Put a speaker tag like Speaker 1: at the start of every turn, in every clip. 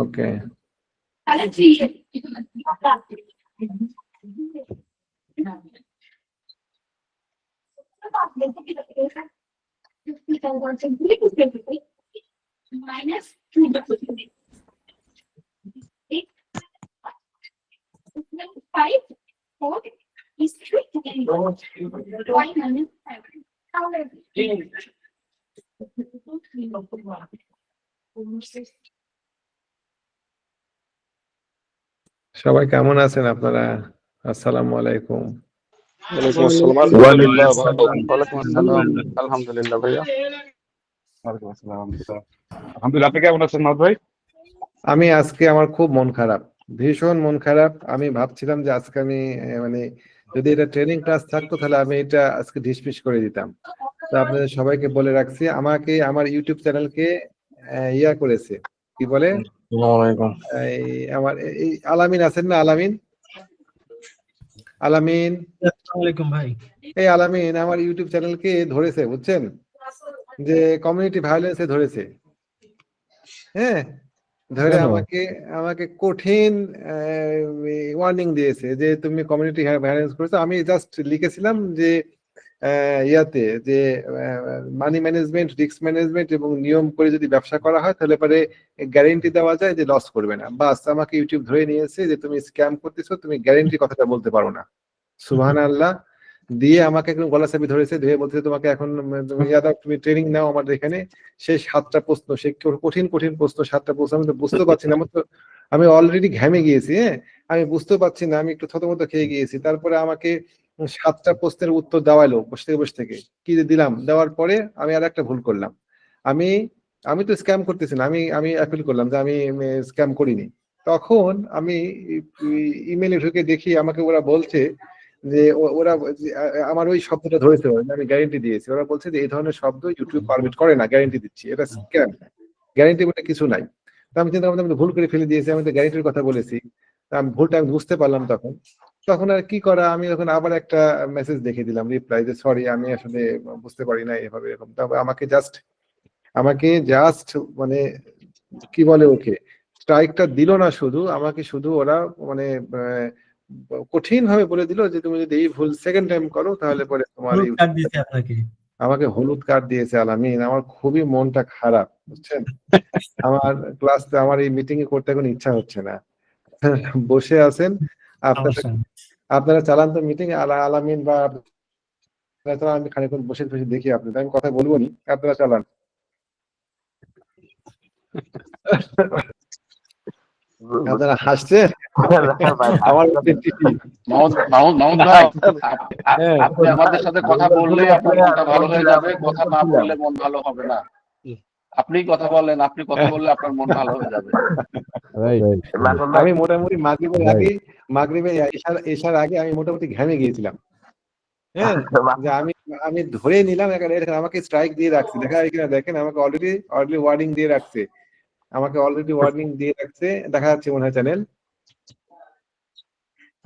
Speaker 1: ওকে, সবাই কেমন আছেন আপনারা? আসসালামু আলাইকুম।
Speaker 2: ওয়ালাইকুম আসসালাম। ওয়ালাইকুম আসসালাম। আলহামদুলিল্লাহ ভাইয়া।
Speaker 3: ওয়ালাইকুম আসসালাম। আলহামদুলিল্লাহ, আপনি কেমন আছেন মাহমুদ ভাই?
Speaker 1: আমি আজকে আমার খুব মন খারাপ, ভীষণ মন খারাপ। আমি ভাবছিলাম যে আজকে আমি মানে যদি এটা ট্রেনিং ক্লাস থাকতো তাহলে আমি এটা আজকে ঢিসমিস করে দিতাম। তো আপনাদের সবাইকে বলে রাখছি, আমাকে আমার ইউটিউব চ্যানেলকে ইয়া করেছে, কি বলে, এই আমার এই আলামিন আছেন না, আলামিন আলামিন
Speaker 4: আসসালামু আলাইকুম ভাই।
Speaker 1: এই আলামিন আমার ইউটিউব চ্যানেলকে ধরেছে, বুঝছেন, যে কমিউনিটি ভায়োলেন্সে ধরেছে। হ্যাঁ, ধরে আমাকে আমাকে কঠিন ওয়ার্নিং দিয়েছে যে তুমি কমিউনিটি ভায়োলেন্স করেছো। আমি জাস্ট লিখেছিলাম যে ইয়াতে যে মানি ম্যানেজমেন্ট, রিস্ক ম্যানেজমেন্ট এবং নিয়ম করে যদি ব্যবসা করা হয় তাহলে পরে গ্যারেন্টি দেওয়া যায় যে লস করবে না। বাস, আমাকে ইউটিউব ধরে নিয়েছে যে তুমি স্ক্যাম করতেছো, তুমি গ্যারেন্টি কথাটা বলতে পারো না। সুবহানাল্লাহ। দিয়ে আমাকে একদম গলা চাপি ধরেছে, ধরে বলছে তোমাকে এখন তুমি তুমি ট্রেনিং নাও আমাদের এখানে। সেই 7টা প্রশ্ন, সে কঠিন কঠিন প্রশ্ন, 7টা প্রশ্ন আমি তো বুঝতে পারছি না। আমি অলরেডি ঘামে গিয়েছি, হ্যাঁ, আমি বুঝতে পারছি না, আমি একটু থতমত খেয়ে গিয়েছি। তারপরে আমাকে 7টা প্রশ্নের উত্তর দেওয়ালো বসে থেকে কি দিলাম, দেওয়ার পরে আমি আর একটা ভুল করলাম। আমি আমি তো স্ক্যাম করতেছি না, আমি আমি অ্যাপিল করলাম যে আমি স্ক্যাম করিনি। তখন আমি ইমেলে ঢুকে দেখি আমাকে ওরা বলছে যে ওরা আমার ওই শব্দটা ধরেছে, আমি গ্যারেন্টি দিয়েছি। ওরা বলছে যে এই ধরনের শব্দ ইউটিউব পারমিট করে না, গ্যারেন্টি দিচ্ছি, এটা স্ক্যাম, গ্যারেন্টি বলে কিছু নাই। তো আমি চিন্তা করলাম ভুল করে ফেলে দিয়েছি, আমি তো গ্যারেন্টির কথা বলেছি। আমি ভুলটা আমি বুঝতে পারলাম তখন। তখন আর কি করা, আমি তখন আবার একটা মেসেজ দেখে দিলাম, রিপ্লাই, যে সরি আমি আসলে বুঝতে পারি না এভাবে এরকম। তবে আমাকে জাস্ট মানে কি বলে ওকে স্ট্রাইকটা দিল না, শুধু আমাকে শুধু ওরা মানে কঠিন ভাবে বলে দিল যে তুমি যদি এই ভুল সেকেন্ড টাইম করো তাহলে পরে তোমার আমাকে হলুদ কার্ড দিয়েছে। আলামিন, আমার খুবই মনটা খারাপ, বুঝছেন। আমার ক্লাসে, আমার এই মিটিং এ করতে এখন ইচ্ছা হচ্ছে না। বসে আছেন আপনারা চালান তো মিটিং, আলামিন বা আমি খানিকক্ষণ বসে বসে দেখি, আপনাদের আমি কথা বলবো নি, আপনারা চালান। আপনারা হাসছেন, আমার
Speaker 3: মাহমুদ ভাই, আপনি আমাদের সাথে কথা বললে আপনার মনটা ভালো হয়ে যাবে, কথা না বললে মন ভালো হবে না। আপনি কথা বললেন, আপনি কথা বললে আপনার মন ভালো হয়ে যাবে।
Speaker 1: আমি মোটামুটি মাগরিবের এশার আগে আমি মোটামুটি ঘেমে গিয়েছিলাম। হ্যাঁ, যে আমি ধরে নিলাম, আমাকে স্ট্রাইক দিয়ে রাখছে, দেখা এখানে দেখেন, আমাকে অলরেডি ওয়ার্নিং দিয়ে রাখছে, দেখা যাচ্ছে মনে হয় চ্যানেল।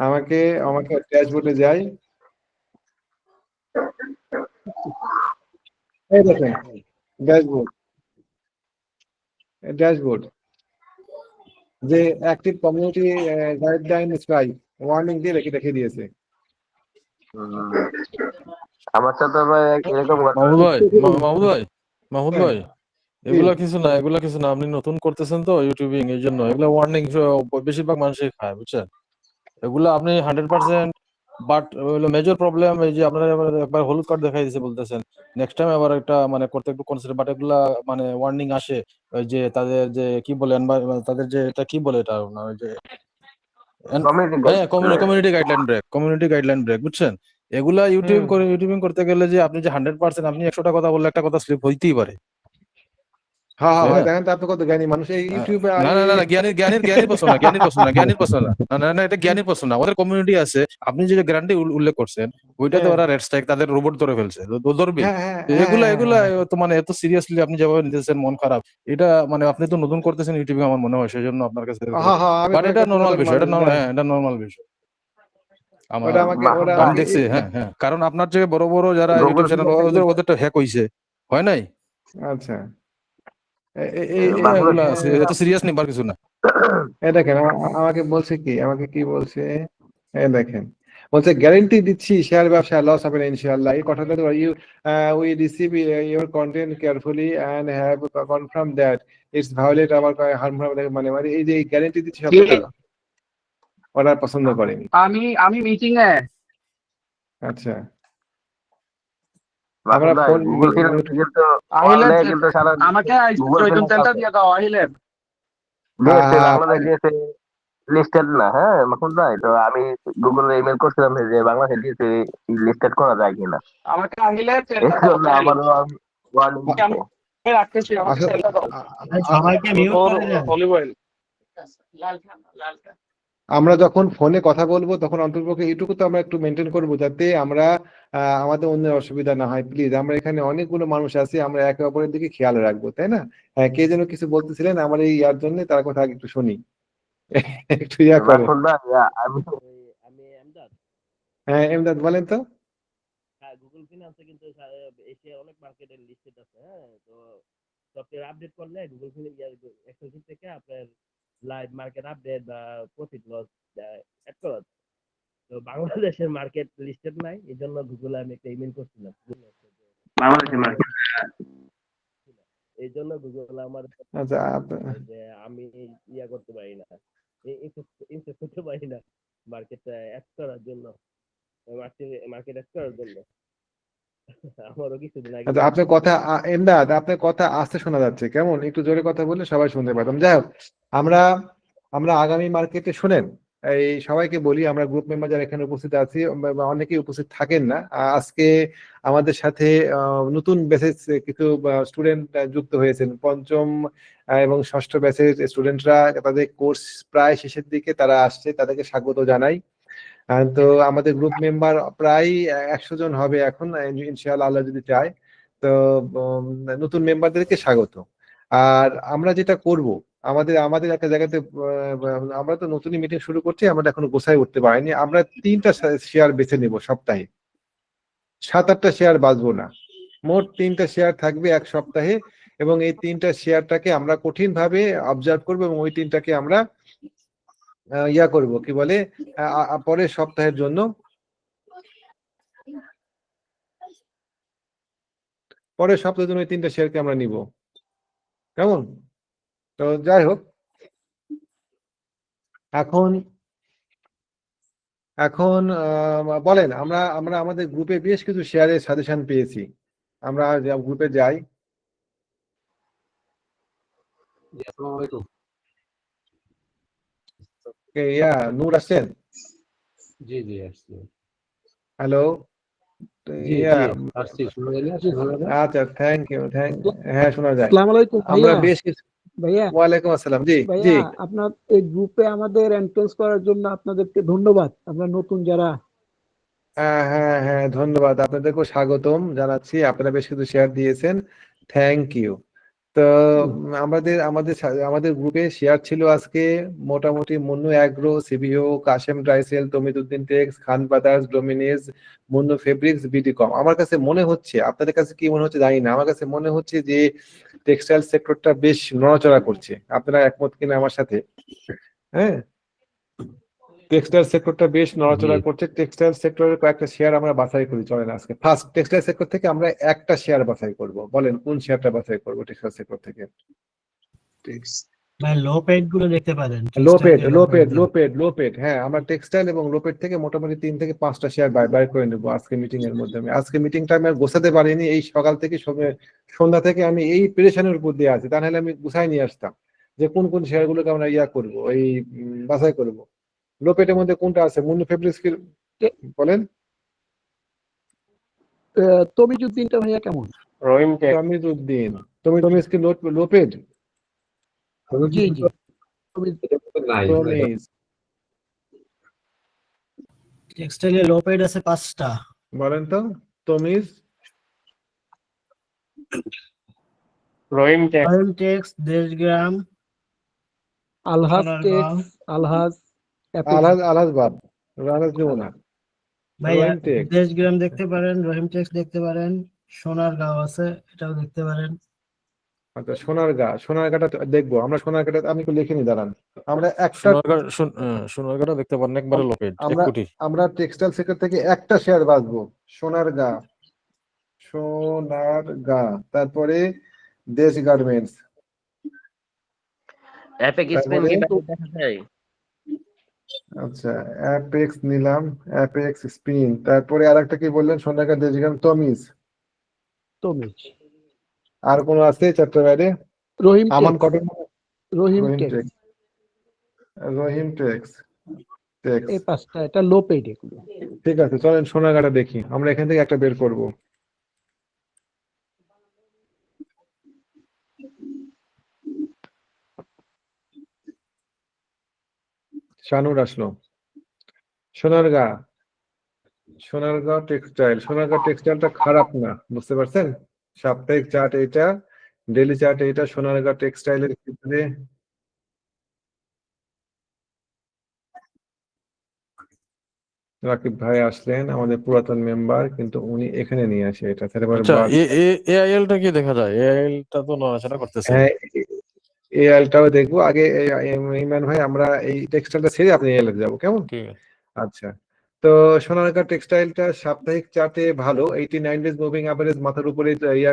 Speaker 1: আমাকে ড্যাশবোর্ডে যাই, এই দেখেন ড্যাশবোর্ড যে active community guideline strike warning দিয়ে রেখে দিয়েছে।
Speaker 2: আমার সাথে ভাই এরকম
Speaker 5: মাহমুদ ভাই, এগুলা কিছু না, আপনি নতুন করতেছেন তো ইউটিউবিং, এই জন্য এগুলা ওয়ার্নিং বেশিরভাগ মানুষই খায়, বুঝছেন। এগুলা আপনি 100%, বাট মেজর প্রবলেম এই যে আপনারা একবার হলুদ কার্ড দেখাই দিয়েছে বলতেছেন, নেক্সট টাইম আবার একটা মানে করতে একটু কনসিডার, বাট এগুলা মানে ওয়ার্নিং আসে ওই যে তাদের যে কি বলে তাদের যে এটা কি বলে, এটা ওই যে কমিউনিটি গাইডলাইন ব্রেক, বুঝছেন। এগুলা ইউটিউবিং করতে গেলে যে আপনি যে 100% আপনি 100টা কথা বললে একটা কথা স্লিপ হইতেই পারে।
Speaker 1: দেখেন তো আপনি কত জ্ঞানী মানুষ এই ইউটিউবে।
Speaker 5: না, জ্ঞানীর প্রশ্ন না, এটা জ্ঞানীর প্রশ্ন না, ওদের কমিউনিটি আছে। আপনি যে গ্যারান্টি উল্লেখ করছেন ওইটাতে ওরা রেড স্ট্রাইক, তাদের রোবট ধরে ফেলছে, ধরবে। এগুলা তো মানে এত সিরিয়াসলি আপনি যেভাবে নিতেছেন, মন খারাপ, এটা মানে আপনি তো নতুন করতেছেন ইউটিউবে আমার মনে হয়, সেই জন্য আপনার কাছে। বাট এটা নরমাল বিষয়, এটা নরমাল বিষয় আমি দেখছি। হ্যাঁ, কারণ আপনার যে বড় বড় যারা ইউটিউব চ্যানেল ওদেরটা হ্যাক হইছে, হয় নাই?
Speaker 1: আচ্ছা
Speaker 2: বাংলাদেশ
Speaker 5: এগুলা এত সিরিয়াস নেবার কিছু না।
Speaker 1: দেখেন আমাকে বলছে কি, আমাকে কি বলছে, দেখেন বলছে গ্যারেন্টি দিচ্ছি শেয়ার ব্যবসা লস হবে না ইনশাআল্লাহ। এই কথাটা তো you we receive your content carefully and have confirm that it's violate our harm, মানে এই যে গ্যারেন্টি দিচ্ছি শব্দটা ওরা পছন্দ করেনি।
Speaker 3: আমি মিটিং এ।
Speaker 1: আচ্ছা
Speaker 2: বাবুল
Speaker 1: আমরা
Speaker 2: ভাই
Speaker 1: ফোন
Speaker 2: গুগল ফিনান্সে কিন্তু
Speaker 3: আহিলেন
Speaker 2: অনলাইনে কিন্তু সারা
Speaker 3: আমাকে
Speaker 2: গুগল
Speaker 3: জৈতুন
Speaker 2: ফিনান্স
Speaker 3: তেলটা দিয়ে দাও আহিলেন।
Speaker 2: ডিএসএ বাংলাদেশ ডিএসএ লিস্টেড না, হ্যাঁ মাহমুদ ভাই। তো আমি গুগলে ইমেল করছিলাম যে বাংলাদেশ ডিএসএ লিস্টেড করা যায় কিনা,
Speaker 3: আমাকে আহিলেন
Speaker 2: এই
Speaker 3: তেলটা দাও
Speaker 2: জন্য
Speaker 3: তাহলে।
Speaker 2: আমারও ওয়ার্নিং
Speaker 3: আমি
Speaker 2: দিচ্ছে।
Speaker 3: রাখতেছি, আমাকে
Speaker 1: আসলে
Speaker 3: তেলটা দাও।
Speaker 4: সবাইকে মিউট করে দেন।
Speaker 3: Olive oil.
Speaker 1: আমরা যখন ফোনে কথা বলবো তখন অন্ততপক্ষে এইটুকু তো আমরা একটু মেনটেন করবো যাতে আমরা আমাদের অন্যের অসুবিধা না হয়। প্লিজ, আমরা এখানে অনেকগুলো মানুষ আছি, আমরা একে অপরের দিকে খেয়াল রাখবো, তাই না? হ্যাঁ, কে যেন কিছু বলতেছিলেন আমার এই ইয়ার জন্য, তার কথা আগে একটু শুনি। একটু ইয়া করেন।
Speaker 2: মাহমুদ ভাই আমি
Speaker 4: আমি এমদাদ।
Speaker 1: হ্যাঁ এমদাদ বলেন তো।
Speaker 4: হ্যাঁ, গুগল ফিনান্সে কিন্তু এশিয়ার অনেক মার্কেটের লিস্টেড আছে। হ্যাঁ, তো সফটওয়্যার আপডেট করলে গুগল এক্সেল শিট থেকে আপনার লাইভ মার্কেট আপডেট বা প্রফিট লস অ্যাড করা যায়। তো বাংলাদেশের মার্কেট লিস্টেড নাই, এই জন্য গুগলে আমি একটা ইমেল করছিলাম।
Speaker 2: বাংলাদেশের মার্কেট
Speaker 4: এই জন্য গুগল আমার
Speaker 1: আচ্ছা
Speaker 4: যে আমি ইয়া করতে পারি না, ইনসেস করতে পারি না মার্কেটটা অ্যাড করার জন্য, মার্কেট অ্যাড করার জন্য। আমারও কিছুদিন আগে
Speaker 1: আচ্ছা আপনার কথা এমদাদ, আপনার কথা আস্তে শোনা যাচ্ছে, কেমন একটু জোরে কথা বললে সবাই শুনতে পারতাম। যাই হোক, আমরা আমরা আগামী মার্কেটে শুনেন, এই সবাইকে বলি, আমরা গ্রুপ মেম্বার যারা এখানে উপস্থিত আছি বা অনেকেই উপস্থিত থাকেন না, আজকে আমাদের সাথে নতুন ব্যাচের কিছু স্টুডেন্ট যুক্ত হয়েছেন। পঞ্চম এবং ষষ্ঠ ব্যাচের স্টুডেন্টরা, তাদের কোর্স প্রায় শেষের দিকে তারা আসছে, তাদেরকে স্বাগত জানাই। তো আমাদের গ্রুপ মেম্বার প্রায় 100 জন হবে এখন ইনশাআল্লাহ, আল্লাহ যদি চায়। তো নতুন মেম্বারদেরকে স্বাগত। আর আমরা যেটা করব, আমাদের আমাদের একটা জায়গাতে আমরা তো নতুনই মিটিং শুরু করছি, আমরা এখনো গোছায় উঠতে পারিনি। আমরা 3টা শেয়ার বেছে নেব সপ্তাহে, 7-8টা শেয়ার বাঁচবো না। মোট 3টা শেয়ার থাকবে এক সপ্তাহে, এবং এই 3টা শেয়ারটাকে আমরা কঠিন ভাবে অবজার্ভ করবো, এবং ওই 3টাকে আমরা ইয়া করব, কি বলে, পরের সপ্তাহের জন্য ওই 3টা শেয়ারকে আমরা নিব, কেমন? তো যাই হোক, এখন এখন বলেন, আমরা আমরা আমাদের গ্রুপে বেশ কিছু শেয়ারের সাজেশন পেয়েছি, আমরা গ্রুপে যাই। ইয়া নূর আসছেন?
Speaker 4: জি জি আসছি।
Speaker 1: হ্যালো,
Speaker 4: জি
Speaker 1: ইয়া
Speaker 4: আসছি, শুনে যাচ্ছি।
Speaker 1: আচ্ছা, থ্যাংক ইউ, হ্যাঁ শোনা যায়।
Speaker 6: আসসালামু আলাইকুম
Speaker 1: আমরা
Speaker 6: ভাইয়া।
Speaker 1: বেশ কিছু,
Speaker 6: ভাইয়া
Speaker 1: ওয়ালাইকুম আসসালাম। জি জি,
Speaker 6: ভাইয়া আপনার এই গ্রুপে আমাদের এন্ট্রান্স করার জন্য আপনাদেরকে ধন্যবাদ, আপনারা নতুন যারা।
Speaker 1: হ্যাঁ হ্যাঁ হ্যাঁ, ধন্যবাদ, আপনাদেরকেও স্বাগতম জানাচ্ছি। আপনারা বেশ কিছু শেয়ার দিয়েছেন, থ্যাংক ইউ। তো আমাদের আমাদের আমাদের গ্রুপে শেয়ার ছিল আজকে মোটামুটি Munnu agro, সিবিও, Kashem dry cell, তমিদুদ্দিন text, খান ব্রাদার্স, ডোমিনিজ, মুন্নু ফেব্রিক্স, বিডিকম। আমার কাছে মনে হচ্ছে, আপনাদের কাছে কি মনে হচ্ছে জানি না, আমার কাছে মনে হচ্ছে যে টেক্সটাইল সেক্টরটা বেশ নড়াচড়া করছে। আপনারা একমত কিনা আমার সাথে? হ্যাঁ, টেক্সটাইল সেক্টরটা বেশ নড়াচড়া করছে। টেক্সটাইল সেক্টরের কয়েকটা শেয়ার আমরা বাছাই করি, চলেন আজকে ফার্স্ট টেক্সটাইল সেক্টর থেকে আমরা একটা শেয়ার বাছাই করব। বলেন কোন শেয়ারটা বাছাই করব টেক্সটাইল সেক্টর থেকে?
Speaker 4: ভাই লো পেড গুলো দেখতে পারেন।
Speaker 1: লোপেড, হ্যাঁ, আমরা টেক্সটাইল এবং লোপেড থেকে মোটামুটি 3 থেকে 5টা শেয়ার বাই করে নেবো আজকে মিটিং এর মধ্যে। আজকে মিটিংটা আমি আর গোছাতে পারিনি, এই সকাল থেকে সন্ধ্যা থেকে আমি এই প্রেশানের উপর দিয়ে আছি, তা নাহলে আমি গুছাই নিয়ে আসতাম যে কোন কোন শেয়ার গুলোকে আমরা ইয়া করবো, এই বাছাই করবো। লোপেটের মধ্যে কোনটা আছে? মুন্নু ফেব্রিক্স কি বলেন?
Speaker 6: তমিজুদ্দিনটা ভাইয়া কেমন?
Speaker 2: রহিম টেক
Speaker 1: তমিজুদ্দিন, তুমি কি লোপেড?
Speaker 6: জি জি
Speaker 1: তমিজ,
Speaker 4: টেক্সটাইলে লো পেড আছে 5টা।
Speaker 1: বলেন তো তমিজ।
Speaker 2: রহিম টেক
Speaker 4: রহিম টেক্স, দেশগ্রাম,
Speaker 6: আলহাজ
Speaker 4: সোনারগাঁও।
Speaker 6: টেক্স, আলহাজ
Speaker 1: আলহাজ বাদ, রানাজ যমুনা,
Speaker 4: ভাই
Speaker 1: রহিম টেক।
Speaker 4: দেশগ্রাম দেখতে পারেন, রহিম টেক্স দেখতে পারেন,
Speaker 7: সোনারগাঁও আছে, এটাও দেখতে পারেন।
Speaker 1: আচ্ছা, সোনারগাঁটা দেখবো আমরা। সোনারগাঁটা আমি একটু লিখে নি, দাঁড়ান। আমরা একটা
Speaker 5: সোনারগাঁটা দেখতে পারেন, একবারে লোকেট 1
Speaker 1: আমরা
Speaker 5: কোটি।
Speaker 1: আমরা টেক্সটাইল সেক্টর থেকে একটা শেয়ার বাঁচবো। সোনারগাঁ, তারপরে দেশ গার্মেন্টস,
Speaker 4: অ্যাপেক্স স্পেন
Speaker 1: তারপরে
Speaker 4: কি বাইরে দেখা যায়?
Speaker 1: আচ্ছা অ্যাপেক্স নিলাম, অ্যাপেক্স স্পিন, তারপরে আরেকটা কি বললেন? সোনারগাঁ, দেশ গার্মেন্টস, তমিজ।
Speaker 6: তমিজ,
Speaker 1: আর কোনো আছে চারটার বাইরে?
Speaker 6: রহিম
Speaker 1: আমান
Speaker 6: টেক্স,
Speaker 1: কটন,
Speaker 6: রহিম
Speaker 1: রহিম
Speaker 6: টেক্স,
Speaker 1: টেক্স, রহিম টেক্স।
Speaker 6: এই 5টা, এটা লো পেইড এগুলো।
Speaker 1: ঠিক আছে, চলেন সোনারগাঁটা দেখি। আমরা এখান থেকে একটা বের করব। শানুর আসলো। সোনারগাঁ টেক্সটাইলটা খারাপ না, বুঝতে পারছেন? সাপ্তাহিক চার্ট এইটা, ডেইলি চার্ট এইটা। সোনারগাঁ টেক্সটাইলের ক্ষেত্রে রাকিব ভাই আসলেন, আমাদের পুরাতন মেম্বার, কিন্তু উনি এখানে নিয়ে আসে এটা।
Speaker 5: আচ্ছা, এআইএলটা কি দেখা যায়? এআইএলটা তো নড়াচড়া করতেছে।
Speaker 1: হ্যাঁ, এআইএলটাও দেখবো আগে। ইমরান ভাই, আমরা এই টেক্সটাইলটা ছেড়ে আপনি এআইএল যাবো, কেমন?
Speaker 5: ঠিক আছে।
Speaker 1: আচ্ছা, তো সোনারগাঁ টেক্সটাইলটা সাপ্তাহিক চার্টে ভালো, 89 ডেজ মুভিং অ্যাভারেজ মাথার উপরে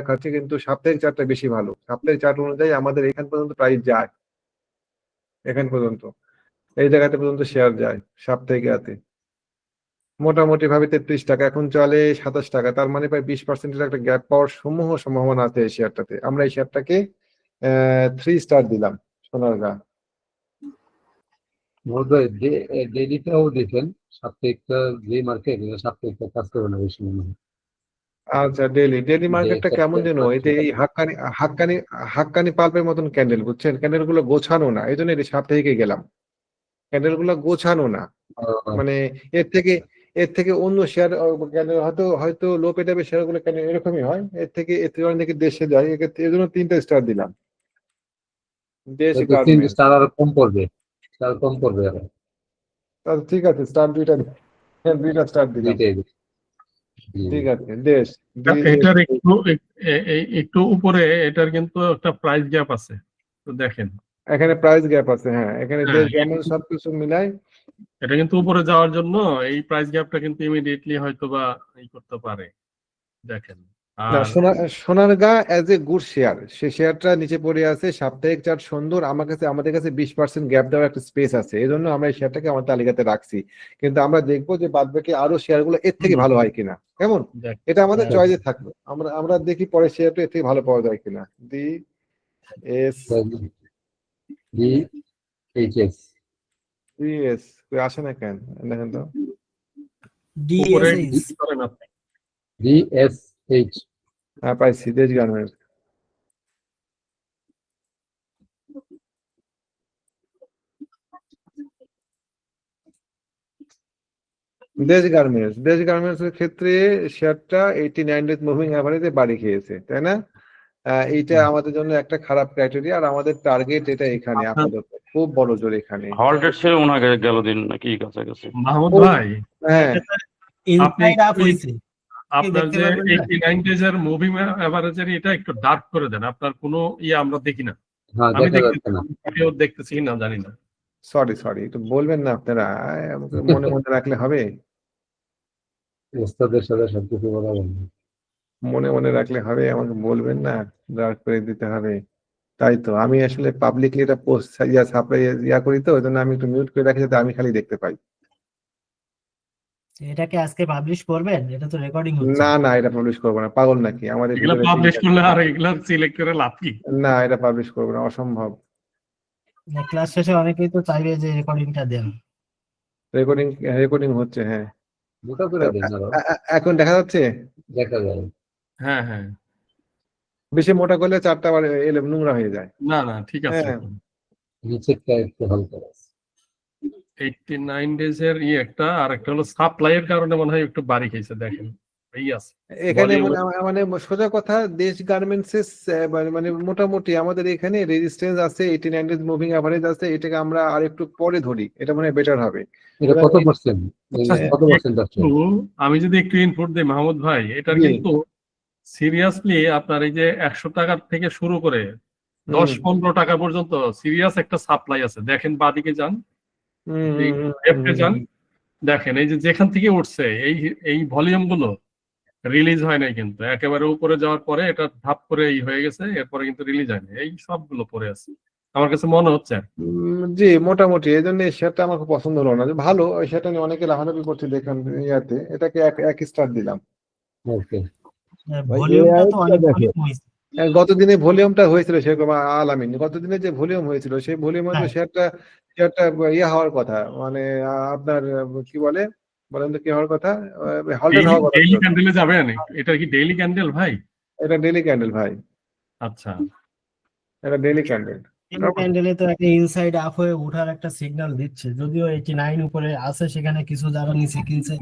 Speaker 1: খাচ্ছে, কিন্তু সাপ্তাহিক চার্টটা বেশি ভালো। সাপ্তাহিক চার্ট অনুযায়ী আমাদের এখান পর্যন্ত প্রাইস যায়, এখান পর্যন্ত, এই জায়গাতে পর্যন্ত শেয়ার যায় সাপ্তাহিক রাতে। মোটামুটি ভাবে 33 টাকা, এখন চলে 27 টাকা। তার মানে প্রায় 20% একটা গ্যাপ পাওয়ার সম্ভাবনা আছে এই শেয়ারটাতে। আমরা এই শেয়ারটাকে 3 স্টার দিলাম, সোনারগাঁ।
Speaker 8: মহোদয়, ডেইলিটাও দেখেন, সাপ্তাহিকটা যে মার্কেট, সাপ্তাহিকটা কাজ করে না বেশি মনে হয়।
Speaker 1: আচ্ছা, ডেইলি মার্কেটটা কেমন যেন, এই যে এই হাক্কানি পাল্পের মতন ক্যান্ডেল, বুঝছেন? ক্যান্ডেল গুলো গোছানো না, এই জন্য সাপ্তাহিকে গেলাম। ক্যান্ডেল গুলো গোছানো না, মানে এর থেকে অন্য শেয়ার ক্যান্ডেল হয়তো লো পেটাবে শেয়ার গুলো ক্যান্ডেল এরকমই হয়। এর থেকে অনেক দেশে যায়, এর জন্য 3টা স্টার দিলাম। দেশ গার্মেন্টস,
Speaker 8: স্টার আর কম পড়বে, স্টার কম পড়বে আরো।
Speaker 1: ঠিক আছে, স্টার 2টা স্টার দিলাম।
Speaker 8: দুইটাই
Speaker 1: ঠিক আছে, দেশ
Speaker 9: এটার একটু উপরে এটার কিন্তু একটা প্রাইস গ্যাপ আছে, তো দেখেন
Speaker 1: এখানে প্রাইস গ্যাপ আছে। হ্যাঁ, এখানে
Speaker 9: হ্যাঁ,
Speaker 1: দেশ গার্মেন্টস সবকিছু মিলাই
Speaker 9: এটা কিন্তু উপরে যাওয়ার জন্য এই প্রাইস গ্যাপটা কিন্তু ইমিডিয়েটলি হয়তো বা এই করতে পারে, দেখেন।
Speaker 1: না,
Speaker 9: আর
Speaker 1: Sonargaon as a good share, সে শেয়ারটা নিচে পড়ে আছে। সাপ্তাহিক চার্ট সুন্দর, আমাদের কাছে 20% গ্যাপ দেওয়ার একটা স্পেস আছে, এই জন্য আমরা এই শেয়ারটাকে আমার তালিকাতে রাখছি। কিন্তু আমরা দেখবো যে বাদবাকি আরো শেয়ারগুলো এর থেকে ভালো হয় কিনা, কেমন? এটা আমাদের চয়েসে থাকলো। আমরা দেখি পরে শেয়ারটা এর থেকে ভালো পাওয়া যায় কিনা। আসে না কেন, দেখেন তো।
Speaker 9: উপরে
Speaker 7: ডিএসএইচ
Speaker 9: করেন আপনি।
Speaker 8: DSH,
Speaker 1: হ্যাঁ, পাইছি, দেশ গার্মেন্টস। দেশ গার্মেন্টস এর ক্ষেত্রে শেয়ারটা 89 ডেজ মুভিং অ্যাভারেজে বাড়ি খেয়েছে, তাই না? এইটা আমাদের জন্য একটা খারাপ ক্রাইটেরিয়া। আর আমাদের টার্গেট এটা এখানে আপাতত খুব বড় জোর এখানে।
Speaker 10: হলডেট ছেড়ে মনে হয় গেল দিন নাকি কাছাকাছি।
Speaker 9: মাহমুদ ভাই,
Speaker 1: হ্যাঁ,
Speaker 7: ইনসাইড আপ হইছে।
Speaker 9: আপনার
Speaker 7: দেখতে
Speaker 9: যে
Speaker 7: পারবেন না?
Speaker 9: 89 ডেজের মুভিং অ্যাভারেজের এটা একটু ডার্ক করে দেন, আপনার কোনো আমরা দেখি না।
Speaker 8: হ্যাঁ,
Speaker 9: আমি
Speaker 8: দেখা
Speaker 9: দেখতেছি,
Speaker 8: যাচ্ছে না।
Speaker 9: কেউ দেখতেছি না জানি না।
Speaker 1: সরি, একটু বলবেন না আপনারা, আমাকে মনে রাখলে হবে?
Speaker 8: ওস্তাদের সাথে সবকিছু বলা বন্ধ।
Speaker 1: মনে রাখলে হবে, আমাকে বলবেন না, দাঁড় করে দিতে হবে। তাই তো আমি আসলে পাবলিকলি এটা পোস্ট সাপ্লাই করি, তো ওই জন্য আমি একটু মিউট করে রাখি, যাতে আমি খালি দেখতে পাই।
Speaker 7: এটাকে আজকে পাবলিশ করবেন? এটা তো রেকর্ডিং হচ্ছে।
Speaker 1: না, এটা পাবলিশ করবো না, পাগল নাকি? আমাদের
Speaker 9: এগুলো
Speaker 1: ভিতরে
Speaker 9: পাবলিশ করলে আর এগুলো সিলেক্ট করে লাভ কি?
Speaker 1: না, এটা পাবলিশ করবো না, অসম্ভব।
Speaker 7: ক্লাস শেষে অনেকেই তো চাইবে যে রেকর্ডিংটা দেন।
Speaker 1: রেকর্ডিং হচ্ছে, হ্যাঁ।
Speaker 8: মোটা করে দেন আরো,
Speaker 1: এখন দেখা যাচ্ছে?
Speaker 8: দেখা যায়।
Speaker 9: হ্যাঁ হ্যাঁ,
Speaker 1: বেশি মোটা করলে চারটা আবার নোংরা হয়ে যায়।
Speaker 9: না ঠিক আছে।
Speaker 1: হ্যাঁ,
Speaker 8: নিচেরটা একটু হালকা আছে।
Speaker 9: 89 ডেজ এর একটা, আর একটা হলো সাপ্লাইয়ের কারণে মনে হয় একটু বাড়ি খেয়েছে, দেখেন এই আছে
Speaker 1: এখানে
Speaker 9: Bollywood-
Speaker 1: মানে সোজা কথা, দেশ গার্মেন্টস মানে মোটামুটি আমাদের এখানে রেজিস্ট্যান্স আছে, 89 ডেজ মুভিং অ্যাভারেজ আছে। এটাকে আমরা আর একটু পরে ধরি, এটা মনে হয় বেটার হবে।
Speaker 8: এটা কত পার্সেন্ট? কত পার্সেন্ট আছে?
Speaker 9: কিন্তু আমি যদি একটু ইনপুট দিই মাহমুদ ভাই, এটার
Speaker 1: জি।
Speaker 9: কিন্তু সিরিয়াসলি আপনার এই যে 100 টাকার থেকে শুরু করে 10-15 টাকা পর্যন্ত সিরিয়াস একটা সাপ্লাই আছে। দেখেন বাদিকে যান, লেফটে যান, দেখেন এই যে যেখান থেকে উঠছে এই ভলিউম গুলো রিলিজ হয় নাই, কিন্তু একেবারে উপরে যাওয়ার পরে এটা ধাপ করে হয়ে গেছে, এরপরে কিন্তু রিলিজ হয় না, এই সবগুলো পড়ে আছে আমার কাছে মনে হচ্ছে।
Speaker 1: জি মোটামুটি এই জন্য এই শেয়ারটা আমার খুব পছন্দ হলো না, যে ভালো ওই শেয়ারটা নিয়ে অনেকে লাফালাফি করছে দেখলাম ইয়াতে, এটাকে এক স্টার দিলাম।
Speaker 8: ওকে
Speaker 7: ভলিউমটা তো অনেক ভলিউম হয়েছে।
Speaker 1: গতদিনে ভলিউমটা হয়েছিল সেরকম আলামিন, গতদিনে যে ভলিউম হয়েছিল সেই ভলিউমে তো শেয়ারটা ইয়ে হওয়ার কথা, মানে আপনার কি বলেন তো কি হওয়ার কথা, হল্ডেড হওয়ার কথা।
Speaker 9: ডেইলি ক্যান্ডেলে যাবে না, এটা কি ডেইলি ক্যান্ডেল ভাই?
Speaker 1: এটা ডেইলি ক্যান্ডেল ভাই,
Speaker 9: আচ্ছা
Speaker 1: এটা ডেইলি ক্যান্ডেল।
Speaker 7: ক্যান্ডেলে তো একটা ইনসাইড আপ হয়ে ওঠার একটা সিগন্যাল দিচ্ছে, যদিও 89 উপরে আছে, সেখানে কিছু যারা নিচে কিনছে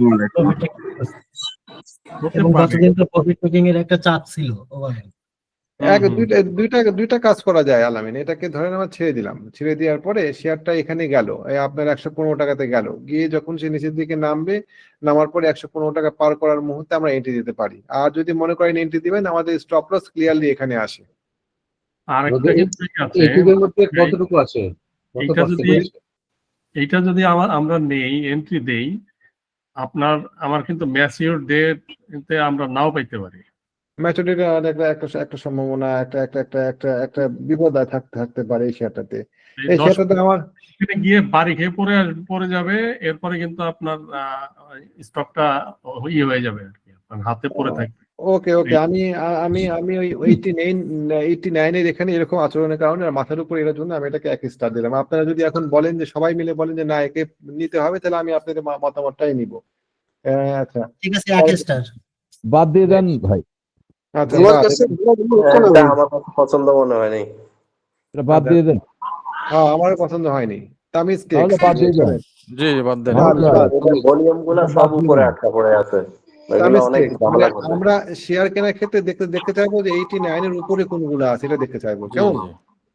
Speaker 7: এবং গতদিন তো প্রফিট টেকিং এর একটা চাপ ছিল ওভারঅল।
Speaker 1: দুইটা কাজ করা যায় আলামিন, এটাকে ধরেন আমরা ছেড়ে দিলাম, ছেড়ে দেওয়ার পরে শেয়ারটা এখানে গেল, আপনার 115 টাকাতে গেল, গিয়ে যখন সে নিচের দিকে নামবে, নামার পরে 115 টাকা পার করার মুহূর্তে আমরা এন্ট্রি দিতে পারি। আর যদি মনে করেন এন্ট্রি দিবেন, আমাদের স্টপ লস ক্লিয়ারলি এখানে আসে।
Speaker 9: আরেকটা কিন্তু আছে,
Speaker 8: এইটুকুর মধ্যে কতটুকু আছে, কত
Speaker 9: এইটা যদি
Speaker 8: percentage?
Speaker 9: এইটা যদি আমরা নেই, এন্ট্রি দেই, আমার কিন্তু ম্যাচিউর ডেটে আমরা নাও পাইতে পারি।
Speaker 1: ম্যাচুরিটি একটা সম্ভাবনা, একটা বিপদ থাকতে পারে এই শেয়ারটাতে। এই শেয়ারটাতে আমার
Speaker 9: গিয়ে বাড়ি খেয়ে পড়ে যাবে, এরপরে কিন্তু আপনার স্টকটা হয়ে যাবে আর কি, আপনার হাতে পড়ে থাকবে।
Speaker 1: ওকে আমি ওই 89 এর এখানে এরকম আচরণের কারণে আর মাথার উপর এর জন্য আমি এটাকে এক স্টার দিলাম। আপনারা যদি এখন বলেন যে সবাই মিলে বলেন যে না একে নিতে হবে, তাহলে আমি আপনাদের মতামতটাই নিব। আচ্ছা
Speaker 7: ঠিক আছে, এক স্টার
Speaker 5: বাদ দিয়ে দেন ভাই,
Speaker 1: আচ্ছা
Speaker 2: আমার পছন্দ মনে হয় নাই।
Speaker 5: এটা বাদ দিয়ে দেন।
Speaker 1: হ্যাঁ আমারও পছন্দ হয়নি, তামিজ টেক্স
Speaker 5: তাহলে বাদ দিয়ে দেন। জি বাদ দেন।
Speaker 2: ভলিউম গুলো সব উপরে আটকা পড়ে আছে,
Speaker 1: আমরা শেয়ার কেনার ক্ষেত্রে দেখতে চাইবো যে 89 এর উপরে কোনগুলো আছে, এটা দেখতে চাইবো কেমন।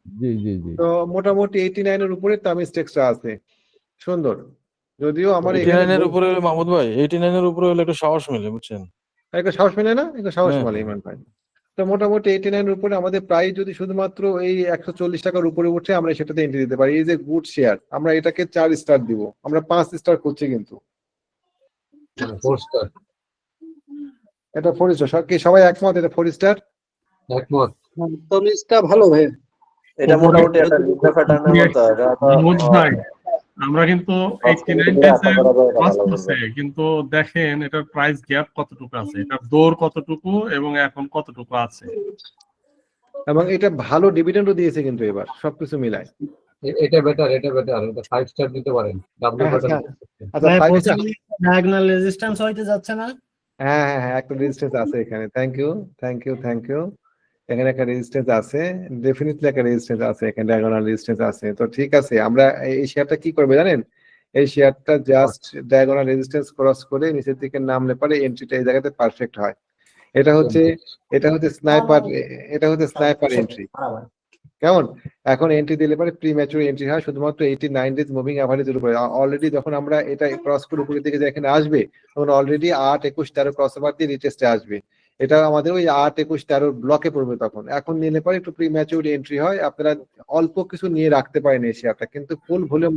Speaker 5: জি জি জি,
Speaker 1: তো মোটামুটি 89 এর উপরে তামিজ টেক্সটা আছে, সুন্দর। যদিও আমার
Speaker 5: 89 এর উপরে হলে মাহমুদ ভাই, 89 এর উপরে হলে একটু সাহস মিলে, বুঝছেন?
Speaker 1: একটা সাহস মেলে না, একটা সাহস
Speaker 5: হ্যাঁ,
Speaker 1: মেলে ইমান ভাই। তো মোটামুটি 89 এর উপরে আমাদের প্রাইস যদি শুধুমাত্র এই 140 টাকার উপরে উঠে, আমরা সেটাতে এন্ট্রি দিতে পারি। এই যে গুড শেয়ার, আমরা এটাকে 4 স্টার দিব, আমরা 5 স্টার করছি কিন্তু।
Speaker 8: 4 স্টার
Speaker 1: এটা 4 স্টার, কি সবাই একমত এটা 4 স্টার?
Speaker 8: একমত।
Speaker 6: তামিজটা ভালো ভাই,
Speaker 2: এটা মোটামুটি একটা লিঙ্কা প্যাটার্নের মতো।
Speaker 9: ভাই আমরা কিন্তু 89 ডেজে পাস করছে, কিন্তু দেখেন এটার প্রাইস গ্যাপ কতটুকু আছে, এটার দৌড় কতটুকু এবং এখন কতটুকু আছে।
Speaker 1: এবং এটা ভালো ডিভিডেন্ডও দিয়েছে কিন্তু এবার সবকিছু মিলায়।
Speaker 8: এটা বেটার, এটা 5 স্টার দিতে পারেন। W pattern.
Speaker 1: আচ্ছা 5 স্টার,
Speaker 7: ডায়াগোনাল রেজিস্ট্যান্স হইতে যাচ্ছে না?
Speaker 1: হ্যাঁ একটা রেজিস্ট্যান্স আছে এখানে। Thank you. এখানে একটা রেজিস্ট্যান্স আছে, ডেফিনেটলি একটা রেজিস্ট্যান্স আছে এখানে, ডায়াগোনাল রেজিস্ট্যান্স আছে। তো ঠিক আছে, আমরা এই শেয়ারটা কি করবে জানেন, এই শেয়ারটা জাস্ট ডায়াগোনাল রেজিস্ট্যান্স ক্রস করে নিচের দিকে নামলে পারে এন্ট্রিটা এই জায়গাতে পারফেক্ট হয়। এটা হচ্ছে স্নাইপার এন্ট্রি, কেমন? এখন এন্ট্রি দিলে পরে প্রি ম্যাচুর এন্ট্রি হয় শুধুমাত্র 89 ডেজ মুভিং অ্যাভারেজের উপরে। অলরেডি যখন আমরা এটা ক্রস করে উপরের দিকে এখানে আসবে, তখন অলরেডি 8, 21, 13 ক্রস ওভার দিয়ে রিটেস্টে আসবে। এটা আমাদের ওই 8, 21, 13 ব্লকে পড়বে তখন। এখন নিলে পরে একটু প্রি ম্যাচুর এন্ট্রি হয়, আপনারা অল্প কিছু নিয়ে রাখতে পারেন এই শেয়ারটা, কিন্তু ফুল ভলিউম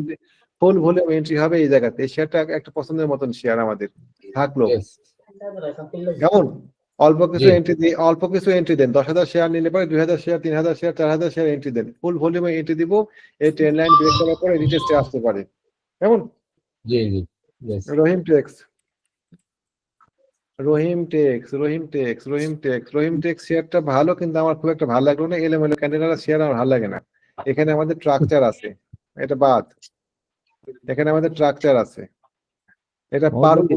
Speaker 1: এন্ট্রি হবে এই জায়গাতে। এই শেয়ারটা একটা পছন্দের মতন শেয়ার আমাদের থাকলো, কেমন? অল্প কিছু এন্ট্রি দেন, 10,000 শেয়ার নিলে পরে 2,000 শেয়ার, 3,000 শেয়ার, 4,000 শেয়ার এন্ট্রি দেন, ফুল ভলিউমে এন্ট্রি দিব। এই ট্রেন লাইন ব্রেক করার পরে রিটেস্টে আসতে পারে, কেমন?
Speaker 8: জি
Speaker 1: রহিম টেক্স শেয়ারটা ভালো, কিন্তু আমার খুব একটা ভালো লাগলো না। এলোমেলো ক্যান্ডিডেট শেয়ার আমার ভালো লাগে না। এখানে আমাদের স্ট্রাকচার আছে, এটা বাদ। এখানে আমাদের স্ট্রাকচার আছে, এটা পারুক,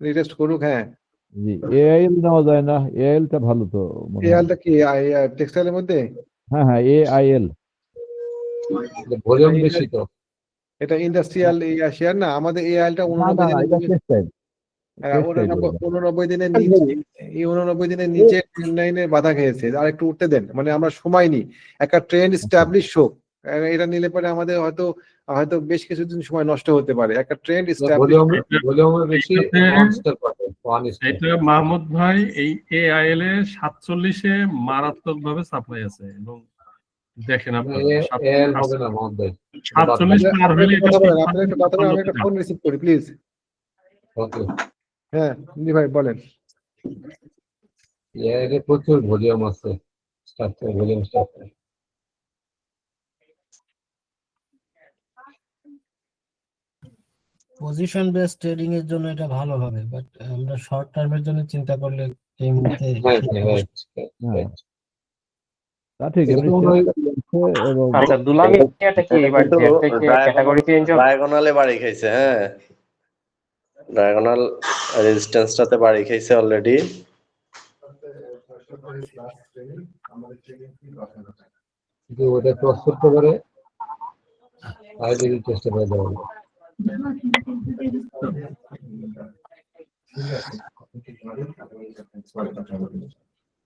Speaker 1: রিটেস্ট করুক। হ্যাঁ
Speaker 5: জি, এআইএল নেওয়া যায় না? এআইএল টা ভালো তো মনে হয়।
Speaker 1: এআইএলটা কি টেক্সটাইলের মধ্যে?
Speaker 5: হ্যাঁ এআইএল
Speaker 8: ভলিউম বেশি তো।
Speaker 1: এটা ইন্ডাস্ট্রিয়াল শেয়ার না, আমাদের এআইএলটা 89 দিনের নিচে, এই 89 দিনের নিচে ট্রেন্ড লাইনে বাধা খেয়েছে। আর একটু উঠতে দেন, মানে আমরা সময় নিই, একটা ট্রেন্ড স্ট্যাবলিশ হোক, এটা নিলে পরে আমাদের হয়তো হয়তো বেশ কিছুদিন সময় নষ্ট হতে পারে। একটা ট্রেন্ড
Speaker 8: ভলিউমে বেশি, ওয়ান স্টার পাবে, ওয়ান স্টার।
Speaker 9: এটা মাহমুদ ভাই এই AIL এ 47-এ মারাত্মক ভাবে সাপ্লাই আছে এবং দেখেন আপনারা
Speaker 8: এর হবে না মাহমুদ ভাই।
Speaker 9: 47 পার হলে এটা
Speaker 1: আপনার একটা কথা বলেন, আমি একটা ফোন রিসিভ করি প্লিজ।
Speaker 8: ওকে,
Speaker 1: হ্যাঁ জি ভাই বলেন।
Speaker 8: এর প্রচুর ভলিউম আছে, structure volume structure.
Speaker 7: Position base trading এর জন্য এটা ভালো হবে, বাট আমরা শর্ট টার্মের জন্য চিন্তা করলে এই মুহূর্তে
Speaker 5: তা ঠিক এবং
Speaker 11: আচ্ছা দুলামি এটা কি এবার জেড থেকে ক্যাটাগরি চেঞ্জ হবে?
Speaker 12: ডায়াগোনালে বাড়ি খাইছে, হ্যাঁ ডায়াগোনাল রেজিস্ট্যান্সটাতে বাড়ি খাইছে অলরেডি।
Speaker 8: যদি ওটা ক্রস করতে পারে তাহলে যদি চেষ্টা করে দেওয়া হবে।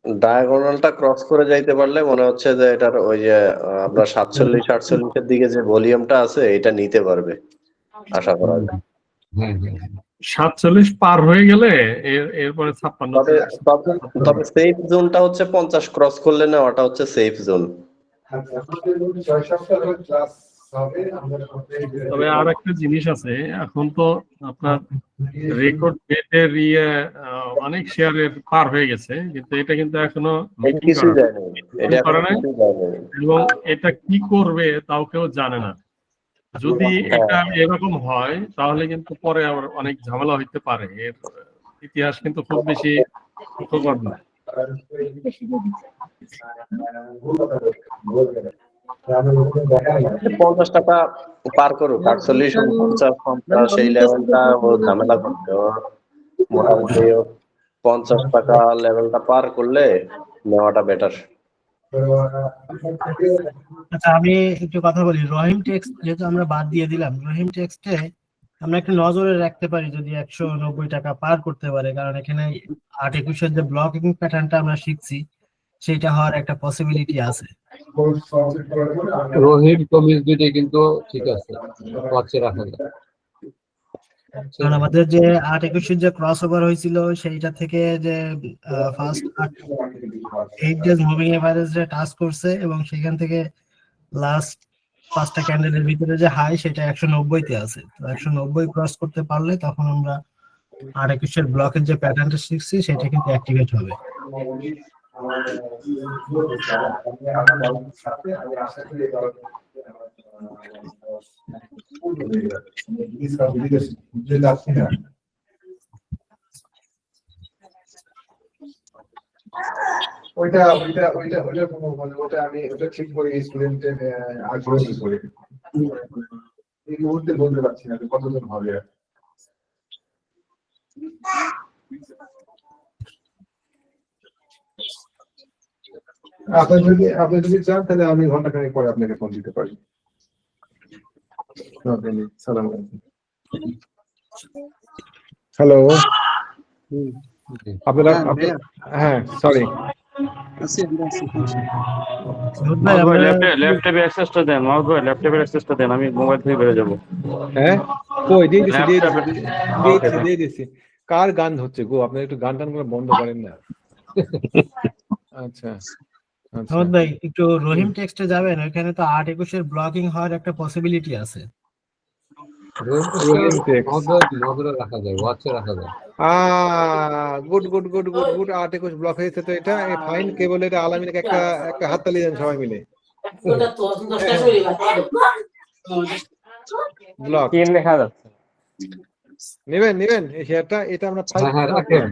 Speaker 12: ডায়াগোনালটা ক্রস করে যাইতে পারলে মনে হচ্ছে যে এটার ওই যে আপনার 47-48 দিকে যে ভলিউমটা আছে এটা নিতে পারবে আশা করা যায়।
Speaker 9: 47 পার হয়ে গেলে এরপরে 56।
Speaker 12: তবে সেফ জোনটা হচ্ছে 50 ক্রস করলে না, ওটা হচ্ছে সেফ জোন।
Speaker 9: তবে আর একটা জিনিস আছে, এখন তো আপনার রেকর্ড ডেটের অনেক শেয়ারের পার হয়ে গেছে, কিন্তু এটা কিন্তু এখনো
Speaker 12: কিছুই জানে
Speaker 9: এবং এটা কি করবে তাও কেউ জানে না। যদি এটা এরকম হয় তাহলে কিন্তু পরে আবার অনেক ঝামেলা হইতে পারে। এর ইতিহাস কিন্তু খুব বেশি সুখকর না।
Speaker 12: 50 টাকা পার করুক, 48-49 সেই লেভেলটা ও ঝামেলা করতে, মোটামুটি 50 টাকা লেভেলটা পার করলে নেওয়াটা বেটার।
Speaker 7: আচ্ছা আমি একটু কথা বলি, রহিম টেক্সট যেহেতু আমরা বাদ দিয়ে দিলাম, রহিম টেক্সটে আমরা একটু নজরে রাখতে পারি যদি 190 টাকা পার করতে পারে, কারণ এখানে 8-21-এর যে ব্লকিং প্যাটার্নটা আমরা শিখছি সেটা হওয়ার একটা পসিবিলিটি আছে।
Speaker 8: রহিম কমিজ দুইটাই কিন্তু ঠিক আছে, ওয়াচে রাখা যায়।
Speaker 7: কারণ আমাদের যে 8-21-এর যে ক্রস ওভার হয়েছিল সেইটা থেকে যে ফার্স্ট 8 ডেজ মুভিং এভারেজ যে টাচ করছে এবং সেখান থেকে লাস্ট 5টা ক্যান্ডেলের ভিতরে যে হাই সেটা 190-তে আছে। তো 190 ক্রস করতে পারলে তখন আমরা 8-21-এর ব্লকের যে প্যাটার্নটা শিখছি সেটা কিন্তু অ্যাক্টিভেট হবে।
Speaker 1: ওইটা কোনো মানে ওটা আমি ওটা ঠিক করে স্টুডেন্টের আগ্রহ কি করে এই মুহূর্তে বলতে পারছি না কতজন হবে। আপনি যদি চান তাহলে আমি ঘন্টাখানেক পরে আপনাকে ফোন দিতে পারি। সালাম আলাইকুম। হ্যালো, আপনারা হ্যাঁ সরি
Speaker 10: ল্যাপটপে অ্যাক্সেসটা দেন, মাউস ভাই ল্যাপটপের অ্যাক্সেসটা দেন, আমি মোবাইল থেকে বেরিয়ে যাব।
Speaker 1: হ্যাঁ কই দিয়ে দিছি। কার গান হচ্ছে গো, আপনারা একটু গান টানগুলো বন্ধ করেন না। আচ্ছা
Speaker 7: মোহাম্মদ ভাই একটু রহিম টেক্সটে যাবেন, ওখানে তো 8-21-এর ব্লকিং হওয়ার একটা পসিবিলিটি আছে।
Speaker 1: রহিম টেক্সট
Speaker 8: নজরে রাখা যায়, ওয়াচে রাখা যায়।
Speaker 1: গুড 8-21 ব্লক হয়েছে, তো এটা ফাইন। কেবল এটা আলামিনকে একটা হাততালি দেন সবাই মিলে। ব্লক
Speaker 11: কি লেখা যাচ্ছে?
Speaker 1: নেবেন এই শেয়ারটা, এটা আমরা
Speaker 8: রাখেন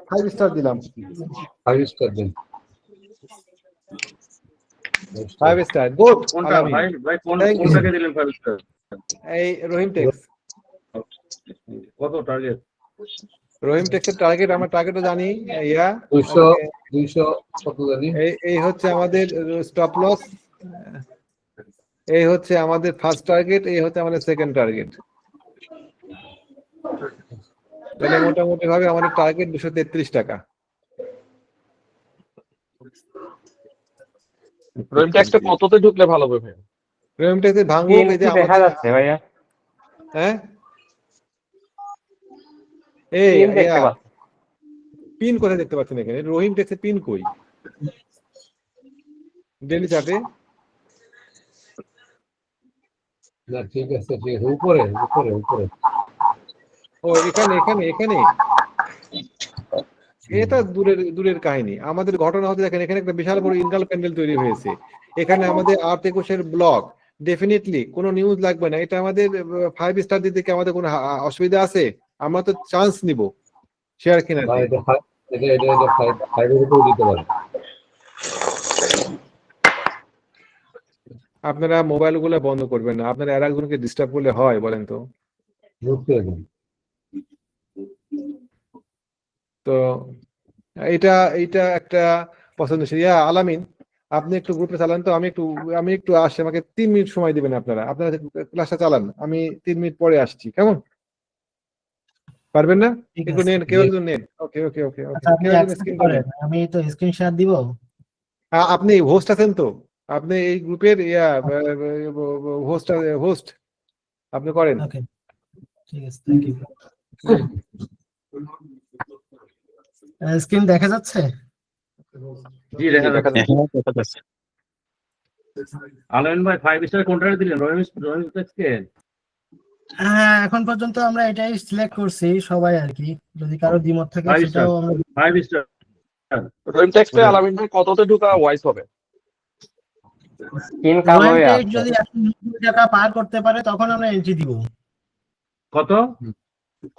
Speaker 1: 5 স্টার দিলাম।
Speaker 8: 5 স্টার দিন,
Speaker 1: 5 স্টার গুড।
Speaker 10: কোনটা ভাই কোনটাকে দিলেন 5 স্টার?
Speaker 1: এই রহিম টেক্স।
Speaker 10: কত টার্গেট?
Speaker 1: রহিম টেক্সের টার্গেট আমরা টার্গেটও জানি,
Speaker 8: 200 কত জানি।
Speaker 1: এই হচ্ছে আমাদের স্টপ লস, এই হচ্ছে আমাদের ফার্স্ট টার্গেট, এই হচ্ছে আমাদের সেকেন্ড টার্গেট। তাহলে মোটামুটি ভাবে আমাদের টার্গেট 233 টাকা।
Speaker 9: রহিম ট্যাক্সটা কততে ঢুকলে ভালো হবে ভাই?
Speaker 1: রহিম ট্যাক্সে ভাঙবো
Speaker 11: পিন
Speaker 1: এই যে
Speaker 11: কি দেখা
Speaker 1: আমাদের
Speaker 11: যাচ্ছে ভাইয়া?
Speaker 1: হ্যাঁ এই
Speaker 11: পিন দেখতে পাচ্ছি।
Speaker 1: পিন কোথায় দেখতে পাচ্ছেন এখানে? রহিম ট্যাক্সে পিন কই? ডেইলি চার্টে
Speaker 8: না ঠিক আছে ঠিক আছে উপরে উপরে উপরে
Speaker 1: ও এখানে এখানে এখানে এটা দূরের কাহিনী। আমাদের ঘটনা হচ্ছে দেখেন এখানে একটা বিশাল বড় ইনকাল প্যান্ডেল তৈরি হয়েছে। এখানে আমাদের 8-21 ব্লগ, ডেফিনেটলি কোনো নিউজ লাগবে না। এটা আমাদের 5 স্টার দিতে কি আমাদের কোনো অসুবিধা আছে? আমরা তো চান্স নিব শেয়ার
Speaker 8: বা
Speaker 1: কেনাতে।
Speaker 8: এটা ফাইভের উপরে দিতে পারে।
Speaker 1: আপনারা মোবাইল গুলো বন্ধ করবেন না, আপনারা আর একজনকে ডিস্টার্ব করলে হয় বলেন তো?
Speaker 8: বুঝতে পারবেন
Speaker 1: তো এটা এইটা একটা পছন্দসই। আলামিন, আপনি একটু গ্রুপে চালান তো, আমি একটু আসছি, আমাকে 3 মিনিট সময় দিবেন আপনারা ক্লাসটা চালান, আমি 3 মিনিট পরে আসছি, কেমন? পারবেন না?
Speaker 7: ঠিক
Speaker 1: একটু
Speaker 7: আছে।
Speaker 1: নেন, কেউ একজন নেন। ওকে ওকে ওকে ওকে
Speaker 7: আচ্ছা, আপনি
Speaker 1: কেউ একজন
Speaker 7: accept
Speaker 1: স্ক্রিন
Speaker 7: করেন,
Speaker 1: করেন।
Speaker 7: আমি তো স্ক্রিনশট দিব।
Speaker 1: আপনি হোস্ট আছেন তো? আপনি এই গ্রুপের হোস্ট আপনি করেন।
Speaker 7: ওকে, ঠিক আছে, থ্যাংক ইউ। স্ক্রিন দেখা যাচ্ছে?
Speaker 10: জি দেখা যাচ্ছে। আলামিন ভাই 5 স্টার কোনটা দিলেন? রহিম ট্যাক্সকে?
Speaker 7: হ্যাঁ, এখন পর্যন্ত আমরা এটাই সিলেক্ট করছি সবাই আর কি। যদি কারো দ্বিমত থাকে
Speaker 10: 5
Speaker 7: সেটাও আমরা
Speaker 10: 5 স্টার।
Speaker 9: রহিম ট্যাক্সে আলামিন ভাই কততে ঢুকা ওয়াইস হবে?
Speaker 11: পিন কাম
Speaker 7: রয়্যাল
Speaker 11: হয়ে
Speaker 7: ট্যাক্স
Speaker 11: আসছে।
Speaker 7: যদি 190 টাকা পার করতে পারে তখন আমরা এন্ট্রি দিব।
Speaker 10: কত?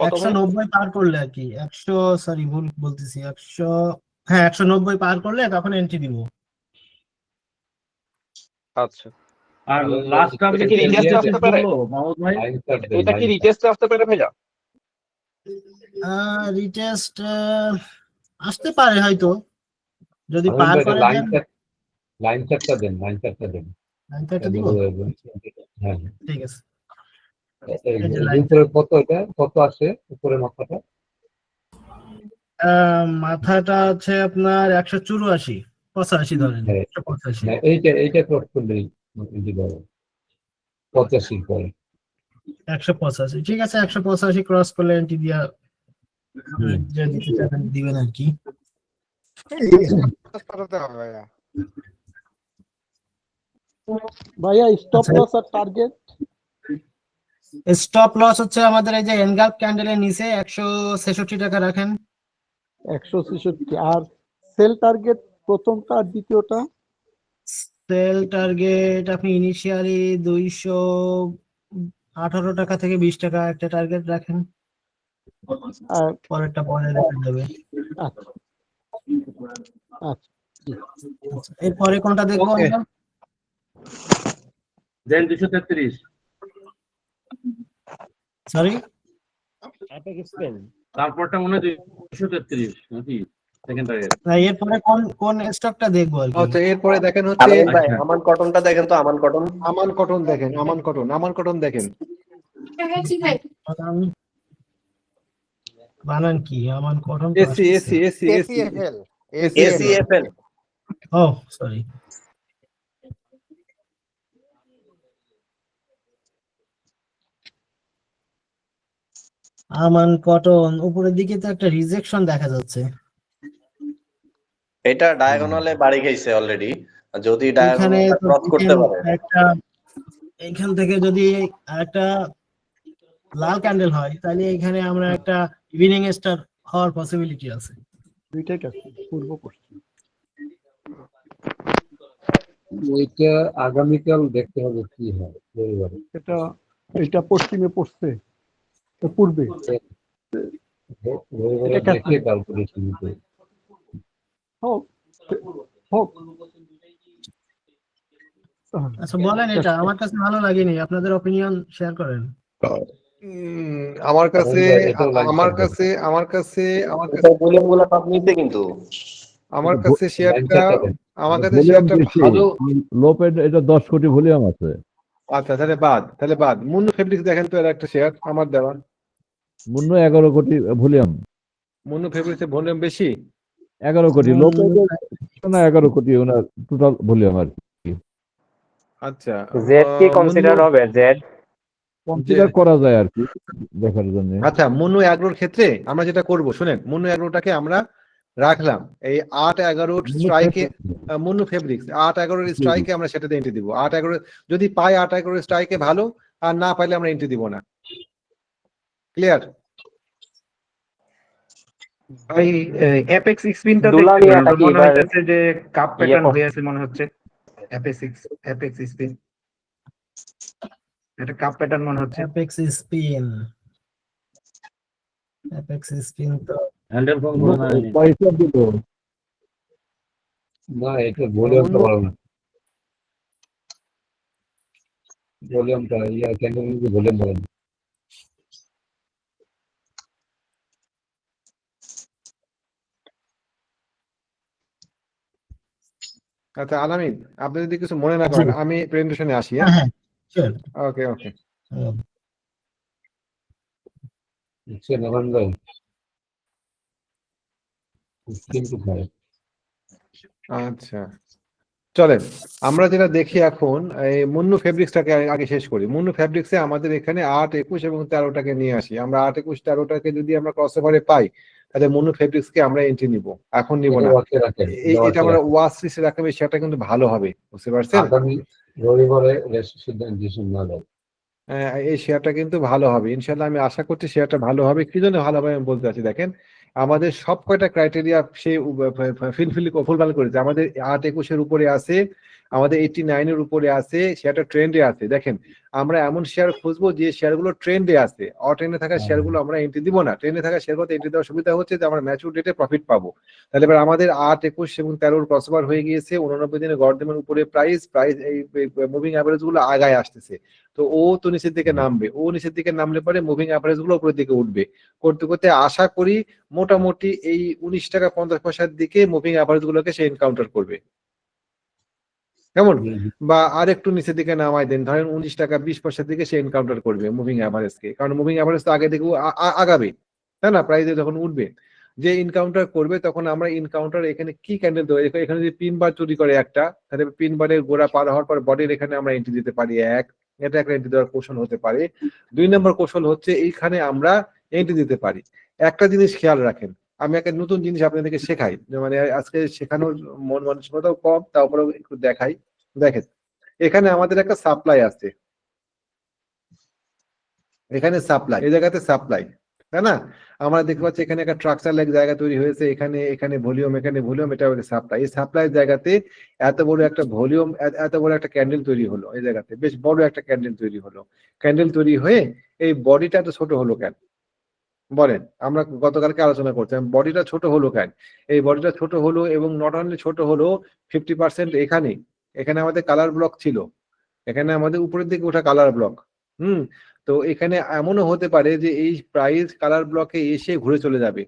Speaker 7: 190 পার করলে আর কি, 100 সরি ভুল বলতেছি, 100 হ্যাঁ 190 পার করলে তখন এন্ট্রি দিব।
Speaker 9: আচ্ছা,
Speaker 10: আর লাস্ট টার্গেট
Speaker 9: কি রিটেস্ট আসতে পারে?
Speaker 10: মাহমুদ ভাই
Speaker 9: এটা কি রিটেস্ট আসতে পারে ভাইয়া?
Speaker 7: রিটেস্ট আসতে পারে হয়তো, যদি পার করে দেন।
Speaker 8: লাইন চারটা দেন লাইন চারটা দেন।
Speaker 7: লাইনটা দিব,
Speaker 8: হ্যাঁ
Speaker 7: ঠিক আছে।
Speaker 8: এই যে উপরে কত এটা কত আসে উপরে মাথাটা?
Speaker 7: মাথাটা আছে আপনার 184 85 ধরেন, 185।
Speaker 8: না এইটা ক্রস করলেই দিতে হবে 85 পরে।
Speaker 7: 185 ঠিক আছে, 185 ক্রস করলে এন্ট্রি দিয়া যে দিতে চান দিবেন আর কি।
Speaker 6: ভাইয়া স্টপ লস আর টার্গেট?
Speaker 7: স্টপ লস হচ্ছে আমাদের এই যে এনগাল্ফ ক্যান্ডেলের নিচে 166 টাকা রাখেন।
Speaker 6: 166। আর সেল টার্গেট প্রথমটা আর দ্বিতীয়টা?
Speaker 7: সেল টার্গেট আপনি ইনিশিয়ালি 218 টাকা থেকে 20 টাকা একটা টার্গেট রাখেন,
Speaker 6: আর
Speaker 7: পরেরটা পরে দেখা যাবে।
Speaker 6: আচ্ছা আচ্ছা
Speaker 7: এরপরে কোনটা দেখবো
Speaker 1: Okay.
Speaker 7: আমরা?
Speaker 10: দেন 233।
Speaker 7: সরি,
Speaker 10: তারপরটা মনে হয় 233 নাকি সেকেন্ড টার্গেট?
Speaker 7: এরপরে কোন স্টকটা দেখবো আর কি?
Speaker 1: আচ্ছা, এরপরে দেখেন হচ্ছে
Speaker 12: আলামিন ভাই আমান কটনটা দেখেন তো, আমান কটন।
Speaker 1: আমান কটন দেখেন, আমান কটন দেখেন।
Speaker 7: বানান কি আমান কটন?
Speaker 1: এসি
Speaker 12: ACFL
Speaker 7: ও সরি, আমান কটন উপরের দিকে তো একটা রিজেকশন দেখা যাচ্ছে।
Speaker 12: এটা ডায়াগোনালে বাড়ি খাইছে অলরেডি, যদি
Speaker 7: এখানে
Speaker 12: ডায়াগোনালটা
Speaker 7: তো
Speaker 12: ক্রস করতে
Speaker 7: দেখেন
Speaker 12: পারে।
Speaker 7: একটা, এখান থেকে যদি একটা লাল ক্যান্ডেল হয় তাহলে এখানে আমরা একটা ইভিনিং স্টার হওয়ার পসিবিলিটি আছে।
Speaker 6: দুইটাই কাজ পূর্ব পশ্চিম।
Speaker 8: ওইটা আগামীকাল দেখতে হবে কি হয় রবিবারে।
Speaker 6: এটা পশ্চিমে পড়ছে, পূর্বে।
Speaker 8: রবিবারে দেখে ক্যালকুলেশন নিতে
Speaker 6: হোক হোক।
Speaker 7: আচ্ছা বলেন, এটা আমার কাছে ভালো লাগেনি, আপনাদের অপিনিয়ন শেয়ার করেন।
Speaker 1: আমার কাছে
Speaker 12: এটা ভলিউমগুলো সব নিচে কিন্তু।
Speaker 1: আমার কাছে শেয়ারটা ভালো।
Speaker 5: লোপের এটা 10 কোটি ভলিউম আছে।
Speaker 1: আচ্ছা তাহলে বাদ মুন্নু ফেব্রিক্স দেখেন তো, এর একটা শেয়ার আমার দেওয়া।
Speaker 5: মুন্নু 11 কোটি ভলিউম।
Speaker 1: মুন্নু ফেব্রিক্সের ভলিউম বেশি।
Speaker 5: 11 কোটি লোপে না 11 কোটি ওনার টোটাল ভলিউম আর
Speaker 1: আচ্ছা
Speaker 11: জেড কি কনসিডার হবে? জেড
Speaker 1: কনসিডার
Speaker 10: করা যায় আর কি দেখার জন্য।
Speaker 1: আচ্ছা মুন্নু অ্যাগ্রোর ক্ষেত্রে আমরা যেটা করব শুনেন, মুন্নু অ্যাগ্রোটাকে আমরা রাখলাম এই 8-11 স্ট্রাইকে, মুন্নু ফেব্রিক্স 8-11 স্ট্রাইকে আমরা সেটাতে এন্ট্রি দিব। 8-11 যদি পাই 8-11 স্ট্রাইকে ভালো, আর না পাইলে আমরা এন্ট্রি দিব না। ক্লিয়ার?
Speaker 13: ভাই অ্যাপেক্স স্পিনটা
Speaker 11: দুলামিয়াটা কি
Speaker 13: মনে
Speaker 11: এবার
Speaker 13: হচ্ছে যে কাপ প্যাটার্ন হয়ে আছে মনে হচ্ছে। অ্যাপেক্স স্পিন এটা কাপ প্যাটার্ন মনে হচ্ছে।
Speaker 7: অ্যাপেক্স স্পিন তো
Speaker 10: পয়সা দিল
Speaker 8: না, এটা ভলিউমটা ভালো না। ভলিউমটা ক্যান্ডেল ভলিউম ভালো না।
Speaker 1: আচ্ছা আলামিন, আপনি যদি কিছু মনে না করেন আমি প্রেজেন্টেশনে আসি। হ্যাঁ
Speaker 7: হ্যাঁ শিওর।
Speaker 1: ওকে ওকে।
Speaker 8: নবান ভাই কিন্তু ভাই
Speaker 1: আচ্ছা চলেন আমরা যেটা দেখি এখন, এই মুন্নু ফেব্রিক্সটাকে আগে শেষ করি। মুন্নু ফেব্রিক্সে আমাদের এখানে 8, 21 এবং 13টাকে নিয়ে আসি। আমরা 8, 21, 13টাকে যদি আমরা ক্রসওভারে পাই তাহলে মুন্নু ফেব্রিক্সকে আমরা এন্ট্রি নিব, এখন নিব না। এটা আমরা ওয়াচ লিস্টে রাখলে সেটা কিন্তু ভালো হবে, বুঝতে পারছেন?
Speaker 8: আগামী রবিবারে সিদ্ধান্ত না দেয়।
Speaker 1: এই শেয়ারটা কিন্তু ভালো হবে ইনশাল্লাহ, আমি আশা করছি শেয়ারটা ভালো হবে। কি জন্য ভালো হবে আমি বলতে চাচ্ছি, দেখেন আমাদের সব কয়টা ক্রাইটেরিয়া সে ফুলফিল করেছে। আমাদের 8, 21 উপরে আছে, আমাদের 89 উপরে আছে, শেয়ারটা ট্রেন্ডে আছে। দেখেন আমরা এমন শেয়ার খুঁজবো যে শেয়ারগুলো ট্রেন্ডে আছে, অট্রেন্ডে থাকা শেয়ারগুলো আমরা এন্ট্রি দিব না। ট্রেন্ডে থাকা শেয়ারগুলোতে এন্ট্রি দেওয়ার সুবিধা হচ্ছে যে আমরা ম্যাচুর ডেটে প্রফিট পাবো। তাহলে এবার আমাদের 8, 21 এবং 13 ক্রসওভার হয়ে গিয়েছে, 89 দিনে গড়দিনের উপরে প্রাইস এই মুভিং অ্যাভারেজ গুলো আগায় আসতেছে। তো ও তো নিচের দিকে নামবে, ও নিচের দিকে নামলে পরে মুভিং অ্যাভারেজ গুলো উপরের দিকে উঠবে। করতে করতে আশা করি মোটামুটি এই 19 টাকা 50 পয়সার দিকে মুভিং অ্যাভারেজ গুলোকে সে এনকাউন্টার করবে, কেমন? বা আর একটু নিচের দিকে নামাই দেন, ধরেন 19 টাকা 20 পয়সার দিকে সে এনকাউন্টার করবে মুভিং অ্যাভারেজকে, কারণ মুভিং অ্যাভারেজ তো আগে দিকে আগাবে, তাই না? প্রাইসে যখন উঠবে, যে ইনকাউন্টার করবে তখন আমরা ইনকাউন্টার এখানে কি ক্যান্ডেল দেবো, এখানে যদি পিন বার তৈরি করে একটা, তাহলে পিন বারের গোড়া পার হওয়ার পর বডির এখানে আমরা এন্ট্রি দিতে পারি এটা একটা এন্ট্রি দেওয়ার কৌশল হতে পারে। 2 নম্বর কৌশল হচ্ছে এইখানে আমরা এন্ট্রি দিতে পারি। একটা জিনিস খেয়াল রাখেন, আমি একটা নতুন জিনিস আপনাদেরকে শেখাই, মানে আজকে শেখানোর মন মানসিকতাও কম, তারপরেও একটু দেখাই। দেখেন এখানে আমাদের একটা সাপ্লাই আছে, এখানে সাপ্লাই, এই জায়গাতে সাপ্লাই, তাই না? আমরা দেখতে পাচ্ছি এখানে একটা ট্রাকচার লাইক জায়গা তৈরি হয়েছে, এখানে ভলিউম, এটা হচ্ছে সাপ্লাই। এই সাপ্লাই জায়গাতে এত বড় একটা ভলিউম, এত বড় একটা ক্যান্ডেল তৈরি হলো, এই জায়গাতে বেশ বড় একটা ক্যান্ডেল তৈরি হলো। ক্যান্ডেল তৈরি হয়ে এই বডিটা এত ছোট হলো কেন বলেন? আমরা গতকালকে আলোচনা করছিলাম বডিটা ছোট হলো কেন। এই বডিটা ছোট হলো এবং নট অনলি ছোট হলো, 50% এখানে আমাদের কালার ব্লক ছিল, এখানে আমাদের উপরের দিকে ওঠা কালার ব্লক। তো এখানে এমনও হতে পারে যে এই প্রাইস কালার ব্লকে এসে ঘুরে চলে যাবে,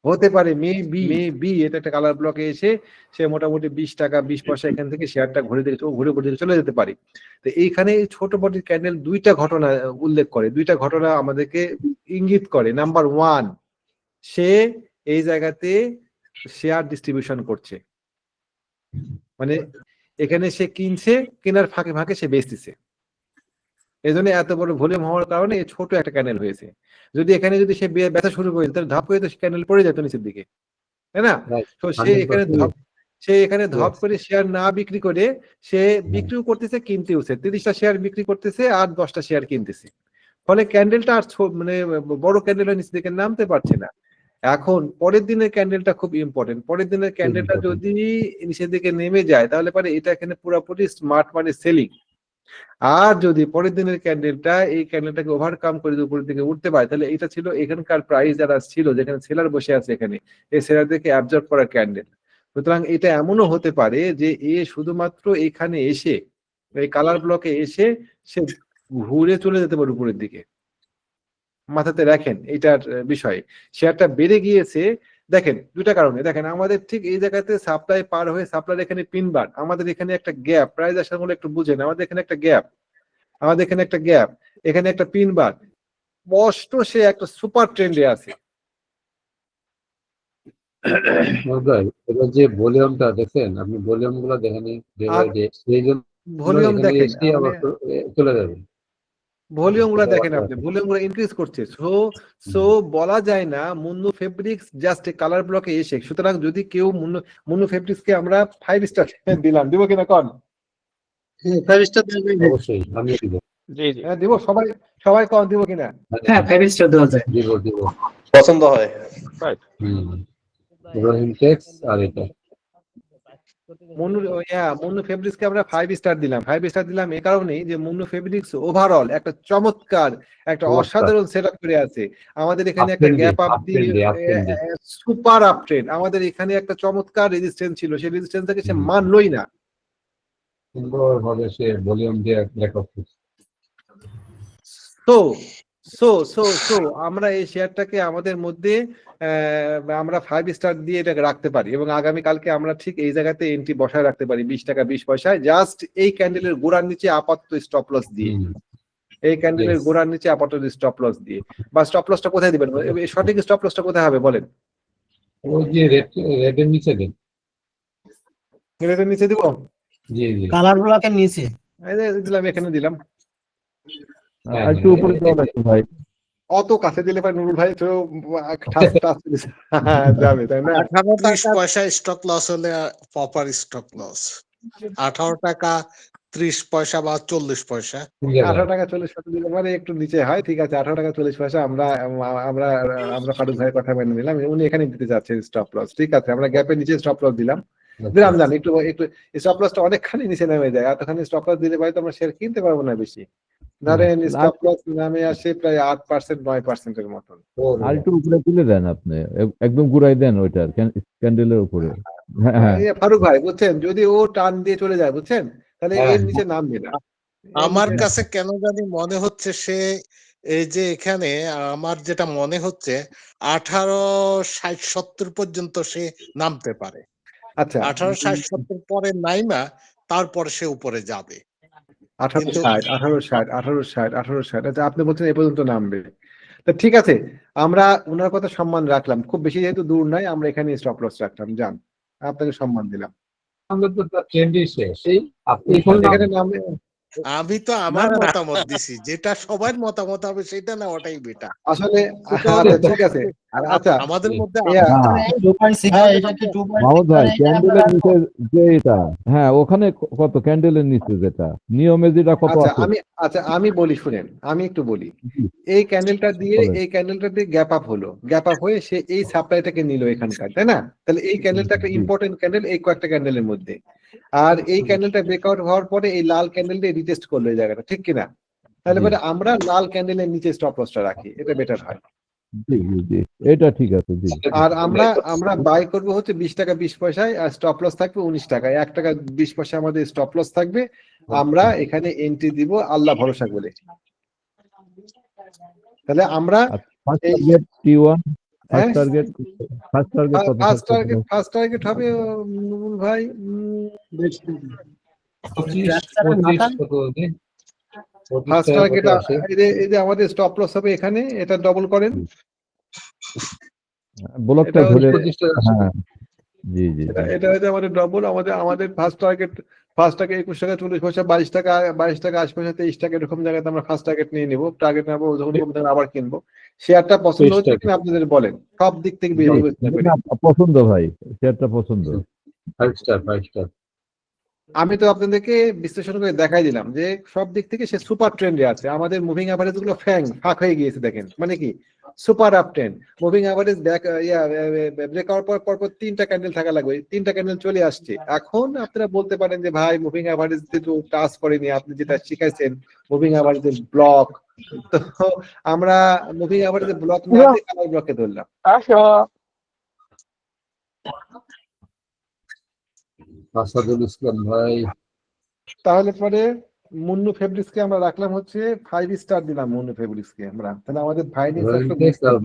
Speaker 1: হতে পারে মেবি এটা একটা কালার ব্লকে এসে সে মোটামুটি 20 টাকা 20 পয়সা এখান থেকে শেয়ারটা ঘুরে চলে যেতে পারে। তো এইখানে ছোট বডির ক্যান্ডেল দুইটা ঘটনা উল্লেখ করে, দুইটা ঘটনা আমাদেরকে ইঙ্গিত করে। নাম্বার 1, সে এই জায়গাতে শেয়ার ডিস্ট্রিবিউশন করছে, মানে এখানে সে কিনছে, কেনার ফাঁকে ফাঁকে সে বেচতেছে। এই জন্য এত বড় ভলিউম হওয়ার কারণে ছোট একটা ক্যান্ডেল হয়েছে। যদি এখানে যদি সে ব্যথা শুরু করে তাহলে ধাপ করে তো ক্যান্ডেল পড়ে যেত নিচের দিকে, তাই না? তো সে এখানে ধপ করে শেয়ার না বিক্রি করে সে বিক্রিও করতেছে, কিনতেওছে, 30টা শেয়ার বিক্রি করতেছে আর 10টা শেয়ার কিনতেছে। ফলে ক্যান্ডেলটা আর মানে বড় ক্যান্ডেল নিচের দিকে নামতে পারছে না। এখন পরের দিনের ক্যান্ডেলটা খুব ইম্পর্টেন্ট। পরের দিনের ক্যান্ডেলটা যদি নিচের দিকে নেমে যায় তাহলে পরে এটা এখানে পুরোপুরি স্মার্ট মানি সেলিং। আর যদি পরের দিনের ক্যান্ডেলটা এই ক্যান্ডেলটাকে ওভারকাম করে উপরের দিকে উঠতে পারে তাহলে এটা ছিল এখানকার প্রাইস যারা ছিল, যেখানে সেলার বসে আছে এখানে, এই সেলারদেরকে অ্যাবজর্ব করা ক্যান্ডেল। সুতরাং এটা এমনও হতে পারে যে এ শুধুমাত্র এখানে এসে এই কালার ব্লকে এসে সে ঘুরে চলে যেতে পারে উপরের দিকে। মাথাতে রাখেন এইটার বিষয়ে। শেয়ারটা বেড়ে গিয়েছে দেখেন দুটা কারণে। দেখেন আমাদের ঠিক এই জায়গাতে সাপ্লাই পার হয়ে সাপ্লাই এখানে পিনবার, আমাদের এখানে একটা গ্যাপ, প্রাইস আসার মূলে একটু বুঝেন, আমাদের এখানে একটা গ্যাপ, এখানে একটা পিনবার, স্পষ্ট সে একটা সুপার ট্রেন্ডে আছে।
Speaker 8: এবার যে ভলিউমটা দেখেন, আপনি ভলিউম গুলো দেখেন সেই জন্য
Speaker 1: ভলিউম
Speaker 8: এখানে
Speaker 1: দেখেন,
Speaker 8: এসে আবার চলে যাবেন।
Speaker 1: ভলিউম গুলা দেখেন, আপনি ভলিউম গুলো ইনক্রিজ করছে। সো বলা যায় না মুন্নু ফেব্রিক্স জাস্ট কালার ব্লকে এসে। সুতরাং যদি কেউ মুন্নু ফেব্রিক্স কে আমরা 5 স্টার দিলাম, দিব কিনা কন?
Speaker 6: 5 স্টার
Speaker 8: অবশ্যই আমি দিব।
Speaker 1: হ্যাঁ দিব, সবাই কন দিব কিনা?
Speaker 6: হ্যাঁ 5 স্টার দেওয়া যায়।
Speaker 8: দিব
Speaker 12: পছন্দ হয়।
Speaker 8: রহিম টেক্স আর এটা
Speaker 1: মুন্নু ফেব্রিক্স কে আমরা 5 স্টার দিলাম। 5 স্টার দিলাম এই কারণেই যে মুন্নু ফেব্রিক্স ওভারঅল একটা চমৎকার, একটা অসাধারণ সেটআপ করে আছে। আমাদের এখানে একটা গ্যাপ আপ দিয়ে সুপার আপ ট্রেন্ড, আমাদের এখানে একটা চমৎকার রেজিস্ট্যান্স ছিল, সেই রেজিস্ট্যান্সটাকে সে মানলই না।
Speaker 8: সুন্দরভাবে সে ভলিউম দিয়ে রেকর্ড করছে।
Speaker 1: সো আমরা এই শেয়ারটাকে আমাদের মধ্যে আমরা 5 স্টার দিয়ে এটাকে রাখতে পারি এবং আগামী কালকে আমরা ঠিক এই জায়গাতে এন্ট্রি বসায় রাখতে পারি 20 টাকা 20 পয়সায়, জাস্ট এই ক্যান্ডেলের গোড়ার নিচে আপাতত স্টপ লস দিয়ে। এই ক্যান্ডেলের গোড়ার নিচে আপাতত স্টপ লস দিয়ে। বা স্টপ লসটা কোথায় দিবেন? সঠিক স্টপ লসটা কোথায় হবে বলেন?
Speaker 8: ওই যে রেডের নিচে দেন।
Speaker 1: রেডের নিচে দিব?
Speaker 8: জি
Speaker 7: কালার ব্লকের নিচে
Speaker 1: দিলাম, এখানে দিলাম।
Speaker 5: একটু উপরে যাও একটু ভাই।
Speaker 1: অত কাছে দিলে ভাই নুরুল ভাই তো যাবে, তাই না?
Speaker 14: 18 পয়সা স্টক লস হলে প্রপার স্টক লস। 18 টাকা 30 পয়সা বা 40 পয়সা।
Speaker 1: 18 টাকা 40 পয়সা দিলে মানে একটু নিচে হয়, ঠিক আছে। 18 টাকা 40 পয়সা আমরা ফারুক ভাইয়ের কথা মেনে নিলাম, উনি এখানে দিতে যাচ্ছেন স্টপ লস, ঠিক আছে। আমরা গ্যাপের নিচে স্টপ লস দিলাম। জানি একটু স্টপ লসটা অনেকখানি নিচে নেমে যায়, এতখানি স্টপ লস দিলে ভাই তো আমরা শেয়ার কিনতে পারবো না বেশি। ধরেন স্টপ লস নামে আসে প্রায় 8% 9%-এর মতন।
Speaker 5: আর একটু উপরে তুলে দেন আপনি, একদম গুড়াই দেন ওইটার ক্যান্ডেলের উপরে।
Speaker 1: ফারুক ভাই বুঝছেন, যদি ও টান দিয়ে চলে যায় বুঝছেন, তাহলে এর নিচে নামবে না।
Speaker 14: আমার কাছে কেন জানি মনে হচ্ছে সে এই যে এখানে আমার যেটা মনে হচ্ছে 1860-70 পর্যন্ত সে নামতে পারে।
Speaker 1: আচ্ছা
Speaker 14: 1860-70 পরে নাইমা তারপরে সে উপরে যাবে।
Speaker 1: 1860 আচ্ছা, আপনি বলছেন এই পর্যন্ত নামবে, তা ঠিক আছে। আমরা ওনার কথা সম্মান রাখলাম, খুব বেশি যেহেতু দূর নাই, আমরা এখানে স্টপ লস রাখলাম, যান, আপনাকে সম্মান দিলাম।
Speaker 14: আমি তো আমার মতামত দিছি, যেটা সবার মতামত হবে সেটা না, ওটাই বেটা
Speaker 1: আসলে ঠিক আছে। আচ্ছা
Speaker 14: আমাদের মধ্যে
Speaker 5: মাহমুদ ভাই ক্যান্ডেলের নিচে যে এটা, হ্যাঁ ওখানে কত ক্যান্ডেলের নিচে যেটা নিয়মে যেটা কত আছে?
Speaker 1: আমি বলি, শুনেন, আমি একটু বলি। এই ক্যান্ডেলটা দিয়ে গ্যাপ আপ হলো, গ্যাপ আপ হয়ে সে এই সাপ্লাইটাকে নিল এখানকার, তাই না? তাহলে এই ক্যান্ডেলটা একটা ইম্পর্টেন্ট ক্যান্ডেল এই কয়েকটা ক্যান্ডেলের মধ্যে। আর এই ক্যান্ডেলটা ব্রেকআউট হওয়ার পরে এই লাল ক্যান্ডেলটা রিটেস্ট করলো এই জায়গাটা, ঠিক কিনা? তাহলে পরে আমরা লাল ক্যান্ডেলের নিচে স্টপ লসটা রাখি, এটা বেটার হয়।
Speaker 5: এটা ঠিক আছে।
Speaker 1: আর আমরা বাই করবো হচ্ছে 20 টাকা 20 পয়সায়, আর স্টপ লস থাকবে 19 টাকায়। 1 টাকা 20 পয়সা আমাদের স্টপ লস থাকবে, আমরা এখানে এন্ট্রি দিব আল্লাহ ভরসা করে। তাহলে আমরা ফার্স্ট টার্গেট হবে নুরুল ভাই ফার্স্ট টার্গেট এই যে আমাদের স্টপ লস হবে এখানে, এটা ডবল করেন।
Speaker 5: ব্লকটা ধরে হ্যাঁ
Speaker 1: এটা হচ্ছে আমাদের ডবল। আমাদের ফার্স্ট টার্গেট 21 টাকা 40 পয়সা, 22 টাকা 80 পয়সা, 23 টাকা, এরকম জায়গাতে আমরা ফার্স্ট টার্গেট নিয়ে নিব। টার্গেট নেবো, যখন আবার কিনবো। শেয়ারটা পছন্দ হচ্ছে কিনা আপনাদের বলেন, সব দিক থেকে
Speaker 5: পছন্দ ভাই, শেয়ারটা পছন্দ।
Speaker 8: 5 স্টার।
Speaker 1: আমি তো আপনাদেরকে বিশ্লেষণ করে দেখাই দিলাম যে সব দিক থেকে সে সুপার ট্রেন্ডে আছে। আমাদের মুভিং অ্যাভারেজ গুলো ফাঁক হয়ে গিয়েছে, দেখেন মানে কি super up trend. Moving average breakout পর 3টা ক্যান্ডেল থাকা লাগবে, 3টা ক্যান্ডেল চলে আসছে। এখন আপনারা বলতে পারেন যে ভাই মুভিং অ্যাভারেজ তো টাচ করেনি, আপনি যেটা শিখাইছেন মুভিং অ্যাভারেজের ব্লক, তো আমরা মুভিং অ্যাভারেজের ব্লক না দিয়ে কালার ব্লকে ধরলাম।
Speaker 8: আসাদুল ইসলাম ভাই,
Speaker 1: তাহলে পরে মুন্নু ফেব্রিক্স কে আমরা রাখলাম হচ্ছে 5 স্টার দিলাম মুন্নু ফেব্রিক্স কে আমরা। তাহলে আমাদের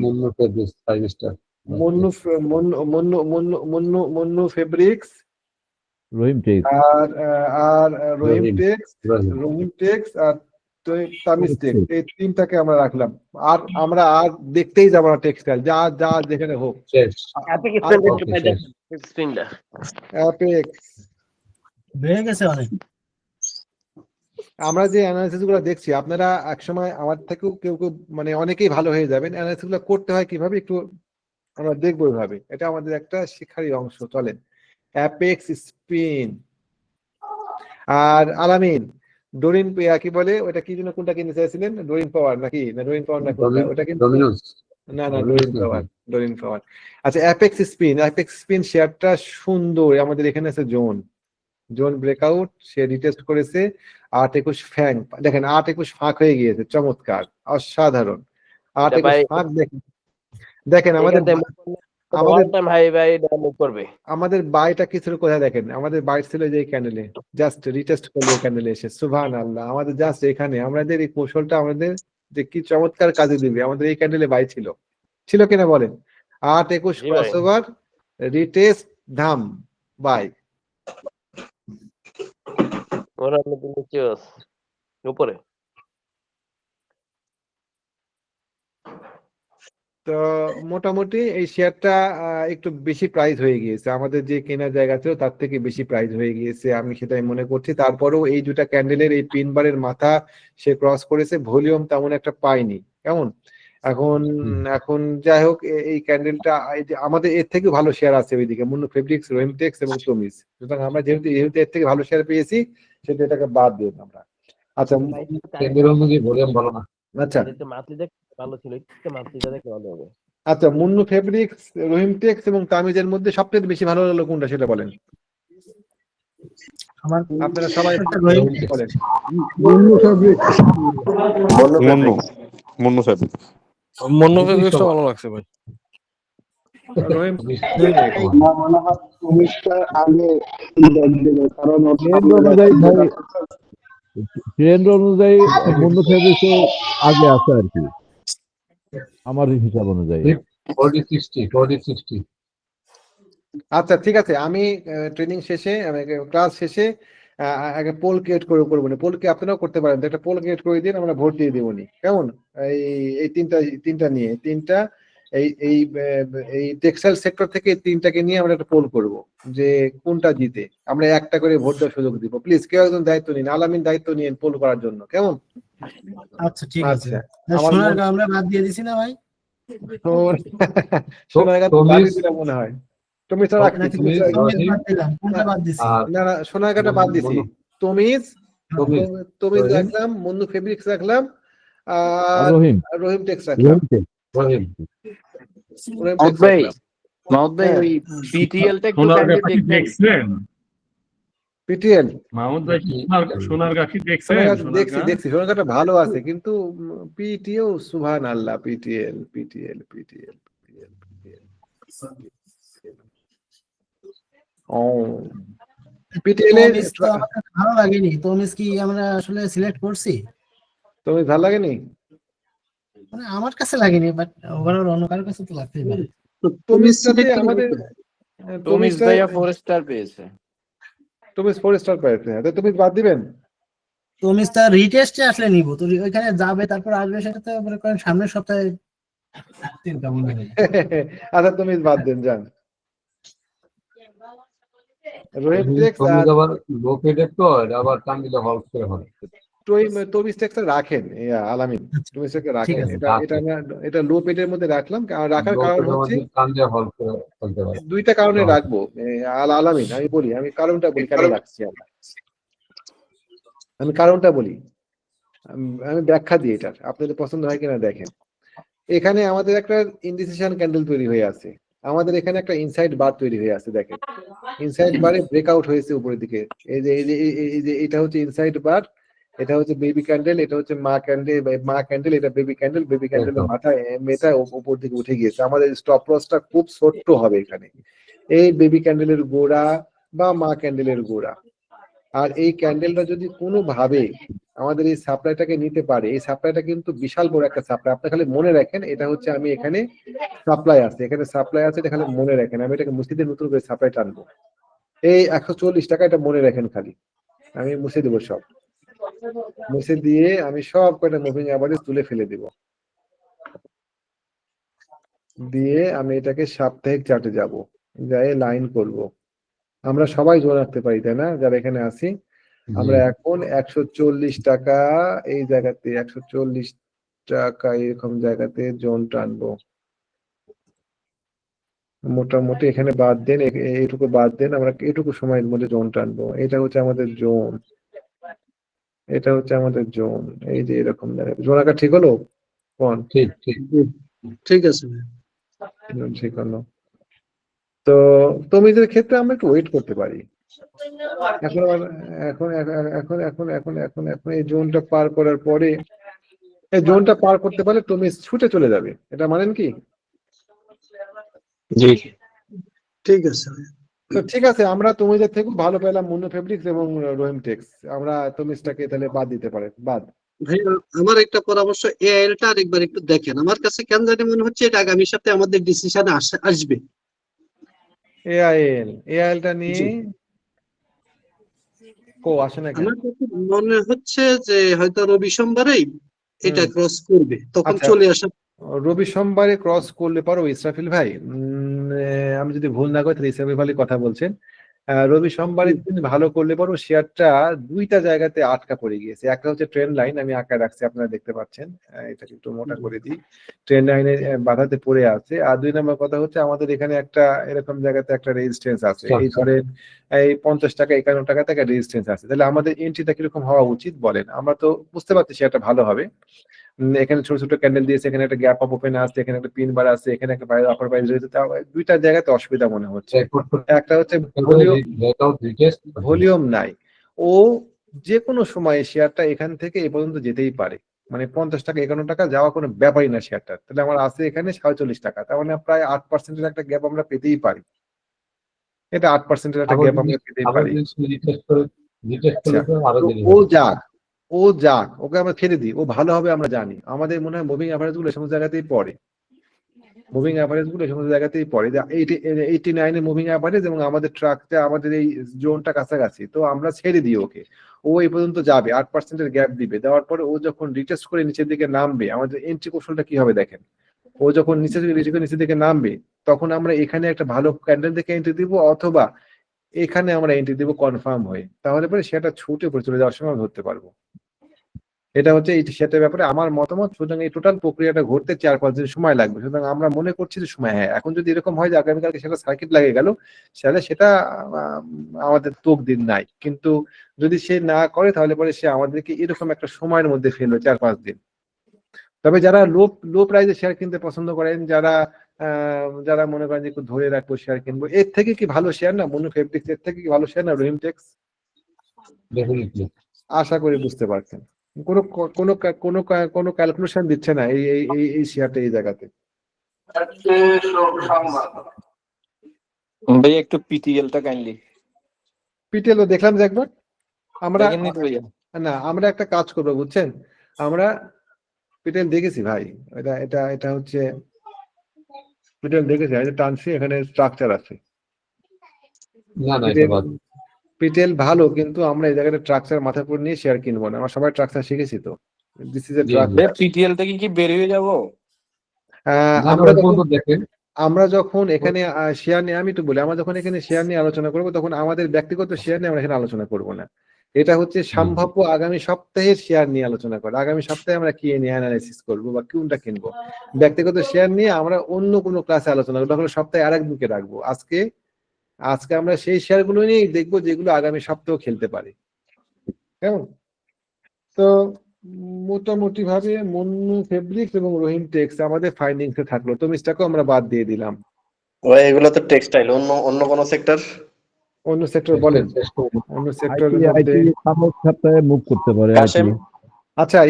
Speaker 1: মুন্নু ফেব্রিক্স,
Speaker 5: রহিম টেক্স
Speaker 1: আর রহিম টেক্স আর তামিজ টেক্স, এই তিনটাকে আমরা রাখলাম। আর আমরা আর দেখতেই যাবো না টেক্সটাইল, যা যা যেখানে হোক। অ্যাপেক্স
Speaker 7: বেড়ে গেছে অনেক।
Speaker 1: আমরা যে অ্যানালিসিস গুলো দেখছি, আপনারা একসময় আমার থেকেও কেউ কেউ মানে অনেকেই ভালো হয়ে যাবেন। অ্যানালিসিস গুলো করতে হয় কিভাবে একটু আমরা দেখবো এভাবে, এটা আমাদের একটা শিক্ষারই অংশ। চলেন, অ্যাপেক্স স্পিন। আর আলামিন ডোরিন কি বলে ওটা, কি জন্য কোনটা কিনতে চাইছিলেন? ডোরিন পাওয়ার নাকি না ডোরিন পাওয়ার না কোনটা ওটা? কিন্তু না না ডোরিন পাওয়ার, ডোরিন পাওয়ার। আচ্ছা, অ্যাপেক্স স্পিন শেয়ারটা সুন্দর। আমাদের এখানে আছে জোন ব্রেকআউট, সে রিটেস্ট করেছে 8-21 ফ্যাং। দেখেন 8-21 ফাঁক হয়ে গিয়েছে, চমৎকার, অসাধারণ। 8-21 ফাঁক দেখেন আমাদের বাইটা কিছুর কোথায় দেখেন, আমাদের বাইট ছিল যে ক্যান্ডেলে, জাস্ট রিটেস্ট করলো ক্যান্ডেলে এসে। সুবহানাল্লাহ, আমাদের জাস্ট এখানে আমাদের এই কৌশলটা আমাদের যে কি চমৎকার কাজে দিবে, আমাদের এই ক্যান্ডেলে বাই ছিল কিনা বলেন? 8-21 ক্রসওভার, রিটেস্ট, ধাম, বাই।
Speaker 4: উপরে
Speaker 1: তো মোটামুটি এই শেয়ারটা একটু বেশি প্রাইস হয়ে গিয়েছে, আমাদের যে কেনার জায়গা ছিল তার থেকে বেশি প্রাইস হয়ে গিয়েছে, আমি সেটাই মনে করছি। তারপরেও এই দুটা ক্যান্ডেলের এই পিন বারের মাথা সে ক্রস করেছে, ভলিউম তেমন একটা পাইনি। কেমন এখন যাই হোক, এই ক্যান্ডেলটা আমাদের এর থেকে ভালো শেয়ার আছে ওইদিকে, মুন্নু ফেব্রিক্স, রহিমটেক্স এবং তমিজ। সুতরাং আমরা যেহেতু এর থেকে ভালো শেয়ার পেয়েছি, সেটা এটাকে বাদ দিই আমরা। আচ্ছা আচ্ছা আচ্ছা, মুন্নু ফেব্রিক্স, রহিমটেক্স এবং তামিজের মধ্যে সবচেয়ে বেশি ভালো লাগলো কোনটা সেটা বলেন। আপনারা সবাই বলেন।
Speaker 5: মুন্নু ফেব্রিক্সটা ভালো লাগছে ভাই।
Speaker 15: ট্রেন্ড অনুযায়ী মুন্নু ফেব্রিক্স আগে আছে আর কি, আমার হিসাব অনুযায়ী।
Speaker 1: আচ্ছা ঠিক আছে, আমি ট্রেনিং শেষে, ক্লাস শেষে আগে পোল ক্রিয়েট করবো না, পোল কি আপনারাও করতে পারেন, একটা পোল ক্রিয়েট করে দিন, আমরা ভোট দিয়ে দেবো নি, কেমন? এই তিনটা নিয়ে এই টেক্সটাইল সেক্টর থেকে তিনটাকে নিয়ে আমরা একটা পোল করব যে কোনটা জিতে, আমরা একটা করে ভোট দেওয়ার সুযোগ দিব। প্লিজ কেউ একজন দায়িত্ব নিন, আলামিন দায়িত্ব নিন পোল করার জন্য, কেমন?
Speaker 7: আচ্ছা ঠিক আছে। সোনারগাঁ আমরা বাদ দিয়ে দিছি না ভাই?
Speaker 1: সোনারগাঁ বাদ দিলাম মনে হয়। তুমি তো রাখছি না, সোনারগাঁটা বাদ দিছি। তমিজ রাখলাম, মুন্নু ফেব্রিক্স রাখলাম, আর রহিম টেক্স রাখলাম। দেখছি সোনারগাঁটা ভালো আছে, কিন্তু পিটিও সুবহানাল্লাহ, পিটিএল
Speaker 7: ভালো লাগেনি। তমিজ কি আমরা আসলে সিলেক্ট করছি?
Speaker 1: তমিজ ভালো লাগেনি,
Speaker 7: মানে আমার কাছে লাগেনি, বাট ওভারঅল অন্য কারোর কাছে তো লাগতেই পারে।
Speaker 1: তমিজটাতে আমাদের
Speaker 3: তমিজ ভাইয়া 4 স্টার পেয়েছে।
Speaker 1: তমিজ 4 স্টার পেয়েছে, তমিজ বাদ দিবেন?
Speaker 7: তমিজ তার রিটেস্টে আসলে নিব, তো ওইখানে যাবে তারপর আসবে, সেটা তো মনে করেন সামনের সপ্তাহে।
Speaker 1: আচ্ছা তমিজ বাদ দেন, যান। রাখেন আলামিন, রাখেন, এটা লো পেডের মধ্যে রাখলাম। রাখার কারণ হচ্ছে দুইটা কারণে রাখবো আলামিন, আমি বলি, আমি কারণটা বলি কেন রাখছি। আমি কারণটা বলি, আমি ব্যাখ্যা দিই এটার, আপনাদের পছন্দ হয় কিনা দেখেন। এখানে আমাদের একটা ইনডিসিশন ক্যান্ডেল তৈরি হয়ে আছে, আমাদের এখানে একটা ইনসাইড বার তৈরি হয়ে আছে। দেখেন ইনসাইড বারে ব্রেকআউট হয়েছে উপরের দিকে, এই যে এটা হচ্ছে ইনসাইড বার, এটা হচ্ছে বেবি ক্যান্ডেল, এটা হচ্ছে মা ক্যান্ডেল, এটা বেবি ক্যান্ডেলের মাথা মেটা উপর দিকে উঠে গিয়েছে। আমাদের স্টপ লসটা খুব ছোট্ট হবে এখানে, এই বেবি ক্যান্ডেলের গোড়া বা মা ক্যান্ডেলের গোড়া। আর এই ক্যান্ডেলটা যদি কোনোভাবে আমাদের এই সাপ্লাইটাকে নিতে পারে, এই সাপ্লাইটা কিন্তু বিশাল বড় একটা সাপ্লাই। আপনি খালি মনে রাখেন, এটা হচ্ছে আমি এখানে সাপ্লাই আছে, এখানে সাপ্লাই আছে, এটা খালি মনে রাখেন। আমি এটাকে মুছিতে নতুন করে সাপ্লাই টানবো, এই 140 টাকা, এটা মনে রাখেন খালি, আমি মুছে দেবো সব। মুছে দিয়ে আমি সব কয়টা মুভিং অ্যাভারেজ তুলে ফেলে দিব, দিয়ে আমি এটাকে সাপ্তাহিক চার্টে যাব, যাই লাইন করব। আমরা সবাই জোন রাখতে পারি তাই না, যারা এখানে আছি। আমরা এখন 140 টাকা এই জায়গাতে, 140 টাকা এরকম জায়গাতে জোন টানবো। মোটামুটি এখানে বাদ দেন, এইটুকু বাদ দেন, আমরা এটুকু সময়ের মধ্যে জোন টানবো। এটা হচ্ছে আমাদের জোন, এটা হচ্ছে আমাদের জোন। এই যে এরকম জোন আঁকা ঠিক হলো? কোন
Speaker 8: ঠিক ঠিক
Speaker 6: ঠিক আছে
Speaker 1: ঠিক হলো। তো তোমাদের ক্ষেত্রে আমরা একটু ওয়েট করতে পারি। এখন এখন এখন এখন এখন এখন এখন এই জোনটা পার করার পরে, এই জোনটা পার করতে পারলে তুমি ছুটে চলে যাবে, এটা মানেন কি?
Speaker 8: জি
Speaker 6: ঠিক আছে
Speaker 1: তো ঠিক আছে, আমরা তোমাদের থেকে ভালো পেলাম মুন্নু ফেব্রিক্স এবং রহিম টেক্স। আমরা তুমিসটাকে তাহলে বাদ দিতে পারে, বাদ।
Speaker 6: ভাইয়া আমার একটা পরামর্শ, এআইএলটা আরেকবার একটু দেখেন। আমার কাছে কেন জানি মনে হচ্ছে এটা আগামী সপ্তাহে আমাদের ডিসিশনে আসবে।
Speaker 1: এআইএলটা নিয়ে আসে না কেন?
Speaker 6: আমার কাছে মনে হচ্ছে যে হয়তো রবি সোমবারেই এটা ক্রস করবে, তখন
Speaker 1: আচ্ছা,
Speaker 6: চলে আসা।
Speaker 1: রবি সোমবারে ক্রস করলে পারো ইসরাফিল ভাই, আমি যদি ভুল না করি তাহলে ইসরাফিল ভাই কথা বলছেন। রবি সোমবারের দিন ভালো করলে পারো শেয়ারটা দুইটা জায়গাতে আটকা পড়ে গিয়েছে। একটা হচ্ছে ট্রেন্ড লাইন, আমি আঁকা রাখছি আপনারা দেখতে পাচ্ছেন, এটাকে একটু মোটা করে দিই। ট্রেন্ড লাইনে বাধাতে পড়ে আছে। আর 2 নম্বর কথা হচ্ছে আমাদের এখানে একটা এরকম জায়গাতে একটা রেজিস্ট্যান্স আছে, এই ধরেন এই 50 টাকা 51 টাকা থেকে রেজিস্ট্যান্স আছে। তাহলে আমাদের এন্ট্রিটা কিরকম হওয়া উচিত বলেন? আমরা তো বুঝতে পারছি শেয়ারটা ভালো হবে। এখানে ছোট ছোট ক্যান্ডেল দিয়েছে, এখানে একটা গ্যাপ আপ ওপেন আছে, এখানে একটা পিন বার আছে, এখানে একটা আপার প্রাইস রয়েছে। দুইটা জায়গাতে অসুবিধা মনে হচ্ছে। একটা হচ্ছে ভলিউম নাই, ও যে কোনো সময় শেয়ারটা এখান থেকে এ পর্যন্ত যেতেই পারে, মানে 50 টাকা 51 টাকা যাওয়া কোনো ব্যাপারই না শেয়ারটা। তাহলে আমার আছে এখানে 47 টাকা, তার মানে প্রায় 8% একটা গ্যাপ আমরা পেতেই পারি। এটা 8% একটা গ্যাপ আমরা পেতেই পারি। ও যাক, ওকে আমরা ছেড়ে দিই, ও ভালো হবে আমরা জানি। আমাদের মনে হয় মুভিং অ্যাভারেজ গুলো সমস্ত জায়গাতেই পড়ে, মুভিং অ্যাভারেজ গুলো সমস্ত জায়গাতেই পড়ে। 89 এর মুভিং অ্যাভারেজ এবং আমাদের ট্রাকটা আমাদের এই জোনটা কাছাকাছি, তো আমরা ছেড়ে দিই ওকে। ও এই পর্যন্ত যাবে, 8% গ্যাপ দিবে, দেওয়ার পরে ও যখন রিটেস্ট করে নিচের দিকে নামবে, আমাদের এন্ট্রি কৌশলটা কি হবে দেখেন। ও যখন নিচের দিকে নামবে, তখন আমরা এখানে একটা ভালো ক্যান্ডেল দেখে এন্ট্রি দিব, অথবা এখানে আমরা এন্ট্রি দিব কনফার্ম হয়ে। তাহলে পরে সেটা ছুটে পড়ে চলে যাওয়ার সময় ধরতে পারবো। এটা হচ্ছে এই সেটার ব্যাপারে আমার মতামত। সুতরাং এই টোটাল প্রক্রিয়াটা ঘটতে 4-5 দিন সময় লাগবে। সুতরাং আমরা মনে করছি যে সময়, হ্যাঁ, এখন যদি এরকম হয় যে আগামীকালকে সেটা সার্কিট লাগে গেল, সেটা আমাদের তকদির নাই। কিন্তু যদি সে না করে তাহলে পরে সে আমাদেরকে এরকম একটা সময়ের মধ্যে ফেললো 4-5 দিন। তবে যারা লো প্রাইসে শেয়ার কিনতে পছন্দ করেন, যারা মনে করেন যে একটু ধরে রাখবো শেয়ার কিনবো, এর থেকে কি ভালো শেয়ার না মুন্নু ফেব্রিক্স, এর থেকে কি ভালো শেয়ার না রহিম টেক্স? আশা করি বুঝতে পারছেন। কোনো ক্যালকুলেশন দিচ্ছে না এই শেয়ারটা এই জায়গাতে।
Speaker 16: ভাই একটু পিটিএলটা কাইন্ডলি।
Speaker 1: পিটিএল তো দেখলাম যে একবার। আমরা একটা কাজ করবো বুঝছেন, আমরা পিটিএল দেখেছি ভাই, এটা হচ্ছে পিটিএল দেখেছি, টানছি, এখানে স্ট্রাকচার আছে। পিটিএল ভালো, কিন্তু আমরা এই জায়গাটা স্ট্রাকচার মাথার উপর নিয়ে শেয়ার কিনবো না। আমরা সবাই স্ট্রাকচার শিখেছি তো। This is a structure.
Speaker 16: PTL থেকে কি বের হয়ে যাব?
Speaker 1: আমরা যখন এখানে শেয়ার নিয়ে, আমি একটু বলি, আমরা যখন এখানে শেয়ার নিয়ে আলোচনা করবো, তখন আমাদের ব্যক্তিগত শেয়ার নিয়ে আমরা এখানে আলোচনা করবো না। এটা হচ্ছে সম্ভাব্য আগামী সপ্তাহের শেয়ার নিয়ে আলোচনা করা। আগামী সপ্তাহে আমরা কি নিয়ে অ্যানালাইসিস করবো বা কোনটা কিনবো। ব্যক্তিগত শেয়ার নিয়ে আমরা অন্য কোনো ক্লাসে আলোচনা করবো, তখন সপ্তাহে আরেকদিনকে রাখবো। আজকে আমরা সেই শেয়ারগুলো নিয়েই দেখবো যেগুলো আগামী সপ্তাহ খেলতে পারে। কেমন? তো মোটামুটি ভাবে মুন্নু ফেব্রিক্স এবং রহিম টেক্স আমাদের ফাইন্ডিংস এ থাকলো। তো মিস্টারকেও আমরা বাদ দিয়ে দিলাম।
Speaker 12: এগুলো তো টেক্সটাইল, অন্য কোন সেক্টর?
Speaker 1: অন্য সেক্টর বলেন, অন্য সেক্টরের মধ্যে
Speaker 15: সপ্তাহে মুভ করতে পারে।
Speaker 1: আচ্ছা,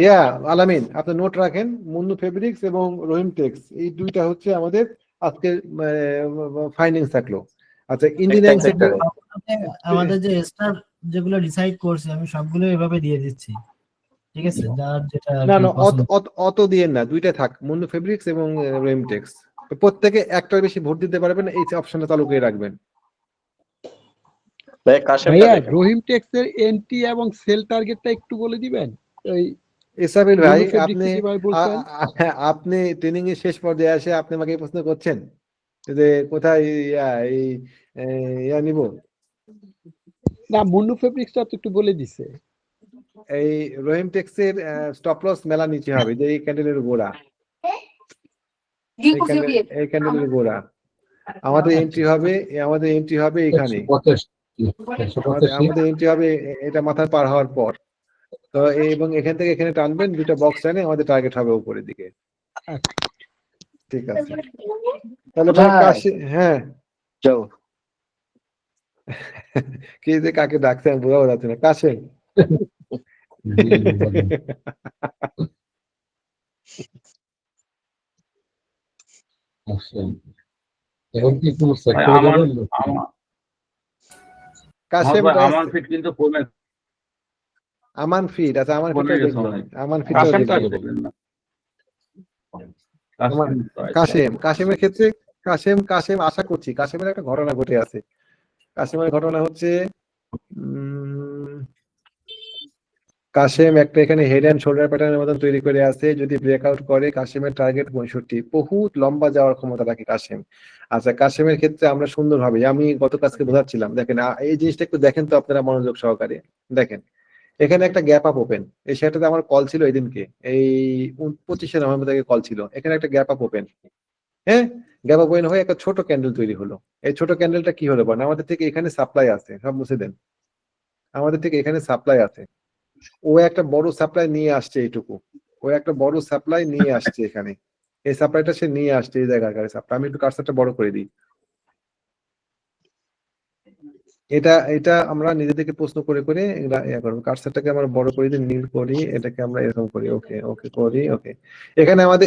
Speaker 1: আলামিন, আপনি নোট রাখেন, মুন্নু ফেব্রিক্স এবং রহিম টেক্স এই দুইটা হচ্ছে আমাদের আজকে ফাইন্ডিংস থাকলো। আচ্ছা, ইঞ্জিনিয়ারিং সেক্টর
Speaker 7: আমাদের যে স্টার যেগুলো ডিসাইড করছে আমি সবগুলো এভাবে দিয়ে দিচ্ছি, ঠিক আছে? যার যেটা
Speaker 1: না অত দিয়ে না, দুইটা থাক, মুন্নু ফেব্রিক্স এবং রহিম টেক্স। প্রত্যেকে একটার বেশি ভোট দিতে পারবেন, এই অপশনটা চালু করে রাখবেন।
Speaker 12: ভাই কাশেমটা
Speaker 8: ভাইয়া
Speaker 12: দেখেন।
Speaker 8: রহিম টেক্সের এন্ট্রি এবং সেল টার্গেটটা একটু বলে দিবেন। ওই
Speaker 1: ইসাবিল ভাই,
Speaker 8: মুন্নু ফেব্রিক্সে
Speaker 1: আপনি
Speaker 8: কিভাবে বলছেন?
Speaker 1: আপনি ট্রেনিং এর শেষ পর্যায়ে এসে আপনি আমাকে এই প্রশ্ন করছেন যে কোথায় এই নিব?
Speaker 8: না, মুন্নু ফেব্রিক্সটা তো একটু বলে দিছে।
Speaker 1: এই রহিম টেক্সের স্টপ লস মেলা নিচে হবে, যে এই ক্যান্ডেলের গোড়া, এই ক্যান্ডেলের গোড়া আমাদের এন্ট্রি হবে, এখানে
Speaker 8: 185
Speaker 1: আমাদের এন্ট্রি হবে এটা মাথার পার হওয়ার পর। তো এবং এখান থেকে এখানে টানবেন, দুটো বক্স টানে আমাদের টার্গেট হবে উপরের দিকে। ঠিক আছে, তাহলে ভাই হ্যাঁ
Speaker 16: যাও
Speaker 1: কি যে কাকে ডাকছে আমি বোঝাও যাচ্ছে না। কাশেম
Speaker 8: এখন কি কোন
Speaker 3: ভাই
Speaker 8: সেক্টরে যাবেন?
Speaker 1: কাশেম
Speaker 3: আমার ফিট কিন্তু কমে
Speaker 1: আমান ফিড, আচ্ছা আমান
Speaker 3: কমে
Speaker 1: ফিডটা
Speaker 3: গেছে
Speaker 1: দেখবো,
Speaker 3: অনেক।
Speaker 1: আমান ফিডটাও
Speaker 3: কাশেমটা আগে
Speaker 1: দেখবো।
Speaker 3: দেখবেন না।
Speaker 1: কাশেমের ক্ষেত্রে কাশেম আশা করছি কাশেমের একটা ঘটনা ঘটে আছে। কাশেমের ঘটনা হচ্ছে কাশেম একটা এখানে হেড অ্যান্ড শোল্ডার প্যাটার্নের মতন তৈরি করে আছে, যদি ব্রেকআউট করে কাশেমের টার্গেট 65, বহুত লম্বা যাওয়ার ক্ষমতা রাখে কাশেম। আচ্ছা কাশেমের ক্ষেত্রে আমরা সুন্দরভাবে, আমি গত কাজকে বোঝাচ্ছিলাম, দেখেন এই জিনিসটা একটু দেখেন তো আপনারা মনোযোগ সহকারে দেখেন। এখানে একটা গ্যাপ আপ ওপেন, এই সেটাতে আমার কল ছিল এই দিনকে, এই 25শে নভেম্বর থেকে কল ছিল। এখানে একটা গ্যাপ আপ ওপেন, হ্যাঁ গ্যাপ আপ ওপেন হয়ে একটা ছোট ক্যান্ডেল তৈরি হলো। এই ছোট ক্যান্ডেলটা কি হলো বলেন? আমাদের থেকে এখানে সাপ্লাই আছে, সব মুছে দেন, আমাদের থেকে এখানে সাপ্লাই আছে, ও একটা বড় সাপ্লাই নিয়ে আসছে, এইটুকু ও একটা বড় সাপ্লাই নিয়ে আসছে এখানে, এই সাপ্লাইটা সে নিয়ে আসছে এই জায়গায় সাপ্লাই। আমি একটু কার্সারটা বড় করে দিই, এটা আমরা নিজেদেরকে প্রশ্ন করে করে ইয়া করবো। কার্সারটাকে আমরা বড় করে দিই, নীল করি, এটাকে আমরা এরকম করি, ওকে ওকে করি, ওকে।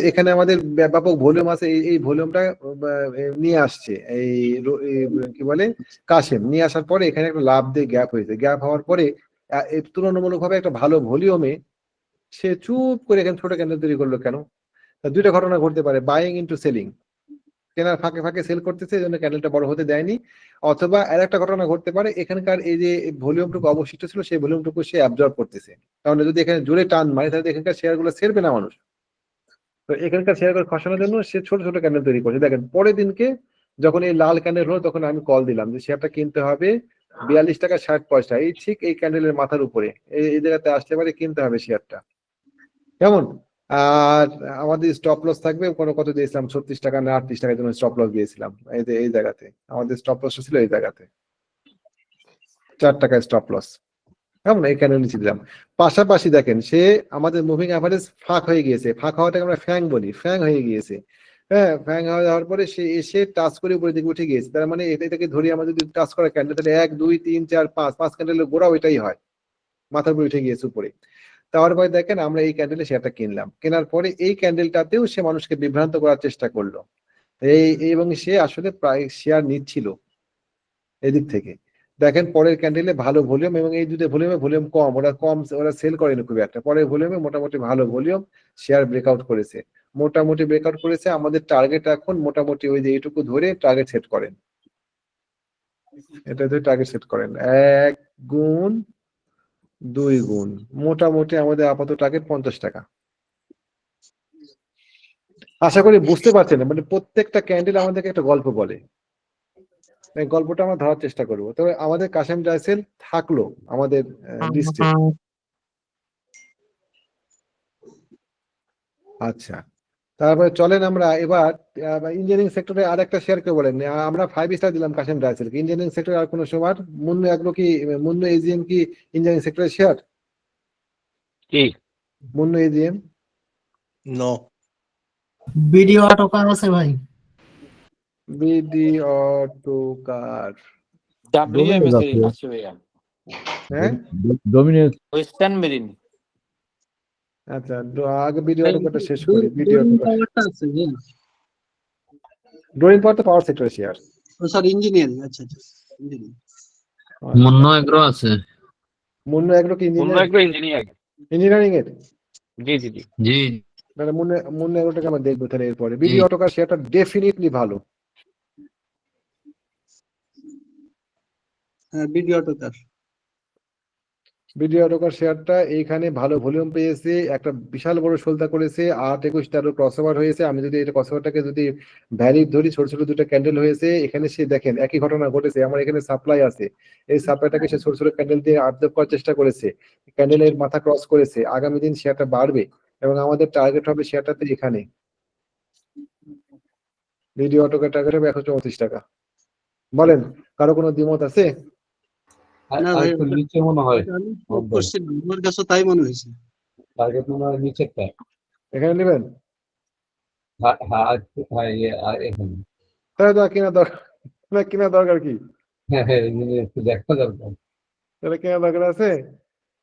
Speaker 1: এখানে আমাদের ব্যাপক ভলিউম আছে, এই ভলিউমটা নিয়ে আসছে এই কি বলে কাশেম, নিয়ে আসার পরে এখানে একটা লাভ দিয়ে গ্যাপ হয়েছে, গ্যাপ হওয়ার পরে তুলনামূলকভাবে একটা ভালো ভলিউমে সে চুপ করে এখানে ছোট ক্যান্ডেল তৈরি করলো কেন? দুইটা ঘটনা ঘটতে পারে, বাইং ইনটু সেলিং, কেনার ফাঁকে ফাঁকে সেল করতেছে, এই জন্য ক্যান্ডেলটা বড় হতে দেয়নি। অথবা আর একটা ঘটনা ঘটতে পারে, এখানকার এই যে ভলিউমটুকু অবশিষ্ট ছিল সেই ভলিউমটুকু সে অ্যাবজর্ব করতেছে, কারণ যদি এখানে জোরে টান মারে তাহলে এখানকার শেয়ার গুলো ছেড়বে না মানুষ। তো এখানকার শেয়ার গুলো খসানোর জন্য সে ছোট ছোট ক্যান্ডেল তৈরি করছে। দেখেন পরের দিনকে যখন এই লাল ক্যান্ডেল হলো তখন আমি কল দিলাম যে শেয়ারটা কিনতে হবে 42 টাকা 60 পয়সা, এই ঠিক এই ক্যান্ডেলের মাথার উপরে এই জায়গাতে আসতে পারে, কিনতে হবে শেয়ারটা, কেমন? আর আমাদের স্টপ লস থাকবে কত দিয়েছিলাম, 36 টাকা না 38 টাকার জন্য স্টপ লস দিয়েছিলাম, এই জায়গাতে আমাদের স্টপ লস ছিল, এই জায়গাতে 4 টাকায় স্টপ লস, কেমন? এই ক্যান্ডেল নিচে দিলাম। পাশাপাশি দেখেন সে আমাদের মুভিং অ্যাভারেজ ফাঁক হয়ে গিয়েছে, ফাঁক হওয়াটাকে আমরা ফ্যাং বলি, ফ্যাং হয়ে গিয়েছে, হ্যাঁ ফ্যাং হয়ে যাওয়ার পরে সে এসে টাচ করে উপরের দিকে উঠে গিয়েছে। তার মানে এটাকে ধরি আমরা যদি টাচ করা ক্যান্ডেল, তাহলে 1 2 3 4 5 ক্যান্ডেলের গোড়া ওইটাই হয়, মাথার উপরে উঠে গিয়েছে উপরে। তারপরে দেখেন আমরা এই ক্যান্ডেলে শেয়ারটা কিনলাম, কেনার পরে এই ক্যান্ডেলটাতেও সে মানুষকে বিভ্রান্ত করার চেষ্টা করলো, এবং সে আসলে প্রায় শেয়ার নিচ্ছিল এদিক থেকে। দেখেন পরের ক্যান্ডেলে ভালো ভলিউম, এবং এই দুটো ভলিউম কম, ওরা সেল করেনি খুব একটা, পরের ভলিউমে মোটামুটি ভালো ভলিউম, শেয়ার ব্রেকআউট করেছে, মোটামুটি ব্রেকআউট করেছে। আমাদের টার্গেট এখন মোটামুটি ওই যে এইটুকু ধরে টার্গেট সেট করেন, এটা ধরে টার্গেট সেট করেন 1 গুণ 2 গুণ, মোটামুটি আমাদের আপাতত টার্গেট 50 টাকা। আশা করি বুঝতে পারছেন, মানে প্রত্যেকটা ক্যান্ডেল আমাদেরকে একটা গল্প বলে, এই গল্পটা আমরা ধরার চেষ্টা করবো। তবে আমাদের কাশেম ডাইসেল থাকলো আমাদের লিস্টে। আচ্ছা তারপরে চলেন আমরা এবার ইঞ্জিনিয়ারিং সেক্টরে আর একটা শেয়ার কে বলেন, আমরা 5 স্টার দিলাম কাশেম ডাইসেলকে। ইঞ্জিনিয়ারিং সেক্টরে আর কোনো সময় মুন্নু এগ্রো কি, মুন্নু এজিএম কি ইঞ্জিনিয়ারিং সেক্টরের শেয়ার?
Speaker 16: কি
Speaker 1: মুন্নু এজিএম
Speaker 14: নো।
Speaker 7: ভিডিও অটোকার আছে ভাই,
Speaker 1: বিডি অটোকার,
Speaker 16: ডব্লিউএমএস এর আছে ভাইয়া,
Speaker 1: হ্যাঁ
Speaker 15: ডোমিনেন্স
Speaker 16: ওয়েস্টার্ন মেরিন।
Speaker 1: আচ্ছা আগে বিডি অটোকারটা শেষ করি। বিডি অটোকার
Speaker 6: আছে
Speaker 1: ড্রয়িং পাওয়ার তো পাওয়ার সেক্টরের শেয়ার,
Speaker 6: স্যার ইঞ্জিনিয়ারিং। আচ্ছা ইঞ্জিনিয়ারিং।
Speaker 15: মুন্নু এগ্রো আছে,
Speaker 1: মুন্নু এগ্রো কি
Speaker 16: মুন্নু এগ্রো
Speaker 1: ইঞ্জিনিয়ারিং এর?
Speaker 16: জি জি জি
Speaker 15: জি
Speaker 1: তাহলে মুন্নু এগ্রোটাকে আমরা দেখবো তাহলে এরপরে। বিডি অটোকার শেয়ারটা ডেফিনেটলি ভালো।
Speaker 6: হ্যাঁ, ভিডিও টোকার।
Speaker 1: ভিডিও অটোকার শেয়ারটা এইখানে ভালো ভলিউম পেয়েছে, একটা বিশাল বড় সলতা করেছে, 8-21 ক্রস ওভার হয়েছে। আমি যদি এটা ক্রস ওভারটাকে যদি ভ্যালিড ধরি, ছোট ছোট দুটো ক্যান্ডেল হয়েছে এখানে, সে দেখেন একই ঘটনা ঘটেছে। আমার এখানে সাপ্লাই আছে, এই সাপ্লাইটাকে সে ছোট ছোট ক্যান্ডেল দিয়ে আপডেট করার চেষ্টা করেছে, ক্যান্ডেলের মাথা ক্রস করেছে। আগামী দিন শেয়ারটা বাড়বে এবং আমাদের টার্গেট হবে শেয়ারটাতে এখানে। ভিডিও অটোকার টার্গেট হবে 134 টাকা। বলেন, কারো কোনো দ্বিমত আছে?
Speaker 6: না ভাই,
Speaker 8: একটু নিচে মনে হয়
Speaker 6: আমি check করছিলাম, আমার কাছে তাই মনে হয়েছে।
Speaker 8: টার্গেট মনে হয় নিচেরটা।
Speaker 1: এখানে নেবেন?
Speaker 8: হ্যাঁ হ্যাঁ হ্যাঁ এখানে।
Speaker 1: তাহলে তো কেনা দরকার, কেনা দরকার কি?
Speaker 8: হ্যাঁ হ্যাঁ একটু দেখা দরকার।
Speaker 1: তাহলে কেনা দরকার আছে?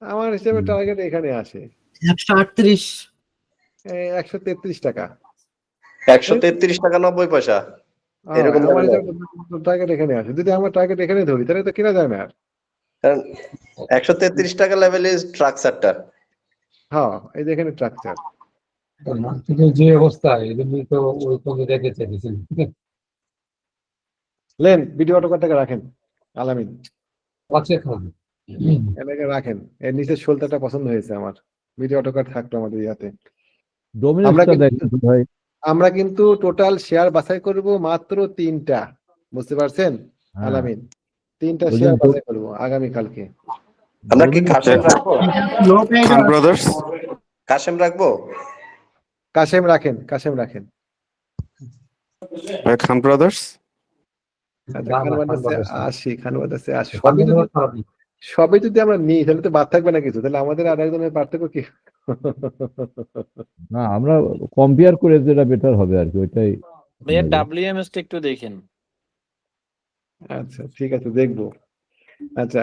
Speaker 1: আমার হিসেবে টার্গেট এখানে আসে
Speaker 7: 138।
Speaker 1: 133 টাকা।
Speaker 12: 133 টাকা 90 পয়সা এরকম
Speaker 1: আমার
Speaker 12: দাম।
Speaker 1: টার্গেট এখানে আসে। যদি আমার টার্গেট এখানে ধরি তাহলে তো কেনা যায় না আর।
Speaker 12: কারণ 133 টাকা লেভেলে স্ট্রাকচারটা।
Speaker 1: হ্যাঁ, এই যে এখানে স্ট্রাকচার।
Speaker 8: মার্কেটের যে অবস্থা, এই জন্যই তো ওই কমে রেখেছে।
Speaker 1: লেন, ভিডিও অটোকারটাকে রাখেন আলামিন,
Speaker 8: আছে খাবে।
Speaker 1: এটাকে রাখেন। এর নিচের শোলটাটা পছন্দ হয়েছে আমার। ভিডিও অটোকার থাকতো আমাদের ইয়াতে।
Speaker 15: ডোমিনেন্সটা দেখেন ভাই।
Speaker 1: আমরা কিন্তু টোটাল শেয়ার বাছাই করব মাত্র 3টা, বুঝতে পারছেন আলামিন? 3টা শেয়ার বাছাই করব আগামী কালকে।
Speaker 12: আমরা কি কাশেম রাখবো?
Speaker 7: খান
Speaker 12: ব্রাদার্স কাশেম রাখবো?
Speaker 1: কাশেম রাখেন, কাশেম রাখেন।
Speaker 12: খান ব্রাদার্স
Speaker 1: খান ব্রাদার্সে 80, খান ব্রাদার্সে 80। সবই যদি আমরা নিই তাহলে তো বাদ থাকবে না কিছু। তাহলে আমাদের আর একজনের পার্থক্য কি?
Speaker 15: না, আমরা কম্পেয়ার করে যেটা বেটার হবে আর কি, ওইটাই।
Speaker 16: ভাইয়া WMS টা একটু দেখেন।
Speaker 1: আচ্ছা ঠিক আছে, দেখবো। আচ্ছা,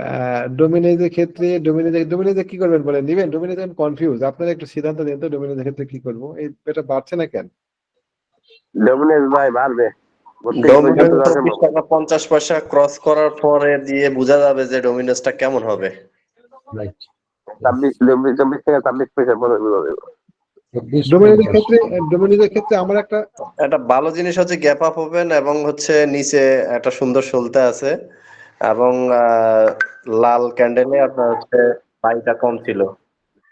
Speaker 1: ডোমিনেজের ক্ষেত্রে ডোমিনেজে কি করবেন বলেন? নিবেন? ডোমিনেজে আমি কনফিউজ, আপনারা একটু সিদ্ধান্ত দেন তো ডোমিনেজের ক্ষেত্রে কি করবো? এটা বাড়ছে না কেন?
Speaker 2: ডমিনেন্স ভাই বাড়বে।
Speaker 12: ডমিনেন্স 24 টাকা 50 পয়সা ক্রস করার পরে দিয়ে বোঝা যাবে যে ডমিনেন্সটা কেমন হবে।
Speaker 2: 24 থেকে 26 পয়সা পরে হবে।
Speaker 1: ডোমিনেজের ক্ষেত্রে আমার
Speaker 12: একটা ভালো জিনিস হচ্ছে গ্যাপ আপ ওপেন এবং হচ্ছে নিচে একটা সুন্দর সলতে আছে এবং লাল ক্যান্ডেলে আপনার হচ্ছে বাইটা কম ছিল।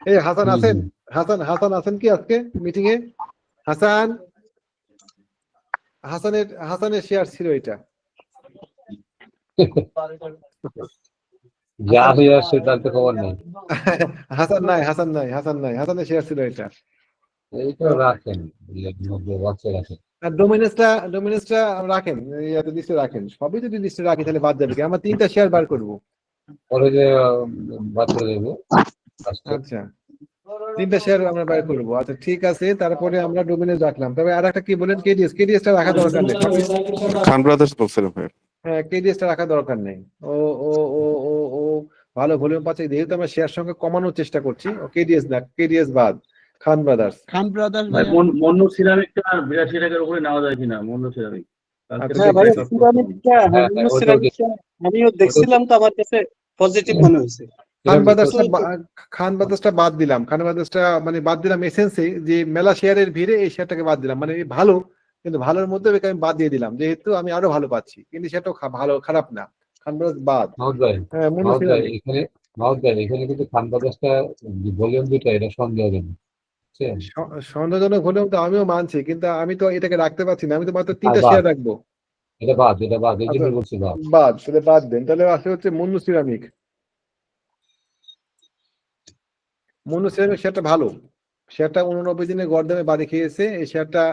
Speaker 1: এই হাসান আছেন? হাসান আছেন কি আজকে মিটিং এ? হাসানের শেয়ার ছিল এটা।
Speaker 8: যা হয়ে আসছে তার তো খবর নেই।
Speaker 1: হাসান নাই, হাসানের শেয়ার ছিল এটা।
Speaker 8: এইটা রাখেন, বাচ্চা রাখেন।
Speaker 1: আর ডোমিনেন্সটা রাখেন, ইয়াতে লিস্টে রাখেন। সবই যদি লিস্টে রাখি তাহলে বাদ যাবে কি? আমরা 3টা শেয়ার বার করব।
Speaker 8: পরে যে বাচ্চা দেবো।
Speaker 1: আচ্ছা, 3টা শেয়ার আমরা বার করব। আচ্ছা ঠিক আছে, তারপরে আমরা ডোমিনেন্স রাখলাম। তবে আর একটা কি বলেন? কেডিএসটা রাখা দরকার নেই।
Speaker 12: খান ব্রাদার্স বলছিলাম ভাই।
Speaker 1: হ্যাঁ, কেডিএসটা রাখা দরকার নেই। ও ও ও ও ও ভালো ভলিউম পাচ্ছে, যেহেতু আমরা শেয়ার সংখ্যা কমানোর চেষ্টা করছি। কেডিএস না, কেডিএস বাদ, খান ব্রাদার্স।
Speaker 10: মন্নু সিরামিকটা 82 টাকার উপরে নেওয়া যায় কিনা? মন্নু সিরামিক
Speaker 6: হ্যাঁ ভাই, সিরামিকটা আমিও দেখছিলাম তো, আমার কাছে পজিটিভ মনে হয়েছে।
Speaker 1: খান ব্রাদার্সটা বাদ দিলাম। খান ব্রাদার্সটা মানে বাদ দিলাম এসেন্সে, যে মেলা শেয়ারের ভিড়ে এই শেয়ারটাকে বাদ দিলাম। মানে ভালো, কিন্তু ভালোর মধ্যে আমি বাদ দিয়ে দিলাম, যেহেতু আমি আরো ভালো পাচ্ছি, কিন্তু সেটাও ভালো, খারাপ না। খান ব্রাদার্স বাদ।
Speaker 8: এখানে কিন্তু খান ব্রাদার্সটা ভলিউম যেটা, এটা সন্দেহজনক।
Speaker 1: সন্দেহজনক হলেও তো আমিও মানছি, কিন্তু আমি তো এটাকে রাখতে পারছি না। আমি তো মাত্র 3টা শেয়ার রাখবো।
Speaker 8: এটা বাদ, এই জন্য বলছি
Speaker 1: বাদ, সেটা বাদ দেন। তাহলে আসলে হচ্ছে মন্নু সিরামিক শেয়ারটা ভালো। শেয়ারটা 89 দিনে গড়দামে বাড়ি খেয়েছে। এই শেয়ারটা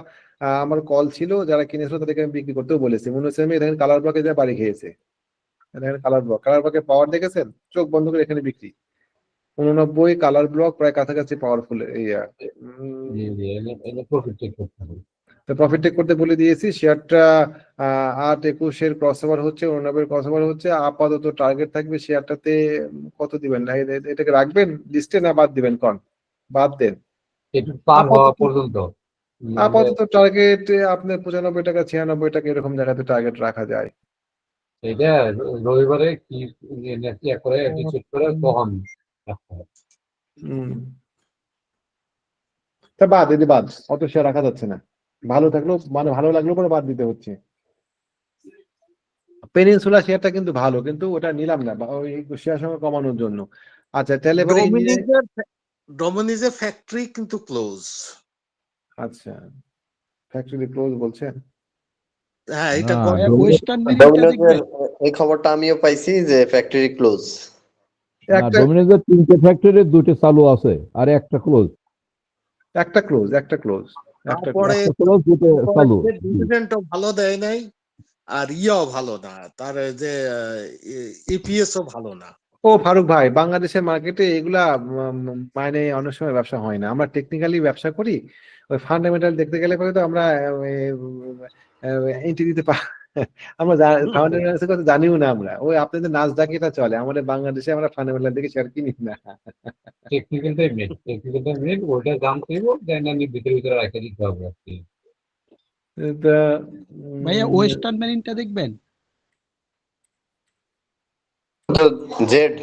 Speaker 1: আমার কল ছিল, যারা কিনেছিল তাদেরকে আমি বিক্রি করতেও বলেছি। মন্নু সিরামিক দেখেন কালার ব্লকে যা বাড়ি খেয়েছে। দেখেন কালার ব্লকে পাওয়ার দেখেছেন, চোখ বন্ধ করে এখানে বিক্রি। 89 কালার ব্লক, প্রায় কাছাকাছি পাওয়ারফুল। প্রফিট টেক করতে বলে দিয়েছি। শেয়ারটা 8-21 ক্রস ওভার হচ্ছে, 89 ক্রস ওভার হচ্ছে। আপাতত টার্গেট থাকবে শেয়ারটাতে কত দিবেন? এটাকে রাখবেন লিস্টে না বাদ দিবেন? কোন বাদ দেন আপাতত টার্গেট আপনার 95 টাকা 96 টাকা এরকম জায়গাতে টার্গেট রাখা যায়।
Speaker 8: এটা রবিবারে কি করে তখন
Speaker 1: তা বাদ, এটি বাদ। অত শেয়ার রাখা যাচ্ছে না। ভালো থাকলেও মানে ভালো লাগলেও পরে বাদ দিতে হচ্ছে। পেনিনসুলা শেয়ারটা কিন্তু ভালো, কিন্তু ওটা নিলাম না ওই শেয়ার সংখ্যা কমানোর জন্য। আচ্ছা তাহলে এবারে
Speaker 14: ডোমিনিজের ফ্যাক্টরি কিন্তু ক্লোজ।
Speaker 1: আচ্ছা ফ্যাক্টরি ক্লোজ বলছেন?
Speaker 14: হ্যাঁ, এটা
Speaker 12: ডোমিনোজের এই খবরটা আমিও পাইছি যে ফ্যাক্টরি ক্লোজ।
Speaker 15: ডোমিনোজের 3টে ফ্যাক্টরি, 2টে চালু আছে আর একটা ক্লোজ।
Speaker 1: একটা ক্লোজ
Speaker 14: তারপরে ডিভিডেন্ডও ভালো দেয় নাই, আর ইয়াও ভালো না, তার যে ইপিএস ও ভালো না।
Speaker 1: ও ফারুক ভাই, বাংলাদেশের মার্কেটে এগুলা মানে অনেক সময় ব্যবসা হয় না। আমরা টেকনিক্যালি ব্যবসা করি, ওই ফান্ডামেন্টাল দেখতে গেলে পরে তো আমরা এন্ট্রি দিতে আমরা ফান্ডামেন্টাল কথা জানিও না আমরা। ওই আপনাদের নাসডাক এটা চলে, আমাদের বাংলাদেশে আমরা ফান্ডামেন্টাল দেখে শেয়ার কিনি না।
Speaker 8: টেকনিক্যালটাই মেন ওটা দাম করবো, দেন আমি ভিতরে রাখা দিতে হবে আর কি।
Speaker 13: ভাইয়া ওয়েস্টার্ন মেরিনটা দেখবেন?
Speaker 12: জেড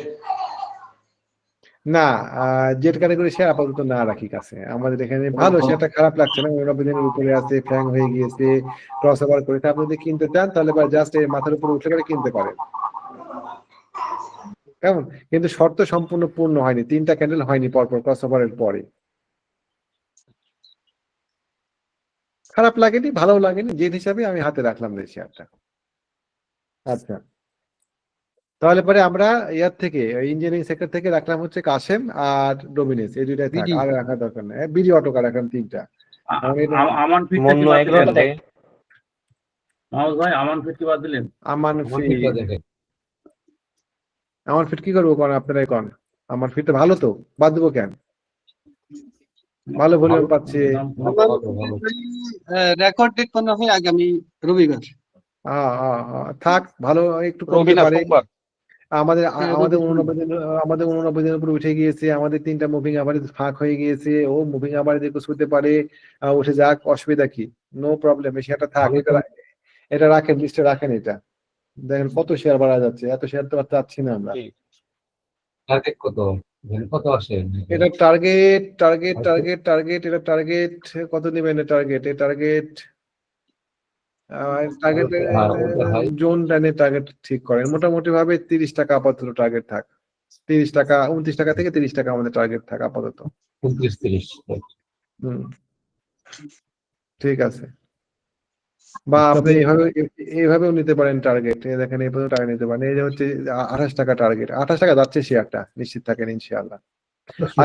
Speaker 1: না, জেড ক্যাটাগরি শেয়ার আপাতত না রাখি কাছে। আমাদের এখানে ভালো শেয়ারটা খারাপ লাগছে না, 90 দিনের উপরে আছে, ফ্যাং হয়ে গিয়েছে, ক্রস ওভার করেছে। আপনি যদি কিনতে চান তাহলে জাস্ট এই মাথার উপরে উঠে গেলে কিনতে পারেন, কেমন? কিন্তু শর্ত সম্পূর্ণ পূর্ণ হয়নি, 3টা ক্যান্ডেল হয়নি পরপর ক্রস ওভারের পরে। খারাপ লাগেনি, ভালো লাগেনি, যে হিসাবে আমি হাতে রাখলাম এই শেয়ারটা। আচ্ছা তাহলে পরে আমরা ইয়ার থেকে ইঞ্জিনিয়ারিং সেক্টর থেকে রাখলাম হচ্ছে কাশেম আর ডোমিনেস, এই দুইটাই থাক, আর রাখার দরকার নেই। বিডি অটোকার রাখলাম 3টা।
Speaker 10: আমান ফিটটা কি বাদ দিলেন? মাহমুদ ভাই, আমান ফিট কি বাদ দিলেন?
Speaker 1: আমান ফিট কি করবো কোন আপনারাই কোন? আমার ফিট তো ভালো, তো বাদ দেবো কেন? ভালো ভলিউম পাচ্ছে।
Speaker 6: রেকর্ড ডেট মনে হয় আগামী রবিবার।
Speaker 1: থাক, ভালো একটু কমতে পারে। আমাদের 89 দিনের উপরে উঠে গিয়েছে, আমাদের 3টা মুভিং অ্যাভারেজ ফাঁক হয়ে গিয়েছে। ও মুভিং অ্যাভারেজ একটু শুতে পারে, উঠে যাক, অসুবিধা কি? নো প্রবলেম, সেটা থাক। এটা রাখেন, লিস্টে রাখেন। এটা দেখেন কত শেয়ার বাড়া যাচ্ছে, এত শেয়ার তো চাচ্ছি না আমরা।
Speaker 8: টার্গেট কত আসে?
Speaker 1: এটা টার্গেট এটা টার্গেট কত নেবেন? টার্গেট জোন লাইনে টার্গেট ঠিক করেন মোটামুটি ভাবে 30 টাকা আপাতত টার্গেট থাক। 30 টাকা, 29 টাকা থেকে 30 টাকা আমাদের টার্গেট থাক আপাতত।
Speaker 8: 29-30।
Speaker 1: ঠিক আছে, বা আপনি এইভাবেও নিতে পারেন টার্গেট। দেখেন এই পর্যন্ত টার্গেট নিতে পারেন। এই যে হচ্ছে 28 টাকা টার্গেট, 28 টাকা যাচ্ছে শেয়ারটা, নিশ্চিত থাকেন ইনশাআল্লাহ।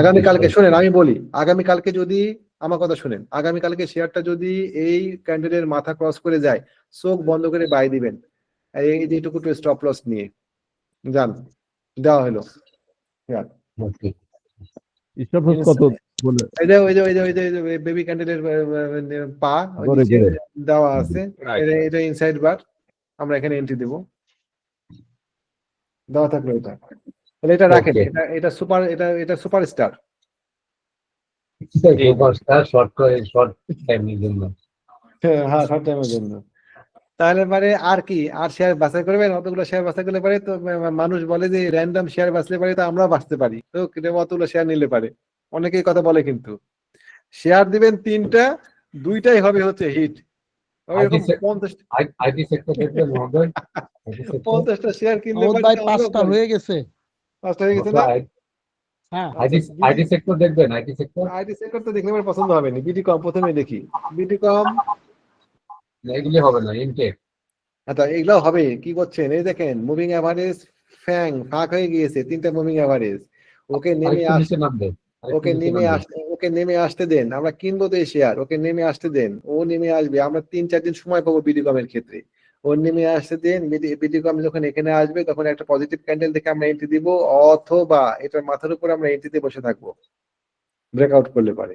Speaker 1: আগামীকালকে শুনেন, আমি বলি, আগামীকালকে যদি আমার কথা শুনেন, আগামীকালকে শেয়ারটা যদি এই ক্যান্ডেলের মাথা ক্রস করে যায়, চোখ বন্ধ করে বাই দিবেন, এই যেটুকু স্টপ লস নিয়ে যান। দেওয়া হলো বেবি ক্যান্ডেলের পা দেওয়া আছে, এটা ইনসাইড বার, আমরা এখানে এন্ট্রি দেব, দেওয়া থাকলো এটা। এটা রাখেন, এটা সুপার, এটা সুপারস্টার। হ্যাঁ, শর্ট টাইমের জন্য। তাহলে মানে আর কি, আর শেয়ার বাছাই করবেন? অতগুলো শেয়ার বাছাই করলে পারে তো মানুষ বলে যে র্যান্ডম শেয়ার বাছলে পারে, তো আমরা বাঁচতে পারি, তো অতগুলো শেয়ার নিলে পারে। অনেকেই কথা বলে, কিন্তু শেয়ার দিবেন 3টা, 2টাই হবে হচ্ছে হিট। 50টা শেয়ার কিনলে
Speaker 13: 5টা হয়ে গেছে।
Speaker 1: 5টা হয়ে গেছে না?
Speaker 8: আইটি সেক্টর দেখবেন? আইটি
Speaker 1: সেক্টর তো দেখলে আমার পছন্দ হবে না। বিডিকম প্রথমে দেখি, বিডিকম
Speaker 8: এগুলি হবে না, ইনটেক।
Speaker 1: আচ্ছা এগুলো হবে। কি করছেন? এই দেখেন মুভিং অ্যাভারেজ ফ্যাং ফাঁক হয়ে গিয়েছে, 3টা মুভিং অ্যাভারেজ। ওকে নেমে আসতে দেন, আমরা কিনবো তো এই শেয়ার। ওকে নেমে আসতে দেন, ও নেমে আসবে। আমরা 3-4 দিন সময় পাবো বিডিকমের ক্ষেত্রে। ও নেমে আসতে দেন, বিডিকম যখন এখানে আসবে তখন একটা পজিটিভ ক্যান্ডেল দেখে আমরা এন্ট্রি দিব, অথবা এটার মাথার উপর আমরা এন্ট্রিতে বসে থাকবো ব্রেকআউট করলে পারে।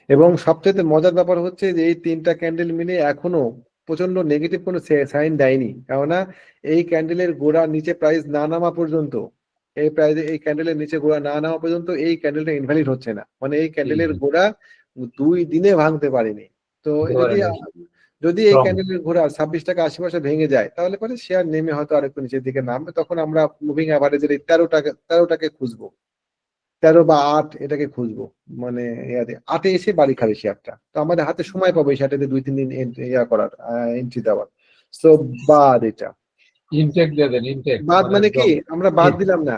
Speaker 1: এবং সবচেয়ে মজার ব্যাপার হচ্ছে যে এই 3টা ক্যান্ডেল মিলে এখনো প্রচন্ড নেগেটিভ কোনো সাইন দেয়নি, কেননা এই ক্যান্ডেলের গোড়া নিচে প্রাইস না নামা পর্যন্ত, এই ক্যান্ডেলের নিচে গোড়া না নামা পর্যন্ত এই ক্যান্ডেলটা ইনভ্যালিড হচ্ছে না। মানে এই ক্যান্ডেলের গোড়া 2 দিনে ভাঙতে পারেনি। তো যদি এই ক্যান্ডেলের ঘোড়া 26 টাকা 80 পয়সা ভেঙে যায়, তাহলে পরে শেয়ার নেমে হয়তো আরেকটু নিচের দিকে নামবে। তখন আমরা মুভিং অ্যাভারেজের এই 13টাকে খুঁজবো, 13 বা 8 এটাকে খুঁজবো। মানে 8-এ এসে বাড়ি খাবে শেয়ারটা। তো আমাদের হাতে সময় পাবো এই শেয়ারটাতে 2-3 দিন ইয়া করার, এন্ট্রি দেওয়ার। সো বাদ এটা
Speaker 8: ইনটেক দিয়ে দেন, ইনটেক
Speaker 1: বাদ মানে কি
Speaker 8: একদম
Speaker 1: আমরা বাদ দিলাম না,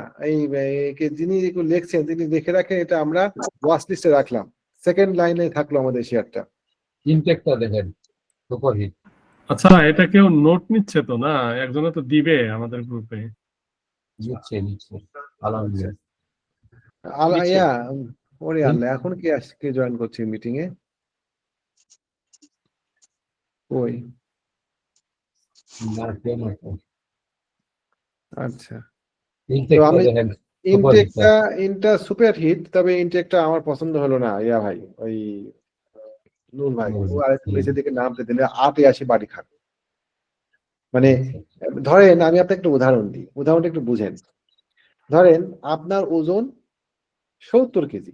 Speaker 1: যিনি লিখছেন তিনি লিখে রাখেন, এটা আমরা ওয়াচ লিস্টে রাখলাম, সেকেন্ড লাইনে থাকলো আমাদের শেয়ারটা।
Speaker 8: ইনটেকটা দেখেন সুপারহিট।
Speaker 9: আচ্ছা, এটা কেউ নোট নিচ্ছে তো না? একজনে তো দিবে আমাদের গ্রুপে।
Speaker 8: নিচ্ছে নিচ্ছে আলহামদুলিল্লাহ।
Speaker 1: ইয়া ওরে আল্লাহ, এখন কি আজকে জয়েন করছি মিটিং এ? ওই
Speaker 8: না কেউ না।
Speaker 1: আচ্ছা, তো
Speaker 8: ইনটেকটা
Speaker 1: আমি
Speaker 8: দেখেন সুপারহিটটা।
Speaker 1: ইনটা সুপার হিট, তবে ইনটেকটা আমার পছন্দ হলো না। ইয়া ভাই, ওই নূর ভাই ও আরেকটু নিচের দিকে নামতে দিলে 8-এ আসি বাড়ি খান। মানে ধরেন আমি আপনাকে একটা উদাহরণ দিই, উদাহরণটা একটু বুঝেন। ধরেন আপনার ওজন 70 কেজি,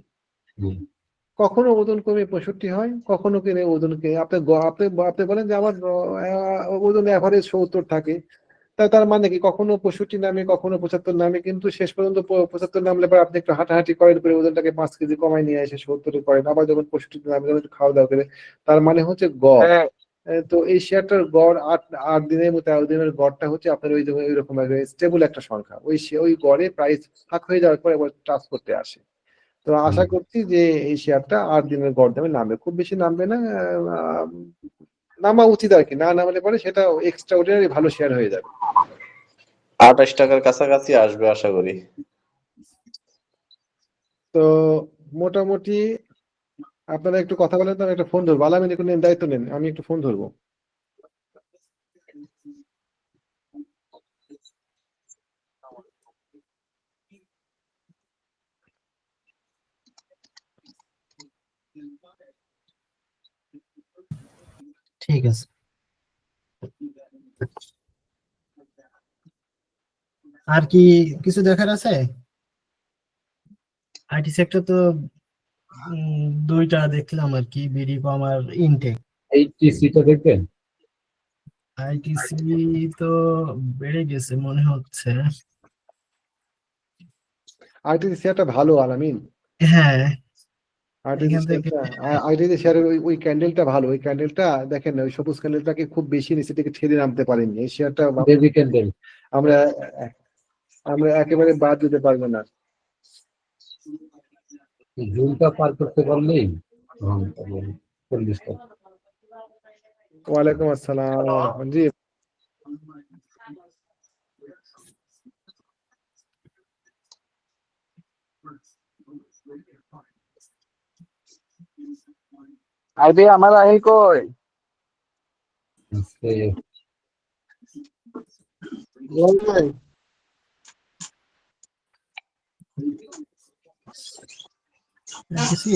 Speaker 1: কখনো ওজন কমে 65 হয়, কখনো কমে ওজন আপনি আপনি বলেন যে আমার ওজন এভারেজ 70 থাকে, তার মানে কি কখনো 65 নামে, কখনো 75 নামে, কিন্তু শেষ পর্যন্ত 75 নামলে পরে আপনি একটু হাঁটাহাঁটি করেন, করে ওজনটাকে 5 কেজি কমাই নিয়ে এসে 70 করেন, আবার যখন 65 নামে যখন একটু খাওয়া দাওয়া করে, তার মানে হচ্ছে গড়। তো এই শেয়ারটার গড় 8 দিনের মতো 13 দিনের গড়টা হচ্ছে আপনার ওই রকম স্টেবল একটা সংখ্যা। ওই গড়ে প্রাইস ফাঁক হয়ে যাওয়ার পরে আবার টাচ করতে আসে। তো আশা করছি যে এই শেয়ারটা 8 দিনের গড় দামে নামবে, খুব বেশি নামবে না, নামা উচিত আর কি, না নামলে পরে সেটা এক্সট্রা অর্ডিনারি ভালো শেয়ার হয়ে যাবে।
Speaker 12: 28 টাকার কাছাকাছি আসবে আশা করি।
Speaker 1: তো মোটামুটি আপনারা একটু কথা বলেন তো, আমি একটা ফোন ধরবো। আলামিন একটু নেন, দায়িত্ব নেন, আমি একটু ফোন ধরবো।
Speaker 7: ঠিক আছে। আর কি কিছু দেখার আছে? আইটি সেক্টর তো দুইটা দেখলাম আর কি, বিডিকম আর ইনটেক।
Speaker 8: এইচটিসিটা দেখবেন?
Speaker 7: আইটিসি তো বেড়ে গেছে মনে হচ্ছে।
Speaker 1: আইটিসি শেয়ারটা ভালো আলামিন,
Speaker 7: হ্যাঁ,
Speaker 1: আইটিসি শেয়ারের ওই ক্যান্ডেলটা ভালো। ওই ক্যান্ডেলটা দেখেন, ওই সবুজ ক্যান্ডেলটাকে খুব বেশি নিচে থেকে ঠেলে নামতে পারেনি এই শেয়ারটা।
Speaker 8: বেবি ক্যান্ডেল
Speaker 1: আমরা একেবারে বাদ দিতে পারবো না।
Speaker 8: জুনটা পার করতে পারলেই 40 টাকা।
Speaker 1: ওয়ালাইকুম আসসালাম। জি
Speaker 2: আইবি আমার আহিল কই?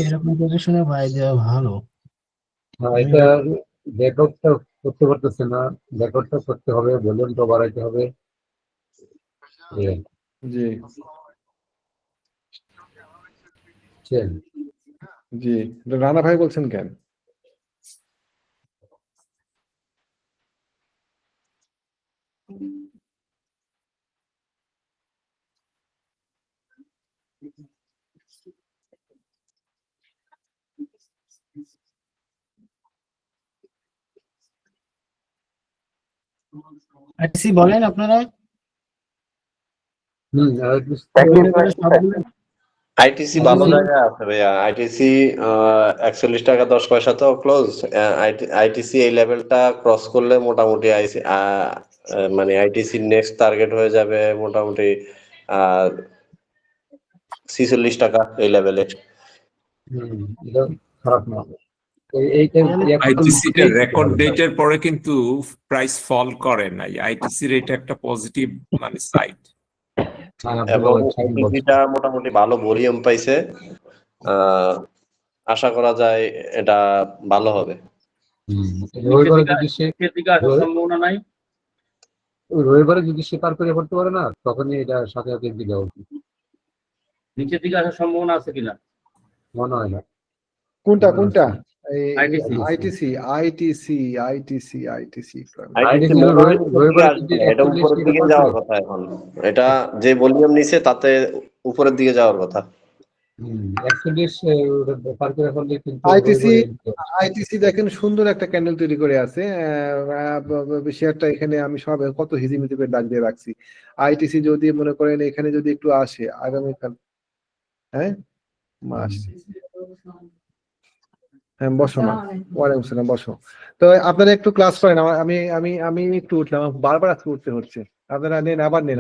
Speaker 7: এরকম পজিশনে বাই দেওয়া ভালো।
Speaker 8: এটা রেকর্ডটা করতে পারতেছে না, রেকর্ডটা করতে হবে, ভলিউমটা বাড়াইতে হবে।
Speaker 1: জি জি, রানা ভাই বলছেন কেন?
Speaker 7: আইটিসি বলেন আপনারা।
Speaker 12: আইটিসি ভালো জায়গায় আছে ভাইয়া। আইটিসি 41 টাকা 10 পয়সা তো ক্লোজ। আইটিসি এই লেভেলটা ক্রস করলে মোটামুটি মানে আইটিসি নেক্সট টার্গেট হয়ে যাবে মোটামুটি 46 টাকা এই লেভেলে।
Speaker 8: খারাপ না।
Speaker 17: আইটিসি এর রেকর্ড ডেটের পরে কিন্তু প্রাইস ফল করে নাই। আইটিসি এর এটা একটা পজিটিভ মানে সাইড,
Speaker 12: এবং আইটিসিটা মোটামুটি ভালো ভলিউম পাইছে, আশা করা যায় এটা ভালো হবে।
Speaker 8: রবিবারে যদি সে পার করে করতে পারে না, তখনই এটা সাথে সাথে দিকে হবে।
Speaker 10: নিচের দিকে আসার সম্ভাবনা আছে কিনা
Speaker 8: মনে হয় না।
Speaker 1: কোনটা
Speaker 12: আইটিসি এটা উপরের দিকে যাওয়ার কথা এখন। এটা যে ভলিউম নিছে তাতে উপরের দিকে যাওয়ার কথা।
Speaker 8: 120 পার করে ফেললে কিন্তু
Speaker 1: আইটিসি দেখেন সুন্দর একটা ক্যান্ডেল তৈরি করে আছে। শেয়ারটা এখানে আমি সব কত হিজিমিজি করে ডাক দিয়ে রাখছি। আইটিসি যদি মনে করেন এখানে যদি একটু আসে আগামীকাল, হ্যাঁ হ্যাঁ বসো না, ওয়ালাইকুম সালাম, বসো। তো আপনারা একটু ক্লাস করেন, আমি আমি আমি একটু উঠলাম, বারবার আজকে উঠতে হচ্ছে। আপনারা নেন, আবার নেন।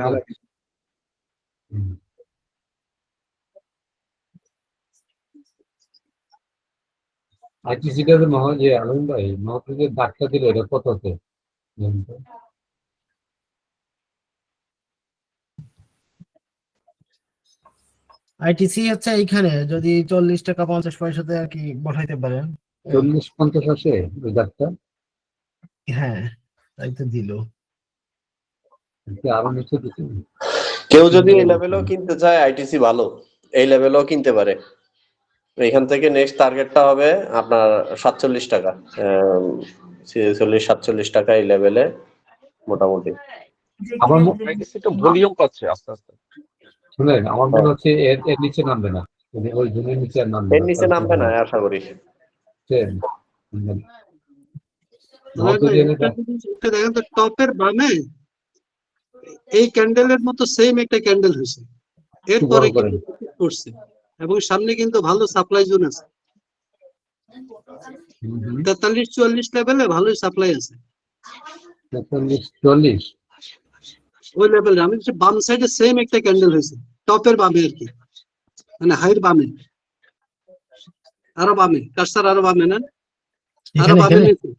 Speaker 8: আইটিসিটা যে আলম ভাই মহাপ্রীতি ডাক্তার দিলে এটা কততে?
Speaker 7: আইটিসি হচ্ছে এইখানে যদি 40 টাকা 50 পয়সাতে আর কি বসাইতে পারেন।
Speaker 8: 40-50 আছে ওই ডাক্তার?
Speaker 7: হ্যাঁ তাই তো দিল।
Speaker 8: আরো নিচে দিচ্ছে।
Speaker 12: কেউ যদি এই লেভেলেও কিনতে চায় আইটিসি ভালো, এই লেভেলেও কিনতে পারে। এখান থেকে নেক্সট টার্গেটটা হবে আপনার 47 টাকা, 46-47 টাকা এই লেভেলে মোটামুটি।
Speaker 8: আমার
Speaker 3: একটু ভলিউম পাচ্ছে আস্তে আস্তে।
Speaker 8: শুনেন, আমার মনে হচ্ছে এর নিচে নামবে না, ওই জুনের নিচে আর নামবে না।
Speaker 12: এর নিচে নামবে না আশা করি।
Speaker 6: দেখেন তো টপের বামে এই ক্যান্ডেলের মতো সেম একটা ক্যান্ডেল হয়েছে, এরপরে করছে এবং সামনে কিন্তু ভালো সাপ্লাই জোন আছে। 43-44 লেভেলে ভালোই সাপ্লাই আছে।
Speaker 8: 43-44
Speaker 6: ওই লেভেলে আমি বাম সাইডে সেম একটা ক্যান্ডেল হয়েছে, টপের বামে আর কি, মানে হাইর বামে, আরো বামে, কারসার আরো বামে না, আরো বামে নিচে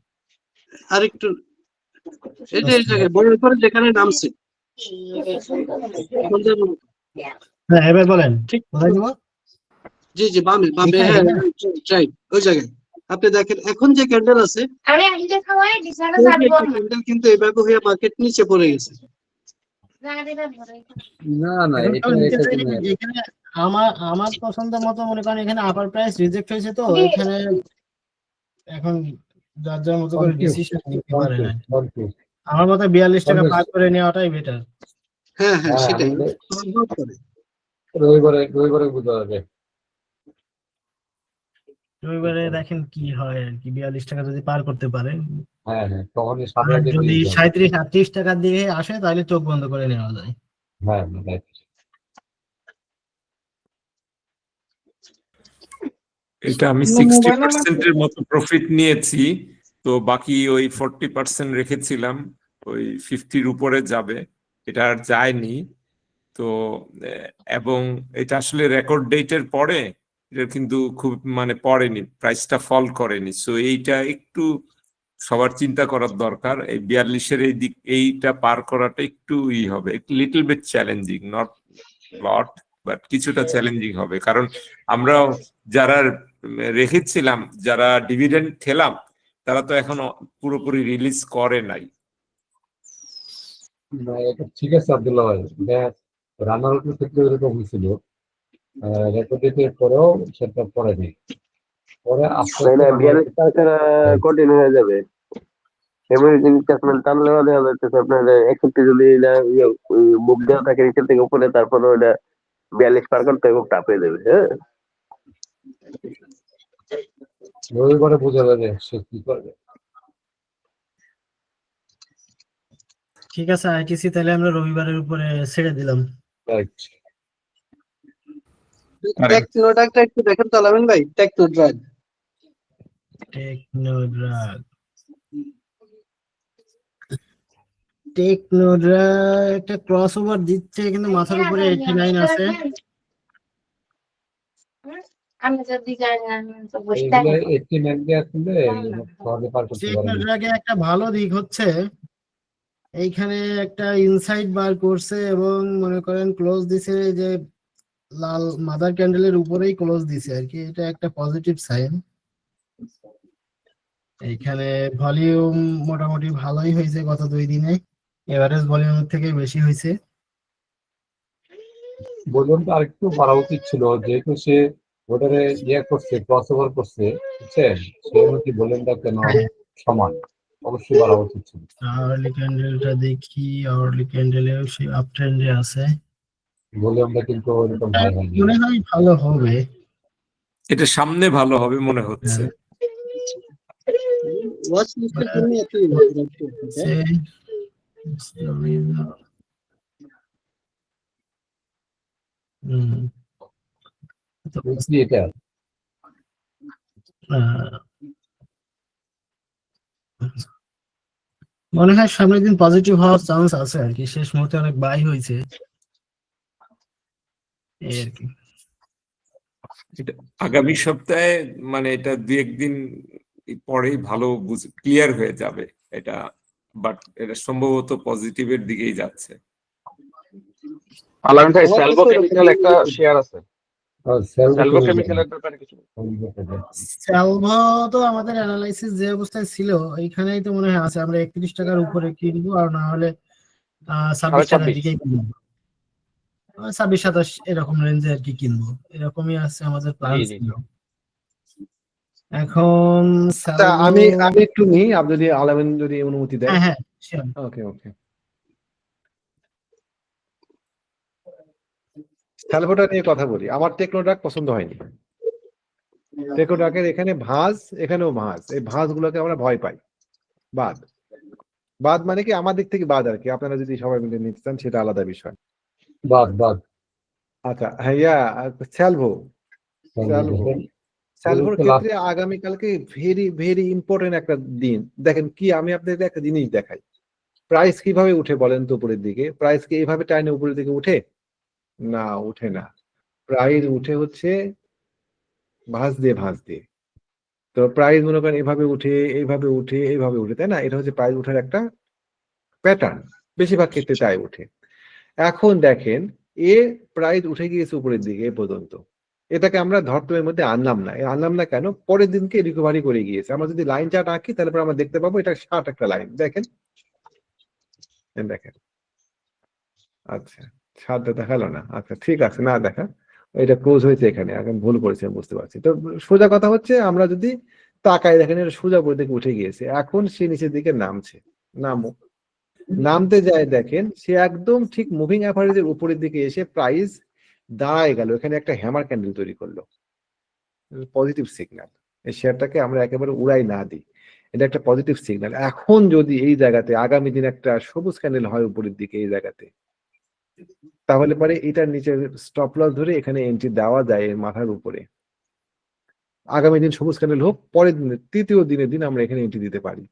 Speaker 6: আরেকটু, এটা এই জায়গায় বড় করে যেখানে নামছে।
Speaker 7: হ্যাঁ এবার বলেন ঠিক কোথায় যাব?
Speaker 6: জি জি বামে বামে, হ্যাঁ রাইট ওই জায়গায়। আপনি দেখেন এখন যে ক্যান্ডেল আছে ক্যান্ডেল কিন্তু এইভাবে হয়ে মার্কেট নিচে পড়ে গেছে।
Speaker 8: না না
Speaker 7: এখানে আমার পছন্দ মতো মনে করেন এখানে আপার প্রাইস রিজেক্ট হয়েছে, তো এখানে এখন যার যার মতো করে ডিসিশন নিতে পারে না। আমার মতে 42 টাকা পার করে নেওয়াটাই বেটার।
Speaker 6: হ্যাঁ হ্যাঁ সেটাই।
Speaker 8: রবিবারে বুঝা যাবে।
Speaker 7: রবিবারে দেখেন কি হয় আর কি, 42 টাকা যদি পার করতে পারে,
Speaker 8: হ্যাঁ হ্যাঁ তখনই
Speaker 7: যদি 37-38 টাকার দিকে আসে তাহলে চোখ বন্ধ করে নেওয়া যায়।
Speaker 8: হ্যাঁ
Speaker 17: এটা আমি 60% এর মতো প্রফিট নিয়েছি, তো বাকি ওই 40% রেখেছিলাম, ওই 50-র উপরে যাবে, এটা আর যায়নি। তো এবং এটা আসলে রেকর্ড ডেটের পরে এটা কিন্তু খুব মানে পড়েনি, প্রাইসটা ফল করেনি। সো এইটা একটু সবার চিন্তা করার দরকার। এই 42-এর এই দিক, এইটা পার করাটা একটু হবে, little bit challenging, not lot but কিছুটা চ্যালেঞ্জিং হবে, কারণ আমরা যারা রেখেছিলাম, যারা ডিভিডেন্ড খেলাম, তারা তো এখনো পুরোপুরি রিলিজ করে নাই।
Speaker 8: ঠিক আছে আব্দুল্লাহ ভাই, রান্নার ক্ষেত্রে এরকম হয়েছিল, রেকর্ড ডেটের পরেও সেটা পড়েনি, পরে
Speaker 2: কন্টিনিউ হয়ে যাবে। টানলেও দেওয়া যাচ্ছে আপনার 61 যদি বুক দেওয়া থাকে নিচের থেকে উপরে, তারপরে ওটা 42 পার করতে খুব টাফ হয়ে যাবে। হ্যাঁ
Speaker 8: রবিবারে বোঝা যাবে সে কি করবে।
Speaker 7: ঠিক আছে আইটিসি তাহলে আমরা রবিবারের উপরে ছেড়ে দিলাম।
Speaker 6: টেকনোড্রাগটা একটু দেখেন তো আলামিন ভাই, টেকনোড্রাগ
Speaker 7: একটা ক্রসওভার দিচ্ছে কিন্তু মাথার উপরে 89 আছে। টেকনোড্রাগে একটা ভালো দিক হচ্ছে এইখানে একটা ইনসাইড বার করছে এবং মনে করেন ক্লোজ দিছে, যে লাল মাদার ক্যান্ডেলের উপরেই ক্লোজ দিছে আর কি, এটা একটা পজিটিভ সাইন। এইখানে ভলিউম মোটামুটি ভালোই হয়েছে গত 2 দিনে, এভারেজ ভলিউমের থেকে বেশি হয়েছে।
Speaker 8: ভলিউমটা আরেকটু বাড়া উচিত ছিল, যেহেতু সে ওটারে করছে, ক্রস ওভার করছে, বুঝছেন, সে অনুযায়ী ভলিউমটা কেন সমান, অবশ্যই বাড়া উচিত ছিল।
Speaker 7: আওয়ারলি ক্যান্ডেলটা দেখি, আওয়ারলি ক্যান্ডেলেও সেই আপ ট্রেন্ডে আছে।
Speaker 8: ভলিউমটা কিন্তু ওরকম হাই হয়নি।
Speaker 7: মনে হয় ভালো হবে।
Speaker 17: এটা সামনে ভালো হবে মনে হচ্ছে।
Speaker 6: ওয়াচ লিস্টের জন্য এত
Speaker 8: এটা
Speaker 7: মনে হয় সামনের দিন পজিটিভ হওয়ার চান্স আছে আর কি, শেষ মুহূর্তে অনেক বাই হয়েছে এই আর কি।
Speaker 17: এটা আগামী সপ্তাহে মানে এটা 2-1 দিন পরেই ভালো ক্লিয়ার হয়ে যাবে এটা, বাট এটা সম্ভবত পজিটিভের দিকেই যাচ্ছে।
Speaker 3: আলামিন ভাই, সেলভো কেমিক্যাল একটা শেয়ার আছে, সেলভো কেমিক্যালের ব্যাপারে কিছু।
Speaker 7: সেলভো তো আমাদের অ্যানালাইসিস যে অবস্থায় ছিল এইখানেই তো মনে হয় আছে, আমরা 31 টাকার উপরে কিনবো, আর না হলে 26 টাকার দিকে কিনবো, 26-27 এরকম রেঞ্জে আর কি কিনবো, এরকমই আছে আমাদের প্ল্যান ছিল। এখন
Speaker 1: আমি একটু নিই, আপনি যদি আলামিন যদি অনুমতি দেয়।
Speaker 7: হ্যাঁ শিওর।
Speaker 1: ওকে সেলভোটা নিয়ে কথা বলি। আমার টেকনোডাক পছন্দ হয়নি। টেকনোডাকের এখানে ভাঁজ, এখানেও ভাঁজ, এই ভাঁজ গুলোকে আমরা ভয় পাই। বাদ মানে কি আমার দিক থেকে বাদ আর কি, আপনারা যদি সবাই মিলে নিতে চান সেটা আলাদা বিষয়।
Speaker 8: বাদ
Speaker 1: আচ্ছা হ্যাঁ, সেলভোর ক্ষেত্রে আগামীকালকে ভেরি ভেরি ইম্পর্টেন্ট একটা দিন। দেখেন কি, আমি আপনাদের একটা জিনিস দেখাই, প্রাইস কিভাবে উঠে বলেন তো উপরের দিকে? প্রাইস কি এইভাবে টাইনে উপরের দিকে উঠে? না, উঠে না। প্রাইস উঠে হচ্ছে ভাঁজ দিয়ে। তো প্রাইস মনে করেন এইভাবে উঠে, এইভাবে উঠে, তাই না? এটা হচ্ছে প্রাইস উঠার একটা প্যাটার্ন, বেশিরভাগ ক্ষেত্রে তাই উঠে। এখন দেখেন প্রাইস উঠে গিয়েছে উপরের দিকে এ পর্যন্ত, এটাকে আমরা ধর্তমের মধ্যে আনলাম না কেন? পরের দিনকে রিকভারি করে গিয়েছে। আমরা যদি লাইন চার্ট আঁকি তাহলে আমরা দেখতে পাবো এটা শার্ট একটা লাইন। দেখেন আচ্ছা, শার্টটা দেখালো না, আচ্ছা ঠিক আছে, না দেখা, এটা ক্লোজ হয়েছে এখানে, এখন ভুল করেছে বুঝতে পারছি। তো সোজা কথা হচ্ছে, আমরা যদি তাকাই দেখেন এটা সোজা উপরের দিকে উঠে গিয়েছে, এখন সে নিচের দিকে নামতে যায়, দেখেন সে একদম ঠিক মুভিং অ্যাভারেজের উপরের দিকে এসে প্রাইস দাঁড়ায় গেল, এখানে একটা হ্যামার ক্যান্ডেল তৈরি করলো, পজিটিভ সিগন্যাল। এই শেয়ারটাকে আমরা একেবারে উড়াই না দিই, এটা একটা পজিটিভ সিগন্যাল। এখন যদি এই জায়গাতে আগামী দিন একটা সবুজ ক্যান্ডেল হয় উপরের দিকে এই জায়গাতে, তাহলে পরে এটার নিচে স্টপ লস ধরে এখানে এন্ট্রি দেওয়া যায় এর মাথার উপরে। আগামী দিন সবুজ ক্যান্ডেল হোক, পরের দিনে তৃতীয় দিন আমরা এখানে এন্ট্রি দিতে পারি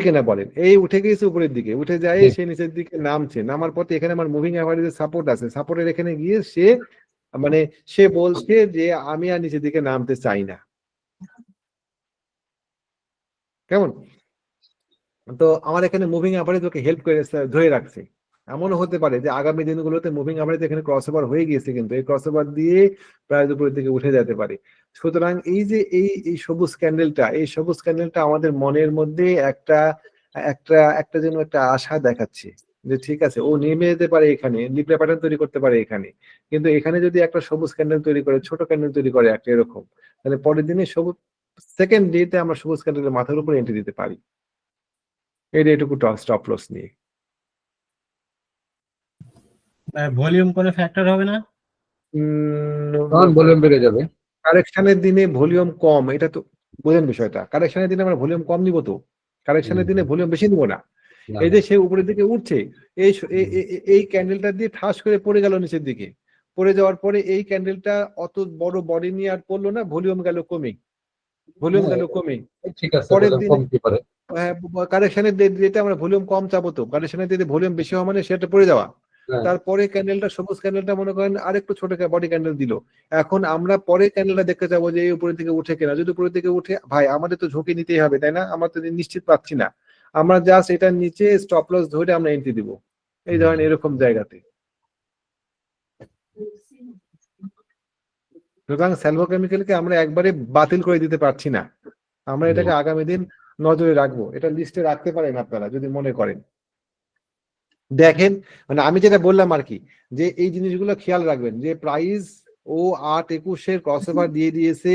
Speaker 1: কিনা বলেন? এই উঠে গিয়েছে উপরের দিকে, উঠে যায় সে নিচের দিকে নামছে, নামার পথে এখানে আমার মুভিং অ্যাভারেজের সাপোর্ট আছে, সাপোর্টের এখানে গিয়ে সে বলছে যে আমি আর নিচের দিকে নামতে চাই না। কেমন? তো আমার এখানে মুভিং অ্যাভারেজ ওকে হেল্প করে ধরে রাখছে। এমনও হতে পারে যে আগামী দিনগুলোতে মুভিং অ্যাভারেজ এখানে ক্রস ওভার হয়ে গিয়েছে, কিন্তু এই ক্রস ওভার দিয়ে প্রায় উপরের দিকে উঠে যেতে পারে। সুতরাং এই যে এই সবুজ ক্যান্ডেলটা আমাদের মনের মধ্যে একটা যেন একটা আশা দেখাচ্ছে যে ঠিক আছে, ও নেমে যেতে পারে এখানে, লিপলে প্যাটার্ন তৈরি করতে পারে এখানে, কিন্তু এখানে যদি একটা সবুজ ক্যান্ডেল তৈরি করে, ছোট ক্যান্ডেল তৈরি করে একটা এরকম, তাহলে পরের দিনে সেকেন্ড ডেতে আমরা সবুজ ক্যান্ডেলের মাথার উপরে এন্ট্রি দিতে পারি। এটুকু স্টপ লস নিয়ে।
Speaker 7: ভলিউম কোনো ফ্যাক্টর হবে না?
Speaker 8: ভলিউম বেড়ে যাবে।
Speaker 1: কারেকশনের দিনে ভলিউম কম, এটা তো বোঝেন বিষয়টা। কারেকশনের দিনে আমরা ভলিউম কম নিব, তো কারেকশনের দিনে ভলিউম বেশি নিব না। এই যে সে উপরের দিকে উঠছে, এই ক্যান্ডেলটা দিয়ে ঠাস করে পড়ে গেল নিচের দিকে, পড়ে যাওয়ার পরে এই ক্যান্ডেলটা অত বড় বডি নিয়ে আর পড়লো না, ভলিউম গেল কমে,
Speaker 8: ঠিক আছে,
Speaker 1: পরের দিন
Speaker 8: কমতে পারে।
Speaker 1: কারেকশনের ডেটে আমরা ভলিউম কম চাবো, তো কারেকশনের ডেটে ভলিউম বেশি হওয়া মানে সেটা পড়ে যাওয়া। তারপরে ক্যান্ডেলটা সবুজ ক্যান্ডেলটা মনে করেন আরেকটু ছোট বডি ক্যান্ডেল দিল, এখন আমরা পরে ক্যান্ডেলটা দেখতে যাবো যে এই উপরের দিকে উঠে কিনা। যদি উপরের দিকে উঠে, ভাই আমাদের তো ঝুঁকি নিতেই হবে, তাই না? আমরা তো নিশ্চিত পাচ্ছি না, আমরা জাস্ট এটার নিচে স্টপ লস ধরে আমরা এন্ট্রি দিব এই ধরনের এরকম জায়গাতে। সুতরাং সেলভো কেমিক্যালকে আমরা একবারে বাতিল করে দিতে পারছি না, আমরা এটাকে আগামী দিন নজরে রাখবো। এটা লিস্টে রাখতে পারেন আপনারা যদি মনে করেন। দেখেন মানে আমি যেটা বললাম আর কি, যে এই জিনিসগুলো খেয়াল রাখবেন যে প্রাইস ও 8-21 ক্রস ওভার দিয়ে দিয়েছে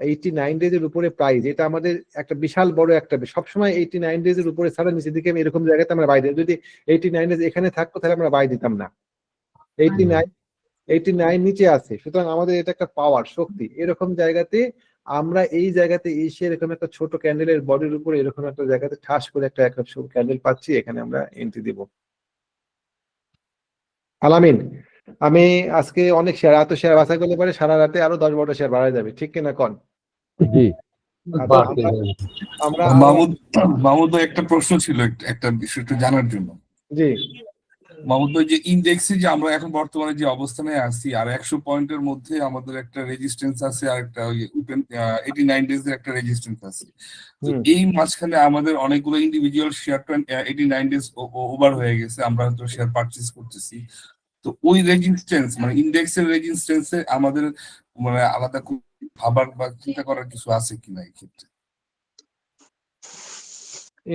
Speaker 1: 89 ডেজের উপরে প্রাইস। এটা আমাদের একটা বিশাল বড় একটা, সবসময় 89 ডেজের উপরে ছাড়া নিচের দিকে এরকম জায়গাতে আমরা বাই দিই। যদি 89 ডেজ এখানে থাকতো তাহলে আমরা বাই দিতাম না, 89 নিচে আছে। সুতরাং আমাদের এটা একটা পাওয়ার শক্তি। এরকম জায়গাতে আমরা এই জায়গাতে এসে এরকম একটা ছোট ক্যান্ডেলের বডির উপরে এরকম একটা জায়গাতে ঠাস করে একটা ক্যান্ডেল পাচ্ছি, এখানে আমরা এন্ট্রি দিব। আলামিন, আমি আজকে অনেক শেয়ার, এত শেয়ার বাছাই করলে পারে সারা রাতে আরো 10-12টা শেয়ার বাড়ায় যাবে, ঠিক কিনা কন?
Speaker 15: জি
Speaker 1: আমরা
Speaker 18: মাহমুদ ভাই, একটা প্রশ্ন ছিল, একটা বিষয় একটু জানার জন্য।
Speaker 1: জি
Speaker 18: মাহমুদ ভাই, যে ইন্ডেক্সে যে আমরা এখন বর্তমানে যে অবস্থানে আছি, আর 100 পয়েন্টের মধ্যে আমাদের একটা রেজিস্ট্যান্স আছে, আর একটা ওই 89 ডেজ এর একটা রেজিস্ট্যান্স আছে। তো এই মাঝখানে আমাদের অনেকগুলো ইন্ডিভিজুয়াল শেয়ার 89 ডেজ ওভার হয়ে গেছে, আমরা হয়তো শেয়ার পারচেজ করতেছি। তো ওই রেজিস্ট্যান্স মানে ইন্ডেক্সের রেজিস্ট্যান্সে আমাদের মানে আলাদা ভাবার বা চিন্তা করার কিছু আছে কিনা এই ক্ষেত্রে?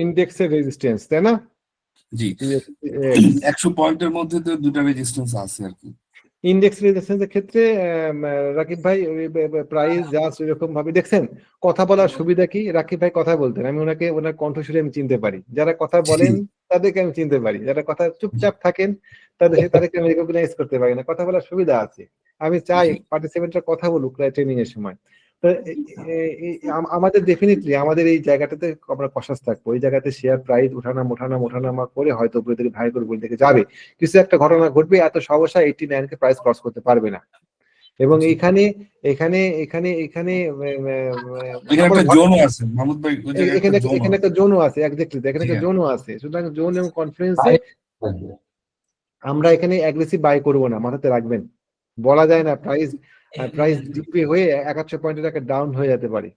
Speaker 1: ইন্ডেক্সের রেজিস্ট্যান্স, তাই না?
Speaker 18: জি, 100 পয়েন্টের মধ্যে তো দুটো রেজিস্ট্যান্স আছে আর কি।
Speaker 1: ইন্ডেক্স রেজিস্ট্যান্সের ক্ষেত্রে রাকিব ভাই প্রাইস জাস্ট এরকম ভাবে দেখছেন। কথা বলার সুবিধা কি, রাকিব ভাই কথা বলতেন, আমি ওনার কণ্ঠস্বরে আমি চিনতে পারি। যারা কথা বলেন তাদেরকে আমি চিনতে পারি, যারা কথা চুপচাপ থাকেন তাদেরকে আমি রেকগনাইজ করতে পারি না। কথা বলার সুবিধা আছে। আমি চাই পার্টিসিপেন্টরা কথা বলুক ট্রেনিং এর সময়। তো আমাদের ডেফিনেটলি আমাদের এই জায়গাটাতে আমরা কষাস থাকবো। এই জায়গাতে শেয়ার প্রাইস ওঠানামা করে হয়তো উপরে থেকে ভাই করে দিকে যাবে, কিছু একটা ঘটনা ঘটবে, এত সহসা 89 কে প্রাইস ক্রস করতে পারবে না। এবং এখানে এখানে একটা জোনও আছে, এক্স্যাক্টলি এখানে একটা জোনও আছে। সুতরাং জোন এবং কনফারেন্সে আমরা এখানে অ্যাগ্রেসিভ বাই করবো না, মাথাতে রাখবেন। বলা যায় না প্রাইস ডিপে হয়ে 100 পয়েন্টের একটা ডাউন হয়ে যেতে পারে।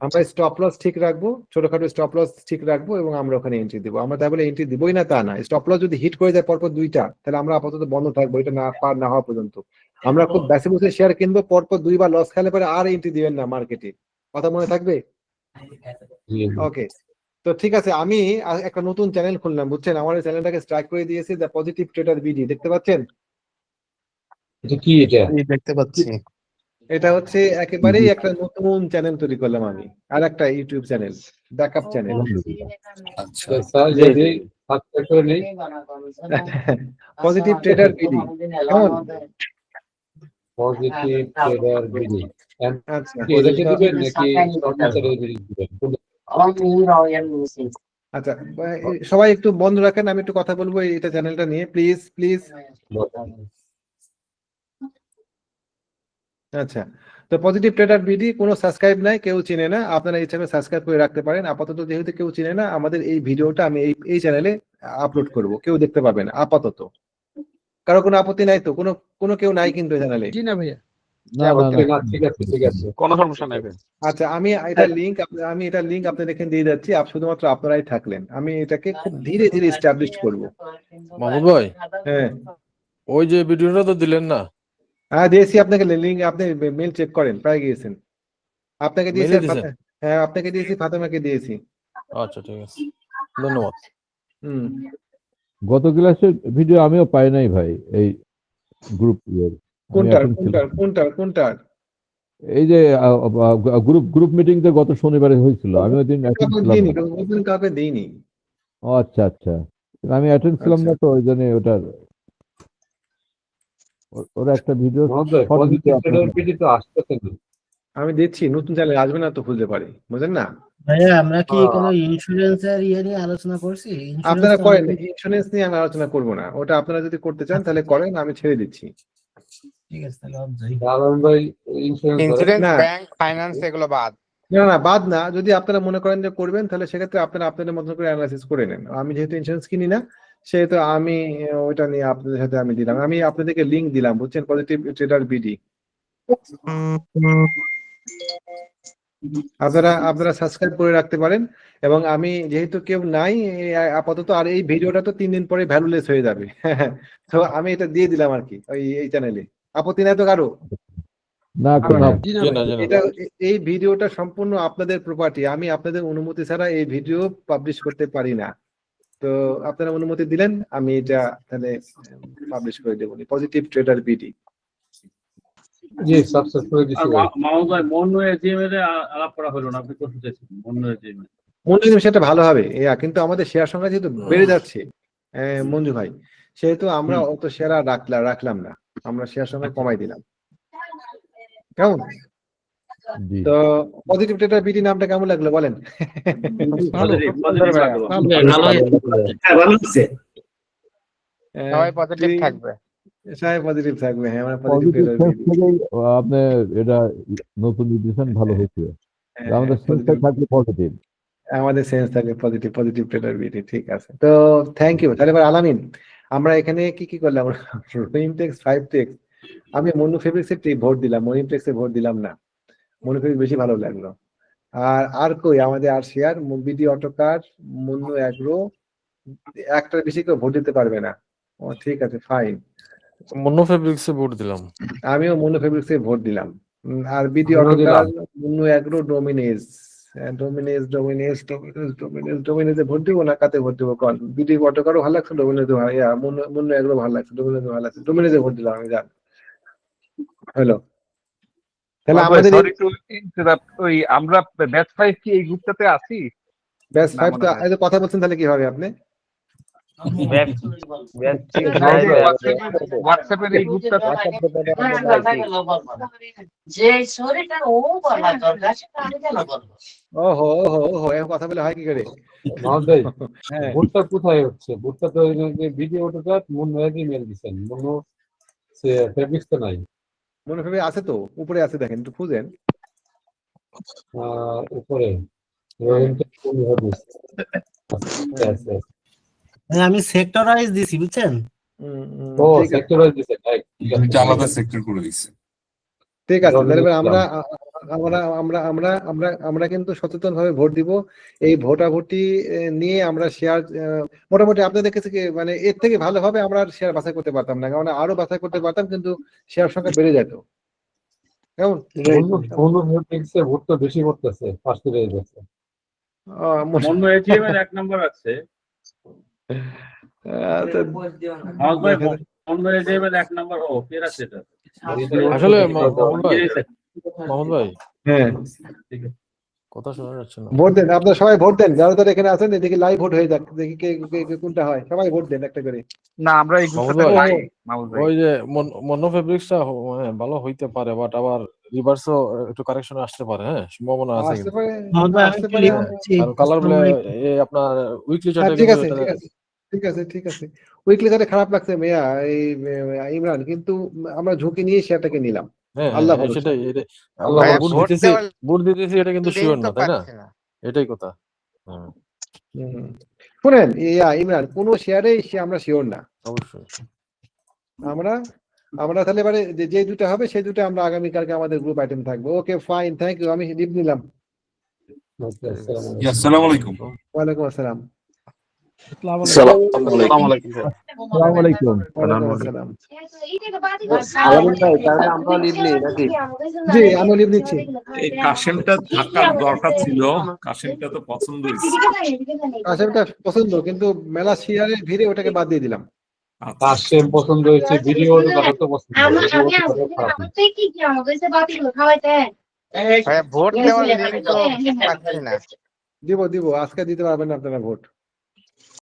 Speaker 1: আমরা স্টপ লস ঠিক রাখবো, ছোটখাটো স্টপ লস ঠিক রাখবো এবং আমরা ওখানে এন্ট্রি দিব। আমরা তাই বলে এন্ট্রি দিবই না তা না। স্টপ লস যদি হিট করে যায় পরপর 2টা, তাহলে আমরা আপাতত বন্ধ থাকবো, এটা পার না হওয়া পর্যন্ত। আমরা খুব বেশি বসে শেয়ার কিনবো, পরপর 2বার লস খেলে পরে আর এন্ট্রি দিবেন না মার্কেটে, কথা মনে থাকবে? ওকে, তো ঠিক আছে। আমি একটা নতুন চ্যানেল খুললাম, বুঝছেন? আমার এই চ্যানেলটাকে স্ট্রাইক করে দিয়েছি, দ্য পজিটিভ ট্রেডার বিডি, দেখতে পাচ্ছেন?
Speaker 8: এটা কি? এটা
Speaker 14: দেখতে পাচ্ছি।
Speaker 1: এটা হচ্ছে একেবারেই একটা নতুন চ্যানেল তৈরি করলাম আমি, আর একটা YouTube channel, backup channel. Positive trader BD, কেমন?
Speaker 8: Positive trader BD.
Speaker 1: আচ্ছা
Speaker 8: এটা কি দিবেন নাকি
Speaker 1: আচ্ছা, সবাই একটু বন্ধ রাখেন, আমি একটু কথা বলবো এটা চ্যানেলটা নিয়ে, প্লিজ প্লিজ। আচ্ছা, তো পজিটিভ ট্রেডার বিডি কোনো সাবস্ক্রাইব নাই, কেউ চিনে না, আপনারা এই চ্যানেলে সাবস্ক্রাইব করে রাখতে পারেন। আপাতত যেহেতু কেউ চিনে না, আমাদের এই ভিডিওটা আমি এই চ্যানেলে আপলোড করব, কেউ দেখতে পাবে না আপাতত। কারো কোনো আপত্তি নাই তো? কোনো কেউ নাই কিন্তু এই চ্যানেলে?
Speaker 13: জি না ভাইয়া,
Speaker 8: ঠিক আছে,
Speaker 3: কোনো সমস্যা নাই।
Speaker 1: আচ্ছা, আমি এটা লিংক আপনাদের এখানে দিয়ে যাচ্ছি, শুধুমাত্র আপনারাই থাকলেন। আমি এটাকে খুব ধীরে ধীরে এস্টাবলিশ করব।
Speaker 5: মাহমুদ ভাই,
Speaker 1: হ্যাঁ
Speaker 5: ওই যে ভিডিওটা তো দিলেন না?
Speaker 1: হ্যাঁ দিয়েছি আপনাকে লিংক, আপনি মেল চেক করেন, প্রায় গিয়েছেন। আপনাকে দিয়েছি, হ্যাঁ আপনাকে দিয়েছি, ফাতেমাকে দিয়েছি।
Speaker 5: আচ্ছা ঠিক আছে, ধন্যবাদ।
Speaker 15: গত ক্লাসের ভিডিও আমিও পাই নাই ভাই, এই গ্রুপ
Speaker 1: কোনটার?
Speaker 15: এই যে গ্রুপ মিটিং তে গত শনিবারে হয়েছিল, আমি ওই দিন
Speaker 1: কাউকে দেইনি।
Speaker 15: ও আচ্ছা আচ্ছা, আমি অ্যাটেন্ড ছিলাম না তো, ওই জন্য ওরা একটা ভিডিও
Speaker 1: আমি দিচ্ছি, নতুন চ্যানেল আসবে না তো খুঁজতে পারি, বুঝলেন না?
Speaker 7: ভাইয়া আমরা কি কোনো ইন্স্যুরেন্সের নিয়ে আলোচনা করছি?
Speaker 1: আপনারা করেন, ইন্স্যুরেন্স নিয়ে আমি আলোচনা করব না, ওটা আপনারা যদি করতে চান তাহলে করেন, আমি ছেড়ে দিচ্ছি।
Speaker 7: ঠিক আছে, তাহলে
Speaker 13: ইন্স্যুরেন্স, ব্যাংক, ফাইন্যান্স এগুলো বাদ?
Speaker 1: না বাদ না, যদি আপনারা মনে করেন যে করবেন তাহলে সেক্ষেত্রে আপনারা আপনাদের মতো করে অ্যানালাইসিস করে নেন। আমি যেহেতু ইন্স্যুরেন্স কিনি না, সেহেতু আমি ওইটা নিয়ে আপনাদের সাথে আমি দিলাম, আমি আপনাদেরকে লিংক দিলাম, বুঝছেন? পজিটিভ ট্রেডার বিডি, আপনারা সাবস্ক্রাইব করে রাখতে পারেন। এবং আমি যেহেতু কেউ নাই আপাতত, আর এই ভিডিওটা তো 3 দিন পরে ভ্যালুলেস হয়ে যাবে, তো আমি এটা দিয়ে দিলাম আর কি এই চ্যানেলে। আপত্তি নাই তো কারো? এই ভিডিওটা সম্পূর্ণ আপনাদের প্রপার্টি, আমি আপনাদের অনুমতি ছাড়া এই ভিডিও পাবলিশ করতে পারি না। তো আপনারা অনুমতি দিলেন, আমি এটা তাহলে পাবলিশ করে দেবো। Positive trader BD.
Speaker 8: জি, সাবস্ক্রাইব করে দিছি।
Speaker 10: মাহমুদ ভাই, মনু এর আলাপ করা হলো না, আপনি করতে চাইছেন
Speaker 1: মঞ্জু, সেটা ভালো হবে, কিন্তু আমাদের শেয়ার সংখ্যা যেহেতু বেড়ে যাচ্ছে মঞ্জু ভাই, সেহেতু আমরা অত শেয়ার আর রাখলাম না, আমরা শেয়ার সঙ্গে কমাই দিলাম। কেমন?
Speaker 15: জি
Speaker 1: তো পজিটিভ ট্রেডার বিডি নামটা কেমন লাগলো বলেন?
Speaker 11: সবাই পজিটিভ থাকবে।
Speaker 1: সবাই পজিটিভ থাকবে, হ্যাঁ আমরা positive
Speaker 15: positive
Speaker 1: trader
Speaker 15: sense
Speaker 1: BD.
Speaker 15: থেকেই আপনি এটা নতুন ডিসিশন ভালো হয়েছে। আমাদের সেন্সটা থাকলে পজিটিভ।
Speaker 1: আমাদের সেন্স থাকে পজিটিভ, পজিটিভ ট্রেডার বিডি, ঠিক আছে। তো থ্যাংক ইউ। তাহলে এবার আলামিন, আমরা এখানে কি করলাম? রোইনটেক্স 5টেক্স, আমি মনু ফেব্রিক্সে ভোট দিলাম, মনিমটেক্সে ভোট দিলাম না। মনু ফেব্রিক্স বেশি ভালো লাগলো। আর কই আমাদের আর শেয়ার বিডি অটোকার, মনু অ্যাগ্রো, একটা বেশি কেউ ভোট দিতে পারবে না। ও ঠিক আছে, ফাইন।
Speaker 5: মনো ফেব্রিক্সে ভোট দিলাম।
Speaker 1: আমিও মনু ফেব্রিক্সে ভোট দিলাম। আর বিডি অটোকার, মনু অ্যাগ্রো, ডোমিনেজে ভোট দিব না, কাতে ভোট দিব কোন? বিডি অটোকারও ভালো লাগছে, ডোমিনেজে ভালো, মনু অ্যাগ্রো ভালো লাগছে, ডোমিনেজে ভালো লাগছে, ডোমিনেজে ভোট দিলাম আমি, জান হলো। তাহলে আমাদের
Speaker 19: ওই আমরা ব্যাচ 5 কি এই গ্রুপটাতে আছি?
Speaker 1: ব্যাচ 5 তো এই যে কথা বলছেন, তাহলে কি হবে আপনি?
Speaker 19: হোয়াটসঅ্যাপের এই গ্রুপটা
Speaker 1: ওহো এরকম কথা বলে হয় কি করে? হ্যাঁ,
Speaker 8: ভোটটা কোথায় হচ্ছে? ভোটটা তো ভিডিও ওটা মন নয়াজি মেল দিছেন, মনো ফেব্রিক্স তো নাই।
Speaker 1: মনে হবে আছে তো, উপরে আছে, দেখেন একটু খুঁজেন
Speaker 8: উপরে
Speaker 7: আমি সেক্টরাইজ দিছি, বুঝছেন?
Speaker 8: ও সেক্টরাইজ দিছেন,
Speaker 18: আলাদা সেক্টর করে দিছে।
Speaker 1: ঠিক আছে। তাহলে আমরা কিন্তু সচেতন ভাবে ভোট দিব। এই ভোটাভুটি নিয়ে আমরা শেয়ার মোটামুটি আপনাদের কাছে মানে এর থেকে ভালোভাবে আমরা শেয়ার বাছাই করতে পারতাম না, কারণ আরো বাছাই করতে পারতাম, কিন্তু শেয়ার সংখ্যা বেড়ে যেত। কেমন?
Speaker 8: ভোটটা বেশি করতেছে, ফার্স্টে রয়ে যাচ্ছে।
Speaker 10: মন্য এটিএম এর 1 নাম্বার আছে। মন্য এটিএম এর 1 নাম্বার ও ফের আছে এটা।
Speaker 5: আসলে মোহাম্মদ ভাই,
Speaker 1: হ্যাঁ
Speaker 5: কথা শোনা যাচ্ছে না।
Speaker 1: ভোট দেন, আপনারা সবাই ভোট দেন, যারা এখানে আছেন এদিকে লাইভ ভোট হয়ে যাক, দেখি কে কোনটা হয়। সবাই ভোট দেন একটা করে।
Speaker 19: না আমরা এই গ্রুপটাতে নাই।
Speaker 5: ওই যে মনো ফেব্রিক্সটা ভালো হইতে পারে, বাট আবার রিভার্সও একটু কারেকশন আসতে পারে। হ্যাঁ, সম্ভাবনা আছে
Speaker 1: আসতে
Speaker 5: কিন্তু।
Speaker 1: পারে, আসতে পারে।
Speaker 5: কারণ কালার গুলো আপনার উইকলি চার্টে
Speaker 1: ঠিক আছে, ঠিক আছে। উইকলি চার্টে খারাপ লাগছে মেয়া এই ইমরান, কিন্তু আমরা ঝুঁকি নিয়ে শেয়ারটাকে নিলাম। আল্লাহ ভরসা।
Speaker 5: সেটাই, ভোট দিতেছি এটা কিন্তু শিওর না, তাই না? এটাই কথা।
Speaker 1: শুনেন ইমরান, কোন শেয়ারে আমরা শিওর না।
Speaker 5: অবশ্যই
Speaker 1: আমরা তাহলে এবারে যে দুটো হবে সেই দুটো আমরা আগামীকালকে আমাদের গ্রুপ আইটেম থাকবে। Okay fine, thank you. আমি লিভ নিলাম।
Speaker 18: আসসালামু আলাইকুম।
Speaker 1: ওয়ালাইকুম আসসালাম।
Speaker 15: আসসালামু আলাইকুম।
Speaker 1: জি, আমি লিভ নিচ্ছি।
Speaker 17: এই কাশেমটা থাকার দরকার ছিল, কাশেমটা তো পছন্দ হয়েছে।
Speaker 1: কাশেমটা পছন্দ, কিন্তু মেলা শেয়ারের ভিড়ে ওটাকে বাদ দিয়ে দিলাম।
Speaker 8: কাশেম পছন্দ হয়েছে, ভিডিও তো পছন্দ
Speaker 11: ভোট দেওয়ার লিঙ্ক তো পাচ্ছি না।
Speaker 1: দিব, আজকে দিতে পারবেন না আপনারা ভোট।